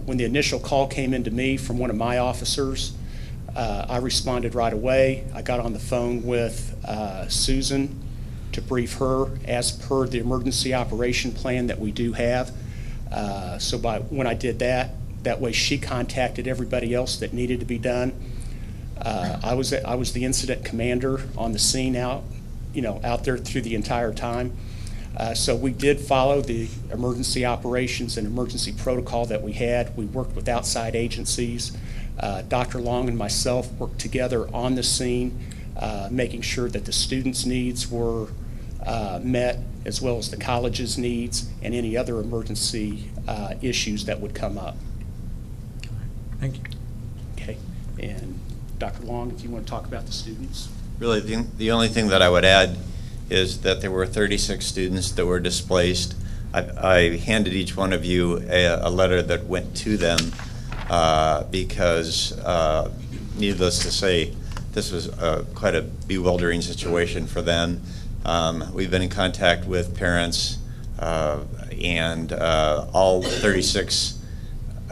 When the initial call came into me from one of my officers, I responded right away. I got on the phone with Susan to brief her as per the emergency operation plan that we do have. So when I did that way she contacted everybody else that needed to be done. I was the incident commander on the scene out there through the entire time. So we did follow the emergency operations and emergency protocol that we had. We worked with outside agencies. Dr. Long and myself worked together on the scene, making sure that the students' needs were met, as well as the college's needs and any other emergency issues that would come up. Thank you. Okay. And Dr. Long, if you want to talk about the students. Really, the only thing that I would add is that there were 36 students that were displaced. I handed each one of you a letter that went to them because, needless to say, this was quite a bewildering situation for them. We've been in contact with parents, and all 36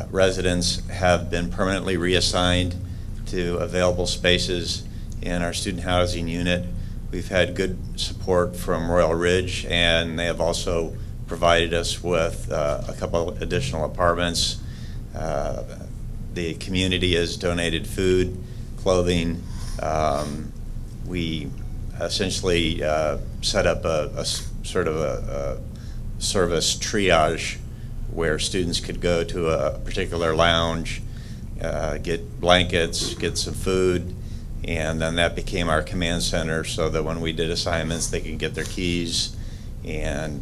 residents have been permanently reassigned to available spaces in our student housing unit. We've had good support from Royal Ridge, and they have also provided us with a couple additional apartments. The community has donated food, clothing. We essentially set up a sort of a service triage where students could go to a particular lounge, get blankets, get some food, and then that became our command center so that when we did assignments, they could get their keys and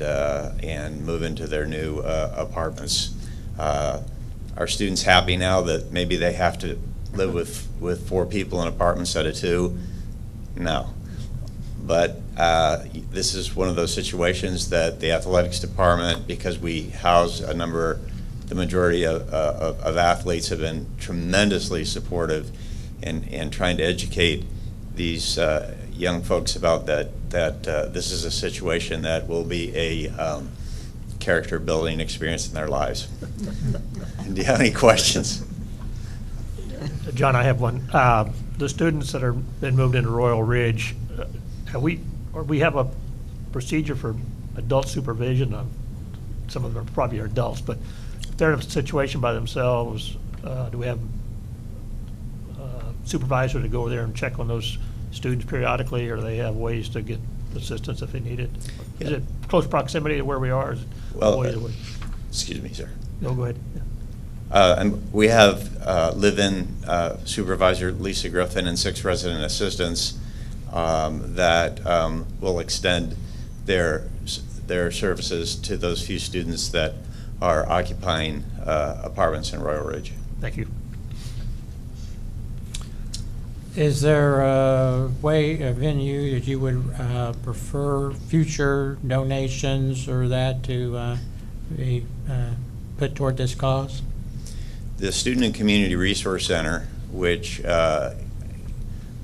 move into their new apartments. Are students happy now that maybe they have to live with 4 people in apartments instead of 2? No. But this is one of those situations that the athletics department, because we house the majority of athletes, have been tremendously supportive in trying to educate these young folks about that this is a situation that will be a character building experience in their lives. Do you have any questions? John, I have one. The students that are been moved into Royal Ridge, we have a procedure for adult supervision of some of them probably are adults, but if they're in a situation by themselves, do we have supervisor to go over there and check on those students periodically, or do they have ways to get assistance if they need it? Is it close proximity to where we are? Is it Excuse me, sir. No, go ahead. And we have live-in supervisor Lisa Griffin and 6 resident assistants that will extend their services to those few students that are occupying apartments in Royal Ridge. Thank you. Is there a way, a venue that you would prefer future donations or that to be put toward this cause? The Student and Community Resource Center, which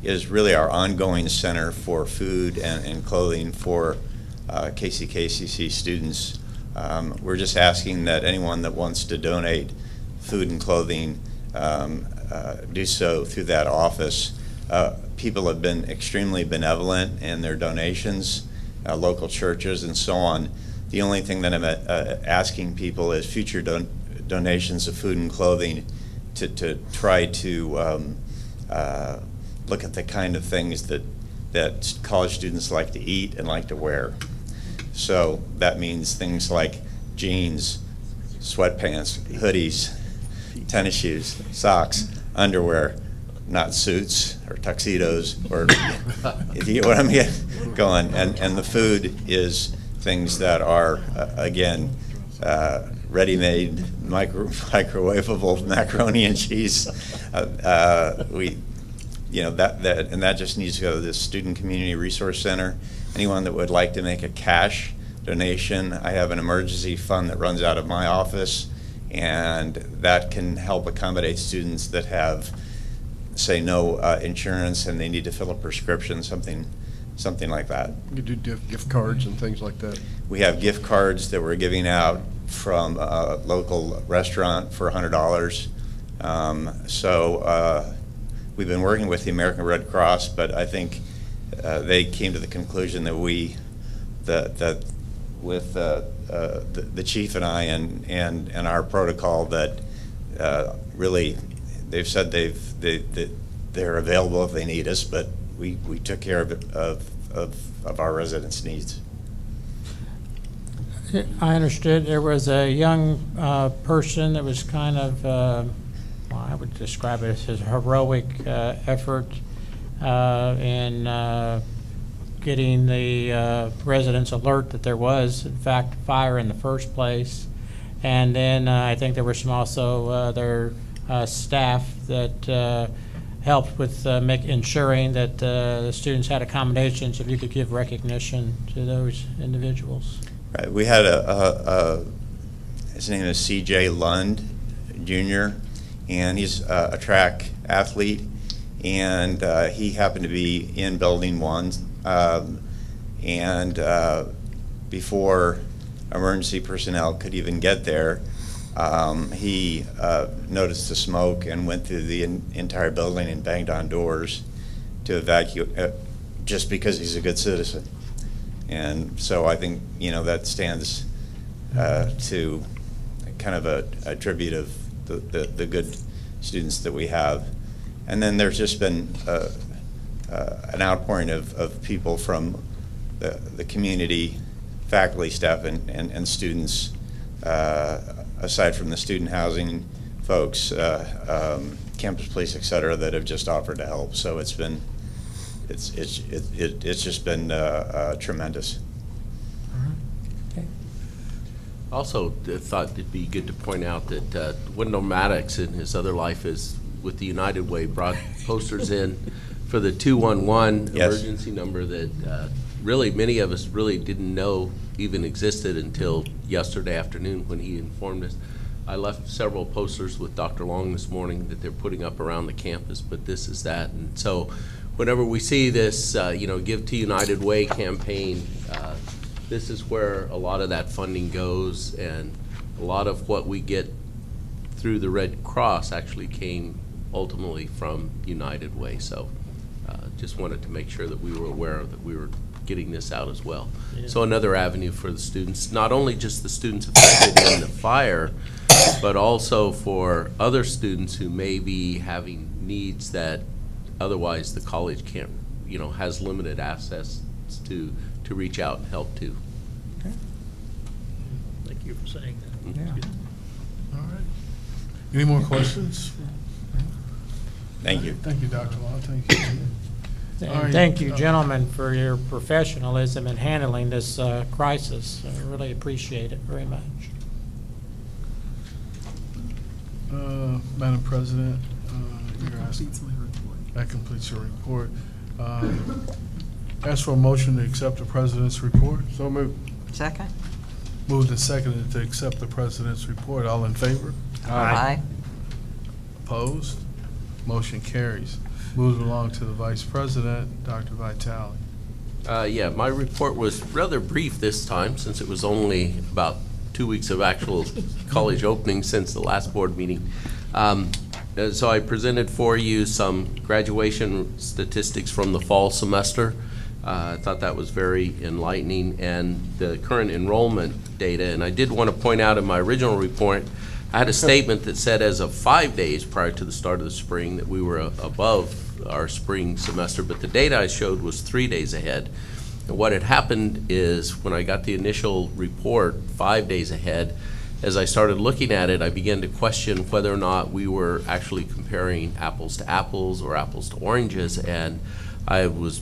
is really our ongoing center for food and clothing for KCKCC students. We're just asking that anyone that wants to donate food and clothing do so through that office. People have been extremely benevolent in their donations, local churches and so on. The only thing that I'm asking people is future donations of food and clothing to try to look at the kind of things that college students like to eat and like to wear. So that means things like jeans, sweatpants, hoodies, tennis shoes, socks, underwear, not suits or tuxedos, or if you get what I'm going. And the food is things that are, again, ready-made, microwavable macaroni and cheese. That just needs to go to the Student Community Resource Center. Anyone that would like to make a cash donation, I have an emergency fund that runs out of my office, and that can help accommodate students that have, say, no insurance and they need to fill a prescription, something like that. You do gift cards and things like that? We have gift cards that we're giving out from a local restaurant for $100. we've been working with the American Red Cross, but I think they came to the conclusion that that with the chief and I and our protocol that really they've said they're available if they need us, but we took care of our residents' needs. I understood there was a young person that was kind of, well, I would describe it as a heroic effort in getting the residents alert that there was, in fact, fire in the first place. And then I think there were some also their staff that helped with ensuring that the students had accommodations. If you could give recognition to those individuals. Right. We had his name is C.J. Lund, Jr., and he's a track athlete, and he happened to be in Building 1, and before emergency personnel could even get there, he noticed the smoke and went through the entire building and banged on doors to evacuate, just because he's a good citizen. And so I think, that stands to kind of a tribute of the good students that we have. And then there's just been an outpouring of people from the community, faculty, staff, and students, aside from the student housing folks, campus police, et cetera, that have just offered to help. So it's been it's just been tremendous. Also, I thought it'd be good to point out that Wendell Maddox, in his other life, is with the United Way, brought posters in for the 211 Yes. emergency number that really many of us really didn't know even existed until yesterday afternoon when he informed us. I left several posters with Dr. Long this morning that they're putting up around the campus, but this is that. And so whenever we see this, Give to United Way campaign, this is where a lot of that funding goes, and a lot of what we get through the Red Cross actually came ultimately from United Way. So just wanted to make sure that we were aware that we were getting this out as well. Yeah. So another avenue for the students, not only just the students affected in the fire, but also for other students who may be having needs that otherwise the college can't, has limited access to reach out and help to. Okay. Thank you for saying that. Yeah. All right. Any more questions? Thank you. Thank you, Dr. Long. Thank you. All And right. thank you, gentlemen, for your professionalism in handling this crisis. I really appreciate it very much. Madam President, you're That asking. completes my report. That completes your report. Ask for a motion to accept the president's report. So moved. Second? Moved and seconded to accept the president's report. All in favor? Aye. Opposed? Motion carries. Moving along to the vice president, Dr. Vitale. Yeah, my report was rather brief this time, since it was only about 2 weeks of actual college opening since the last board meeting. So I presented for you some graduation statistics from the fall semester. I thought that was very enlightening, and the current enrollment data. And I did want to point out in my original report, I had a statement that said as of 5 days prior to the start of the spring that we were above our spring semester, but the data I showed was 3 days ahead. And what had happened is when I got the initial report 5 days ahead, as I started looking at it, I began to question whether or not we were actually comparing apples to apples or apples to oranges, and I was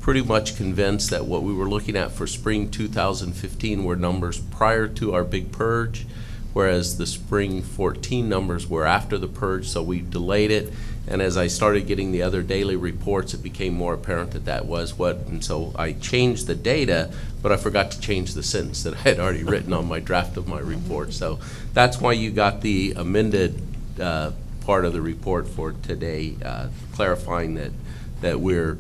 pretty much convinced that what we were looking at for spring 2015 were numbers prior to our big purge, whereas the spring 14 numbers were after the purge, so we delayed it. And as I started getting the other daily reports, it became more apparent that that was what, and so I changed the data, but I forgot to change the sentence that I had already written on my draft of my report. So that's why you got the amended part of the report for today, clarifying that we're,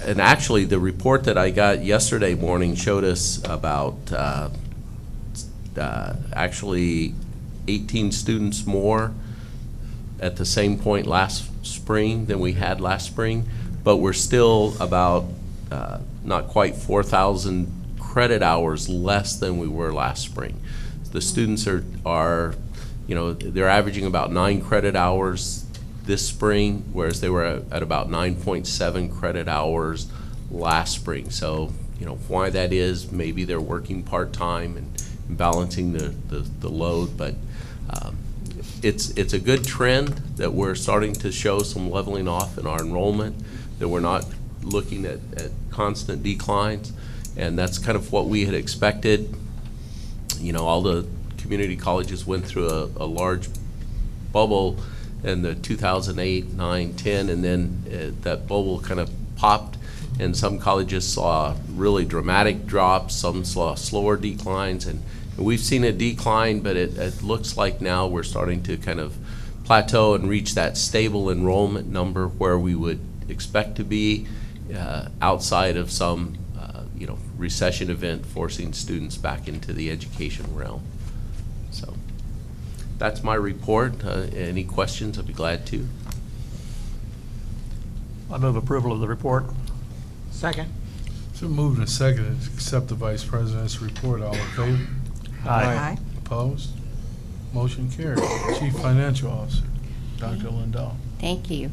and actually the report that I got yesterday morning showed us about actually 18 students more at the same point last spring than we had last spring, but we're still about not quite 4,000 credit hours less than we were last spring. The students are they're averaging about 9 credit hours this spring, whereas they were at about 9.7 credit hours last spring. So, why that is, maybe they're working part-time and balancing the load, but it's a good trend that we're starting to show some leveling off in our enrollment, that we're not looking at constant declines, and that's kind of what we had expected. All the community colleges went through a large bubble in the 2008, 9, 10, and then that bubble kind of popped, and some colleges saw really dramatic drops, some saw slower declines, and we've seen a decline, but it looks like now we're starting to kind of plateau and reach that stable enrollment number where we would expect to be outside of some recession event forcing students back into the education realm. So that's my report. Any questions, I'd be glad to. I move approval of the report. Second. So moved and seconded to accept the Vice President's report. All in favor? Aye. Opposed? Motion carried. Chief Financial Officer, Dr. Lindahl. Thank you.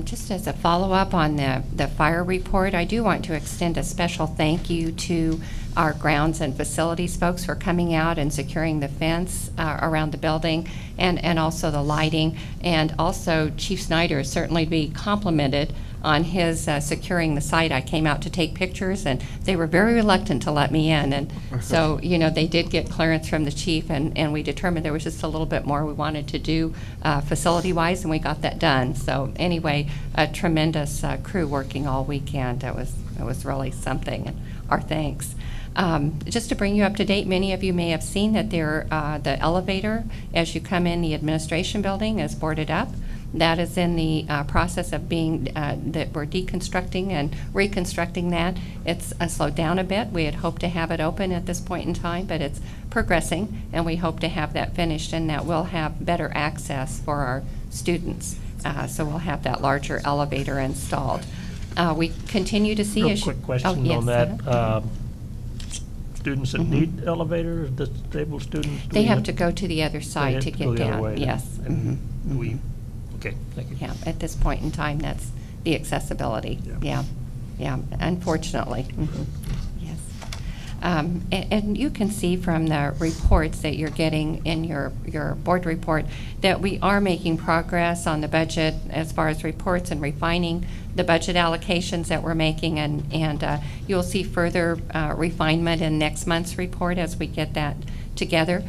Just as a follow-up on the fire report, I do want to extend a special thank you to our grounds and facilities folks for coming out and securing the fence around the building and also the lighting. And also Chief Snyder is certainly to be complimented on his securing the site. I came out to take pictures and they were very reluctant to let me in. And so, they did get clearance from the chief and we determined there was just a little bit more we wanted to do facility-wise, and we got that done. So anyway, a tremendous crew working all weekend. It was really something, and our thanks. Just to bring you up to date, many of you may have seen that the elevator as you come in the administration building is boarded up. That is in the process of being, that we're deconstructing and reconstructing that. It's slowed down a bit. We had hoped to have it open at this point in time, but it's progressing, and we hope to have that finished, and that we'll have better access for our students. So we'll have that larger elevator installed. We continue to see Real quick question on that. Students that need elevators, disabled students? They have to go to the other side to get down. Yes. Okay, thank you. Yeah, at this point in time, that's the accessibility. Yeah, unfortunately. Yes. And you can see from the reports that you're getting in your board report that we are making progress on the budget as far as reports and refining the budget allocations that we're making, and you'll see further refinement in next month's report as we get that together.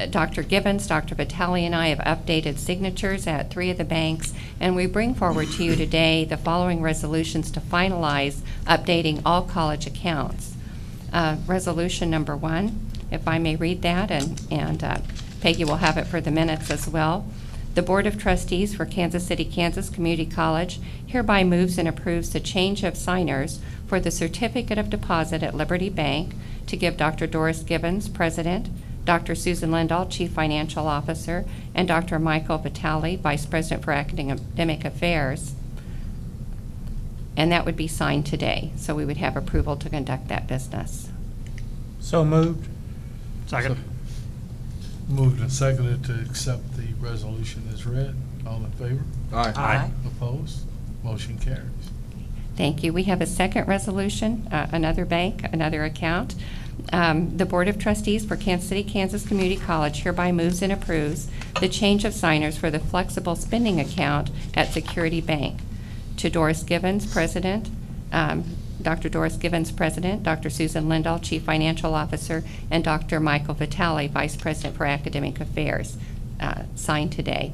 Dr. Gibbons, Dr. Vitale, and I have updated signatures at 3 of the banks, and we bring forward to you today the following resolutions to finalize updating all college accounts. Resolution number 1, if I may read that, and Peggy will have it for the minutes as well. The Board of Trustees for Kansas City, Kansas Community College hereby moves and approves the change of signers for the certificate of deposit at Liberty Bank to give Dr. Doris Gibbons, President, Dr. Susan Lindahl, Chief Financial Officer, and Dr. Michael Vitale, Vice President for Academic Affairs. And that would be signed today, so we would have approval to conduct that business. So moved. Second. Moved and seconded to accept the resolution as read. All in favor? Aye. Opposed? Motion carries. Thank you. We have a second resolution, another bank, another account. The Board of Trustees for Kansas City, Kansas Community College hereby moves and approves the change of signers for the flexible spending account at Security Bank to Doris Gibbons, President, Dr. Doris Gibbons, President, Dr. Susan Lindahl, Chief Financial Officer, and Dr. Michael Vitale, Vice President for Academic Affairs, signed today.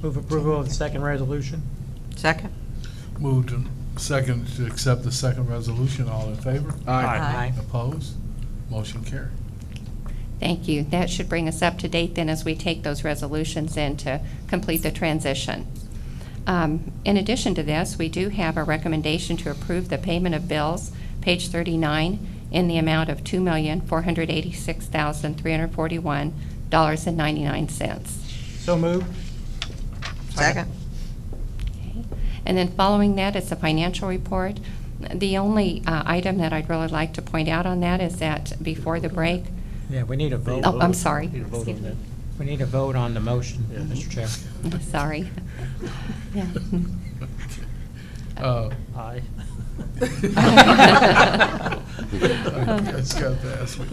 Move approval of the second resolution. Second. Moved and seconded to accept the second resolution. All in favor? Aye. Opposed? Motion carried. Thank you. That should bring us up to date then as we take those resolutions in to complete the transition. In addition to this, we do have a recommendation to approve the payment of bills, page 39, in the amount of $2,486,341.99. So moved. Second. Okay. And then following that is the financial report. The only item that I'd really like to point out on that is that before the break. Yeah, we need a vote. Oh, I'm sorry. We need a vote Excuse on me. that. We need a vote on the motion, Mr. Chair. Sorry. Yeah. Aye. It's got to ask me.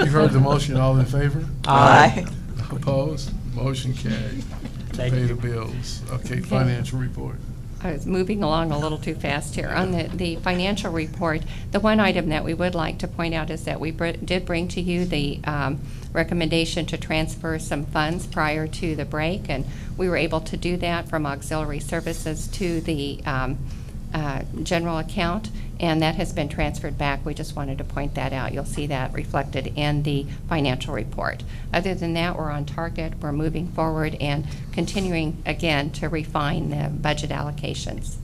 You've heard the motion, all in favor? Aye. Opposed? Motion carried. Thank Pay you. the bills. Okay, financial report. I was moving along a little too fast here. On the financial report, the one item that we would like to point out is that we did bring to you the recommendation to transfer some funds prior to the break, and we were able to do that from auxiliary services to the general account, and that has been transferred back. We just wanted to point that out. You'll see that reflected in the financial report. Other than that, we're on target. We're moving forward and continuing, again, to refine the budget allocations.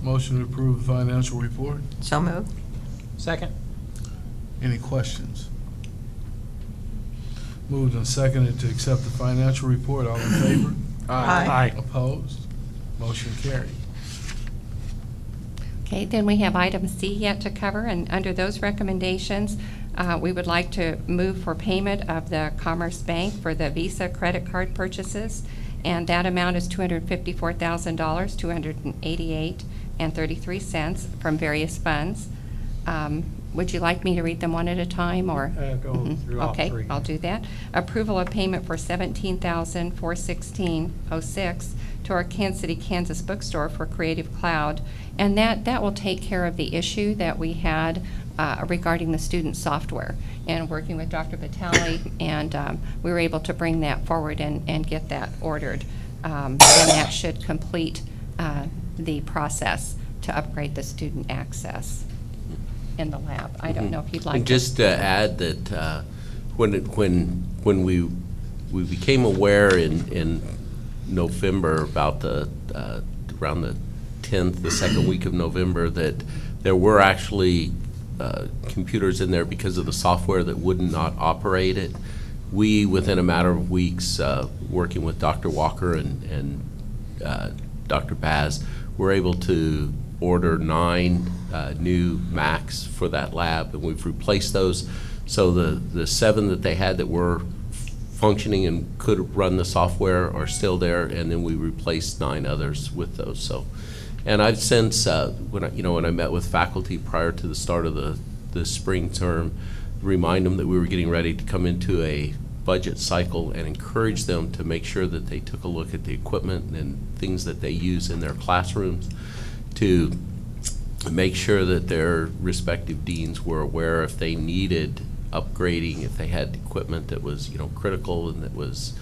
Motion to approve the financial report. So moved. Second. Any questions? Moved and seconded to accept the financial report. All in favor? Aye. Opposed? Motion carried. Okay, then we have item C yet to cover, and under those recommendations, we would like to move for payment of the Commerce Bank for the Visa credit card purchases, and that amount is $254,000, $288.33 from various funds. Would you like me to read them one at a time, or? Go through all three. Okay, I'll do that. Approval of payment for $17,416.06 to our Kansas City, Kansas bookstore for Creative Cloud, and that will take care of the issue that we had regarding the student software. And working with Dr. Vitale, and we were able to bring that forward and get that ordered, and that should complete the process to upgrade the student access in the lab. I don't know if you'd like And to. just to add that when we became aware in November about around the 10th, the second week of November, that there were actually computers in there because of the software that would not operate it, we, within a matter of weeks, working with Dr. Walker and Dr. Baz, were able to order 9 new Macs for that lab, and we've replaced those. So the 7 that they had that were functioning and could run the software are still there, and then we replaced 9 others with those. So, and I've since when I met with faculty prior to the start of the spring term, remind them that we were getting ready to come into a budget cycle and encourage them to make sure that they took a look at the equipment and things that they use in their classrooms, to make sure that their respective deans were aware if they needed upgrading, if they had equipment that was critical and that was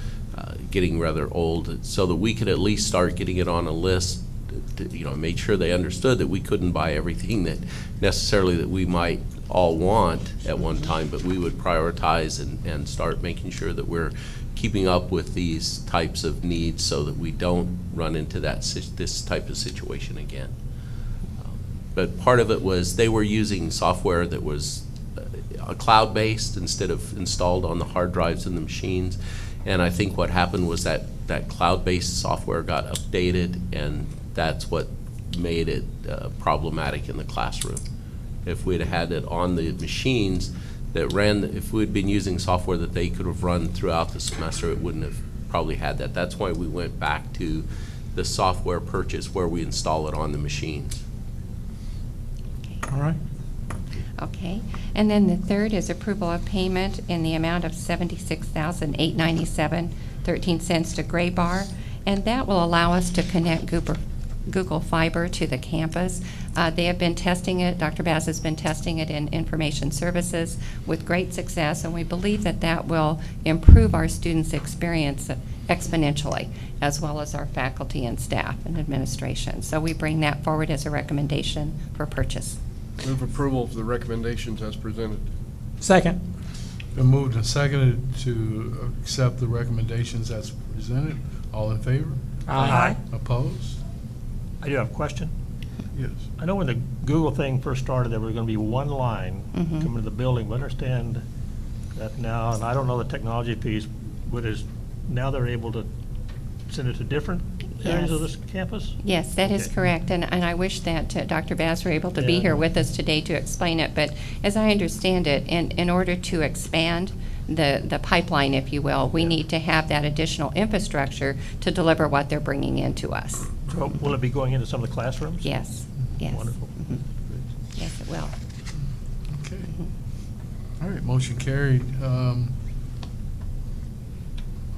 getting rather old, so that we could at least start getting it on a list to, make sure they understood that we couldn't buy everything that necessarily that we might all want at one time, but we would prioritize and start making sure that we're keeping up with these types of needs so that we don't run into this type of situation again. But part of it was they were using software that was cloud-based instead of installed on the hard drives in the machines. And I think what happened was that cloud-based software got updated, and that's what made it problematic in the classroom. If we'd had it on the machines that ran, if we'd been using software that they could have run throughout the semester, it wouldn't have probably had that. That's why we went back to the software purchase where we install it on the machines. All right. Okay, and then the third is approval of payment in the amount of $76,897.13 to Gray Bar, and that will allow us to connect Google Fiber to the campus. They have been testing it. Dr. Baz has been testing it in information services with great success, and we believe that that will improve our students' experience exponentially, as well as our faculty and staff and administration. So we bring that forward as a recommendation for purchase. Move approval of the recommendations as presented. Second. Been moved and seconded to accept the recommendations as presented. All in favor? Aye. Opposed? I do have a question. Yes. I know when the Google thing first started, there was going to be one line coming to the building, but I understand that now, and I don't know the technology piece, but now they're able to send it to different areas of this campus? Yes, that is Okay. correct, and I wish that Dr. Bass were able to be Yeah. here with us today to explain it, but as I understand it, in order to expand the pipeline, if you will, we need to have that additional infrastructure to deliver what they're bringing into us. So will it be going into some of the classrooms? Yes, yes. Wonderful. Mhm. Yes, it will. Okay. All right, motion carried.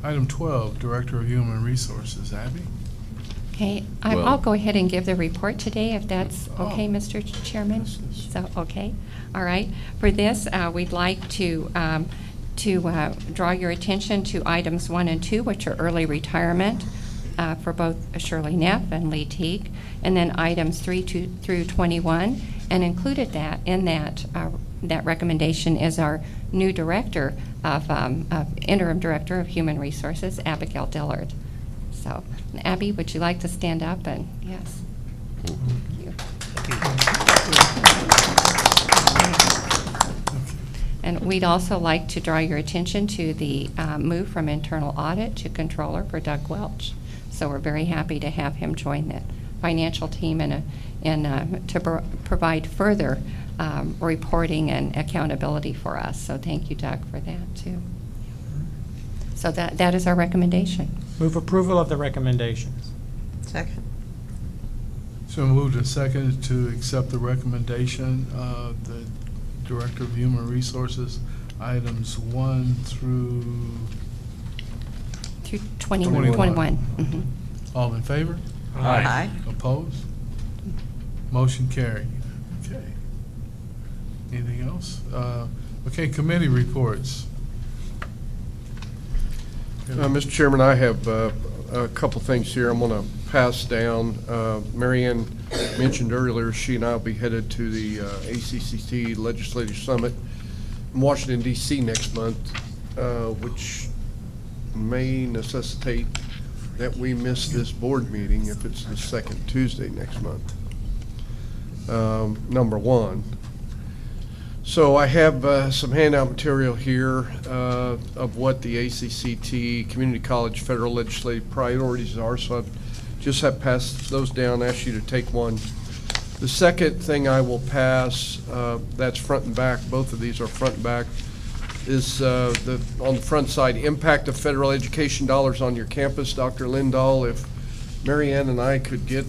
Item 12, Director of Human Resources, Abby? Okay, Well- I'll go ahead and give the report today, if that's okay, Oh. Mr. Chairman. So, okay, all right. For this, we'd like to draw your attention to items 1 and 2, which are early retirement for both Shirley Neff and Lee Teague, and then items 3 through 21. And included in that recommendation is our new director of interim director of human resources, Abigail Dillard. So, Abby, would you like to stand up and yes? Thank you. And we'd also like to draw your attention to the move from internal audit to controller for Doug Welch. So we're very happy to have him join the financial team and to provide further reporting and accountability for us. So thank you, Doug, for that too. So that is our recommendation. Move approval of the recommendations. Second. So moved and seconded to accept the recommendation of the Director of Human Resources, items 1 through 21. Mhm. All in favor? Aye. Aye. Opposed? Motion carried. Okay. Anything else? Okay, committee reports. Mr. Chairman, I have a couple things here I'm going to pass down. Mary Ann mentioned earlier she and I will be headed to the ACCT Legislative Summit in Washington, D.C. next month, which may necessitate that we miss this board meeting if it's the second Tuesday next month, number one. So I have some handout material here of what the ACCT Community College Federal Legislative priorities are, so I've just have passed those down, asked you to take one. The second thing I will pass, that's front and back, both of these are front and back, is on the front side, impact of federal education dollars on your campus. Dr. Lindahl, if Mary Ann and I could get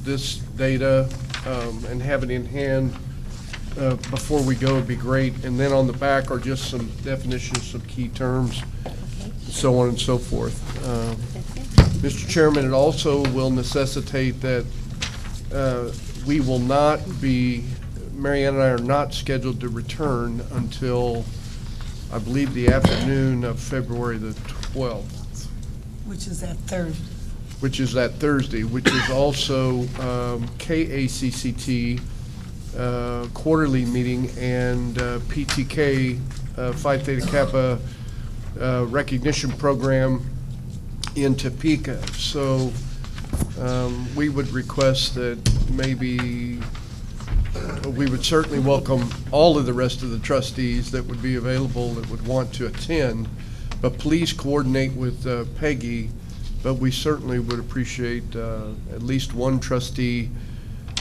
this data and have it in hand before we go, it'd be great. And then on the back are just some definitions, some key terms, so on and so forth. Mr. Chairman, it also will necessitate that we will not be, Mary Ann and I are not scheduled to return until, I believe, the afternoon of February the 12th. Which is that Thursday. Which is that Thursday, which is also KACCT quarterly meeting and PTK, Phi Theta Kappa recognition program in Topeka. So we would request that maybe, we would certainly welcome all of the rest of the trustees that would be available that would want to attend, but please coordinate with Peggy. But we certainly would appreciate at least one trustee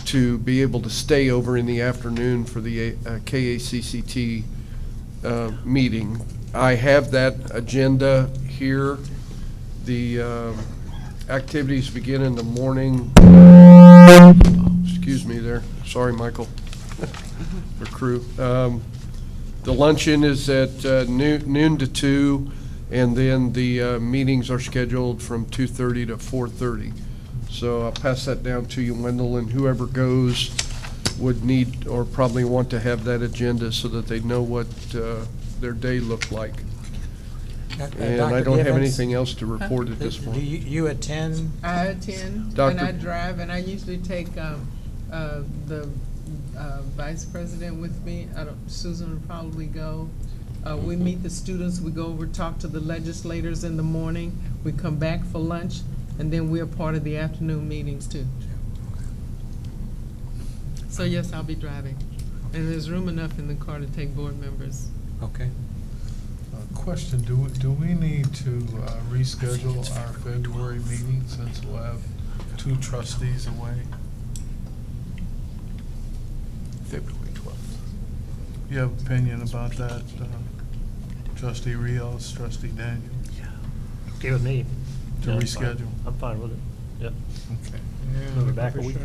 to be able to stay over in the afternoon for the KACCT meeting. I have that agenda here. The activities begin in the morning. Excuse me there. Sorry, Michael, for crew. The luncheon is at noon to 2, and then the meetings are scheduled from 2:30 to 4:30. So I'll pass that down to you, Wendell, and whoever goes would need or probably want to have that agenda so that they know what their day looked like. And Dr. I don't have Givens? anything else to report at this point. Do you attend? I attend, Dr. and I drive, and I usually take the vice president with me. Susan would probably go. We meet the students, we go over, talk to the legislators in the morning, we come back for lunch, and then we're part of the afternoon meetings too. So yes, I'll be driving. And there's room enough in the car to take board members. Okay. Question, do we need to reschedule our February meeting since we'll have 2 trustees away? February 12th. You have opinion about that, trustee Rios, trustee Daniel? Okay with me. To Yeah, reschedule? I'm fine with it. Yep. Okay. Move it back a week.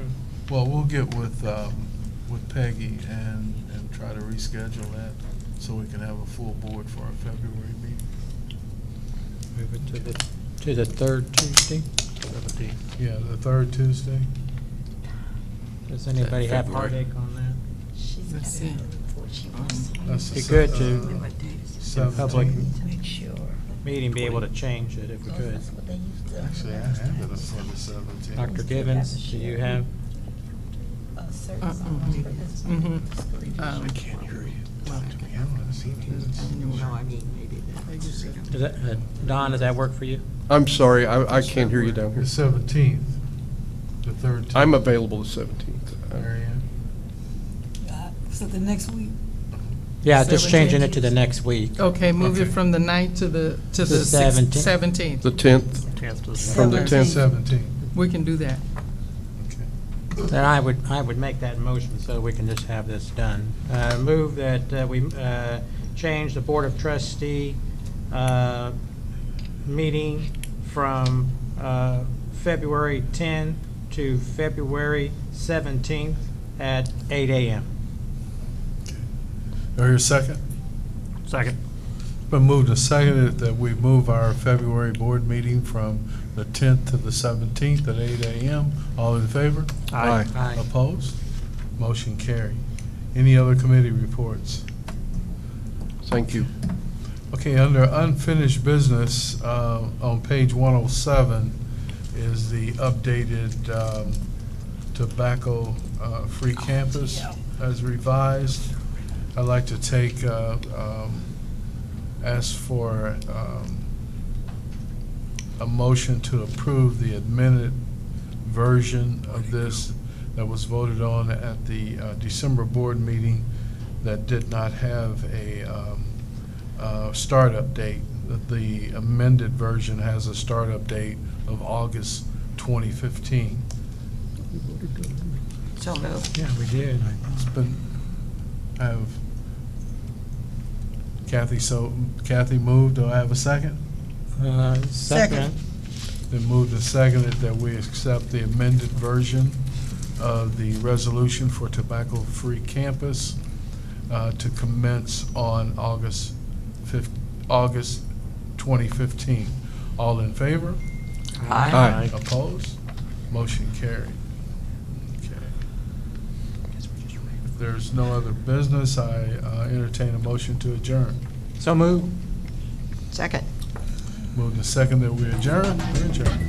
Well, we'll get with Peggy and try to reschedule that so we can have a full board for our February meeting. Move it to the third Tuesday. 17th. Yeah, the 3rd Tuesday. Does anybody have February. heartache on that? Let's see. That's Be the good se- to, in public 17th. meeting, be able to change it if we could. Actually, I have it for the 17th. Dr. Gibbons, do you have? Mhm. I can't hear you. No, I mean, maybe Does that, Don, does that work for you? I'm sorry, I can't hear you down The here. 17th, the 3rd Tuesday. I'm available the 17th. Marianne? So the next week? Yeah, just changing it to the next week. Okay, move it from the 9th to the 17th. 17th. The 10th, 10th to the from the 10th. 17th. We can do that. Then I would make that motion so we can just have this done. Move that we change the Board of Trustee meeting from February 10 to February 17th at 8 a.m. Are you a second? Second. Been moved and seconded that we move our February board meeting from the 10th to the 17th at 8 a.m. All in favor? Aye. Aye. Opposed? Motion carried. Any other committee reports? Thank you. Okay, under unfinished business, on page 107 is the updated tobacco-free campus as revised. I'd like to take, ask for a motion to approve the amended version of this that was voted on at the December board meeting that did not have a startup date. The amended version has a startup date of August 2015. So moved. Yeah, we did. It's been, I have Kathy moved. Do I have a second? Second. Been moved and seconded that we accept the amended version of the resolution for tobacco-free campus to commence on August 2015. All in favor? Aye. Opposed? Motion carried. Okay. If there's no other business, I entertain a motion to adjourn. So moved. Second. Moved and seconded that we adjourn. We're adjourned.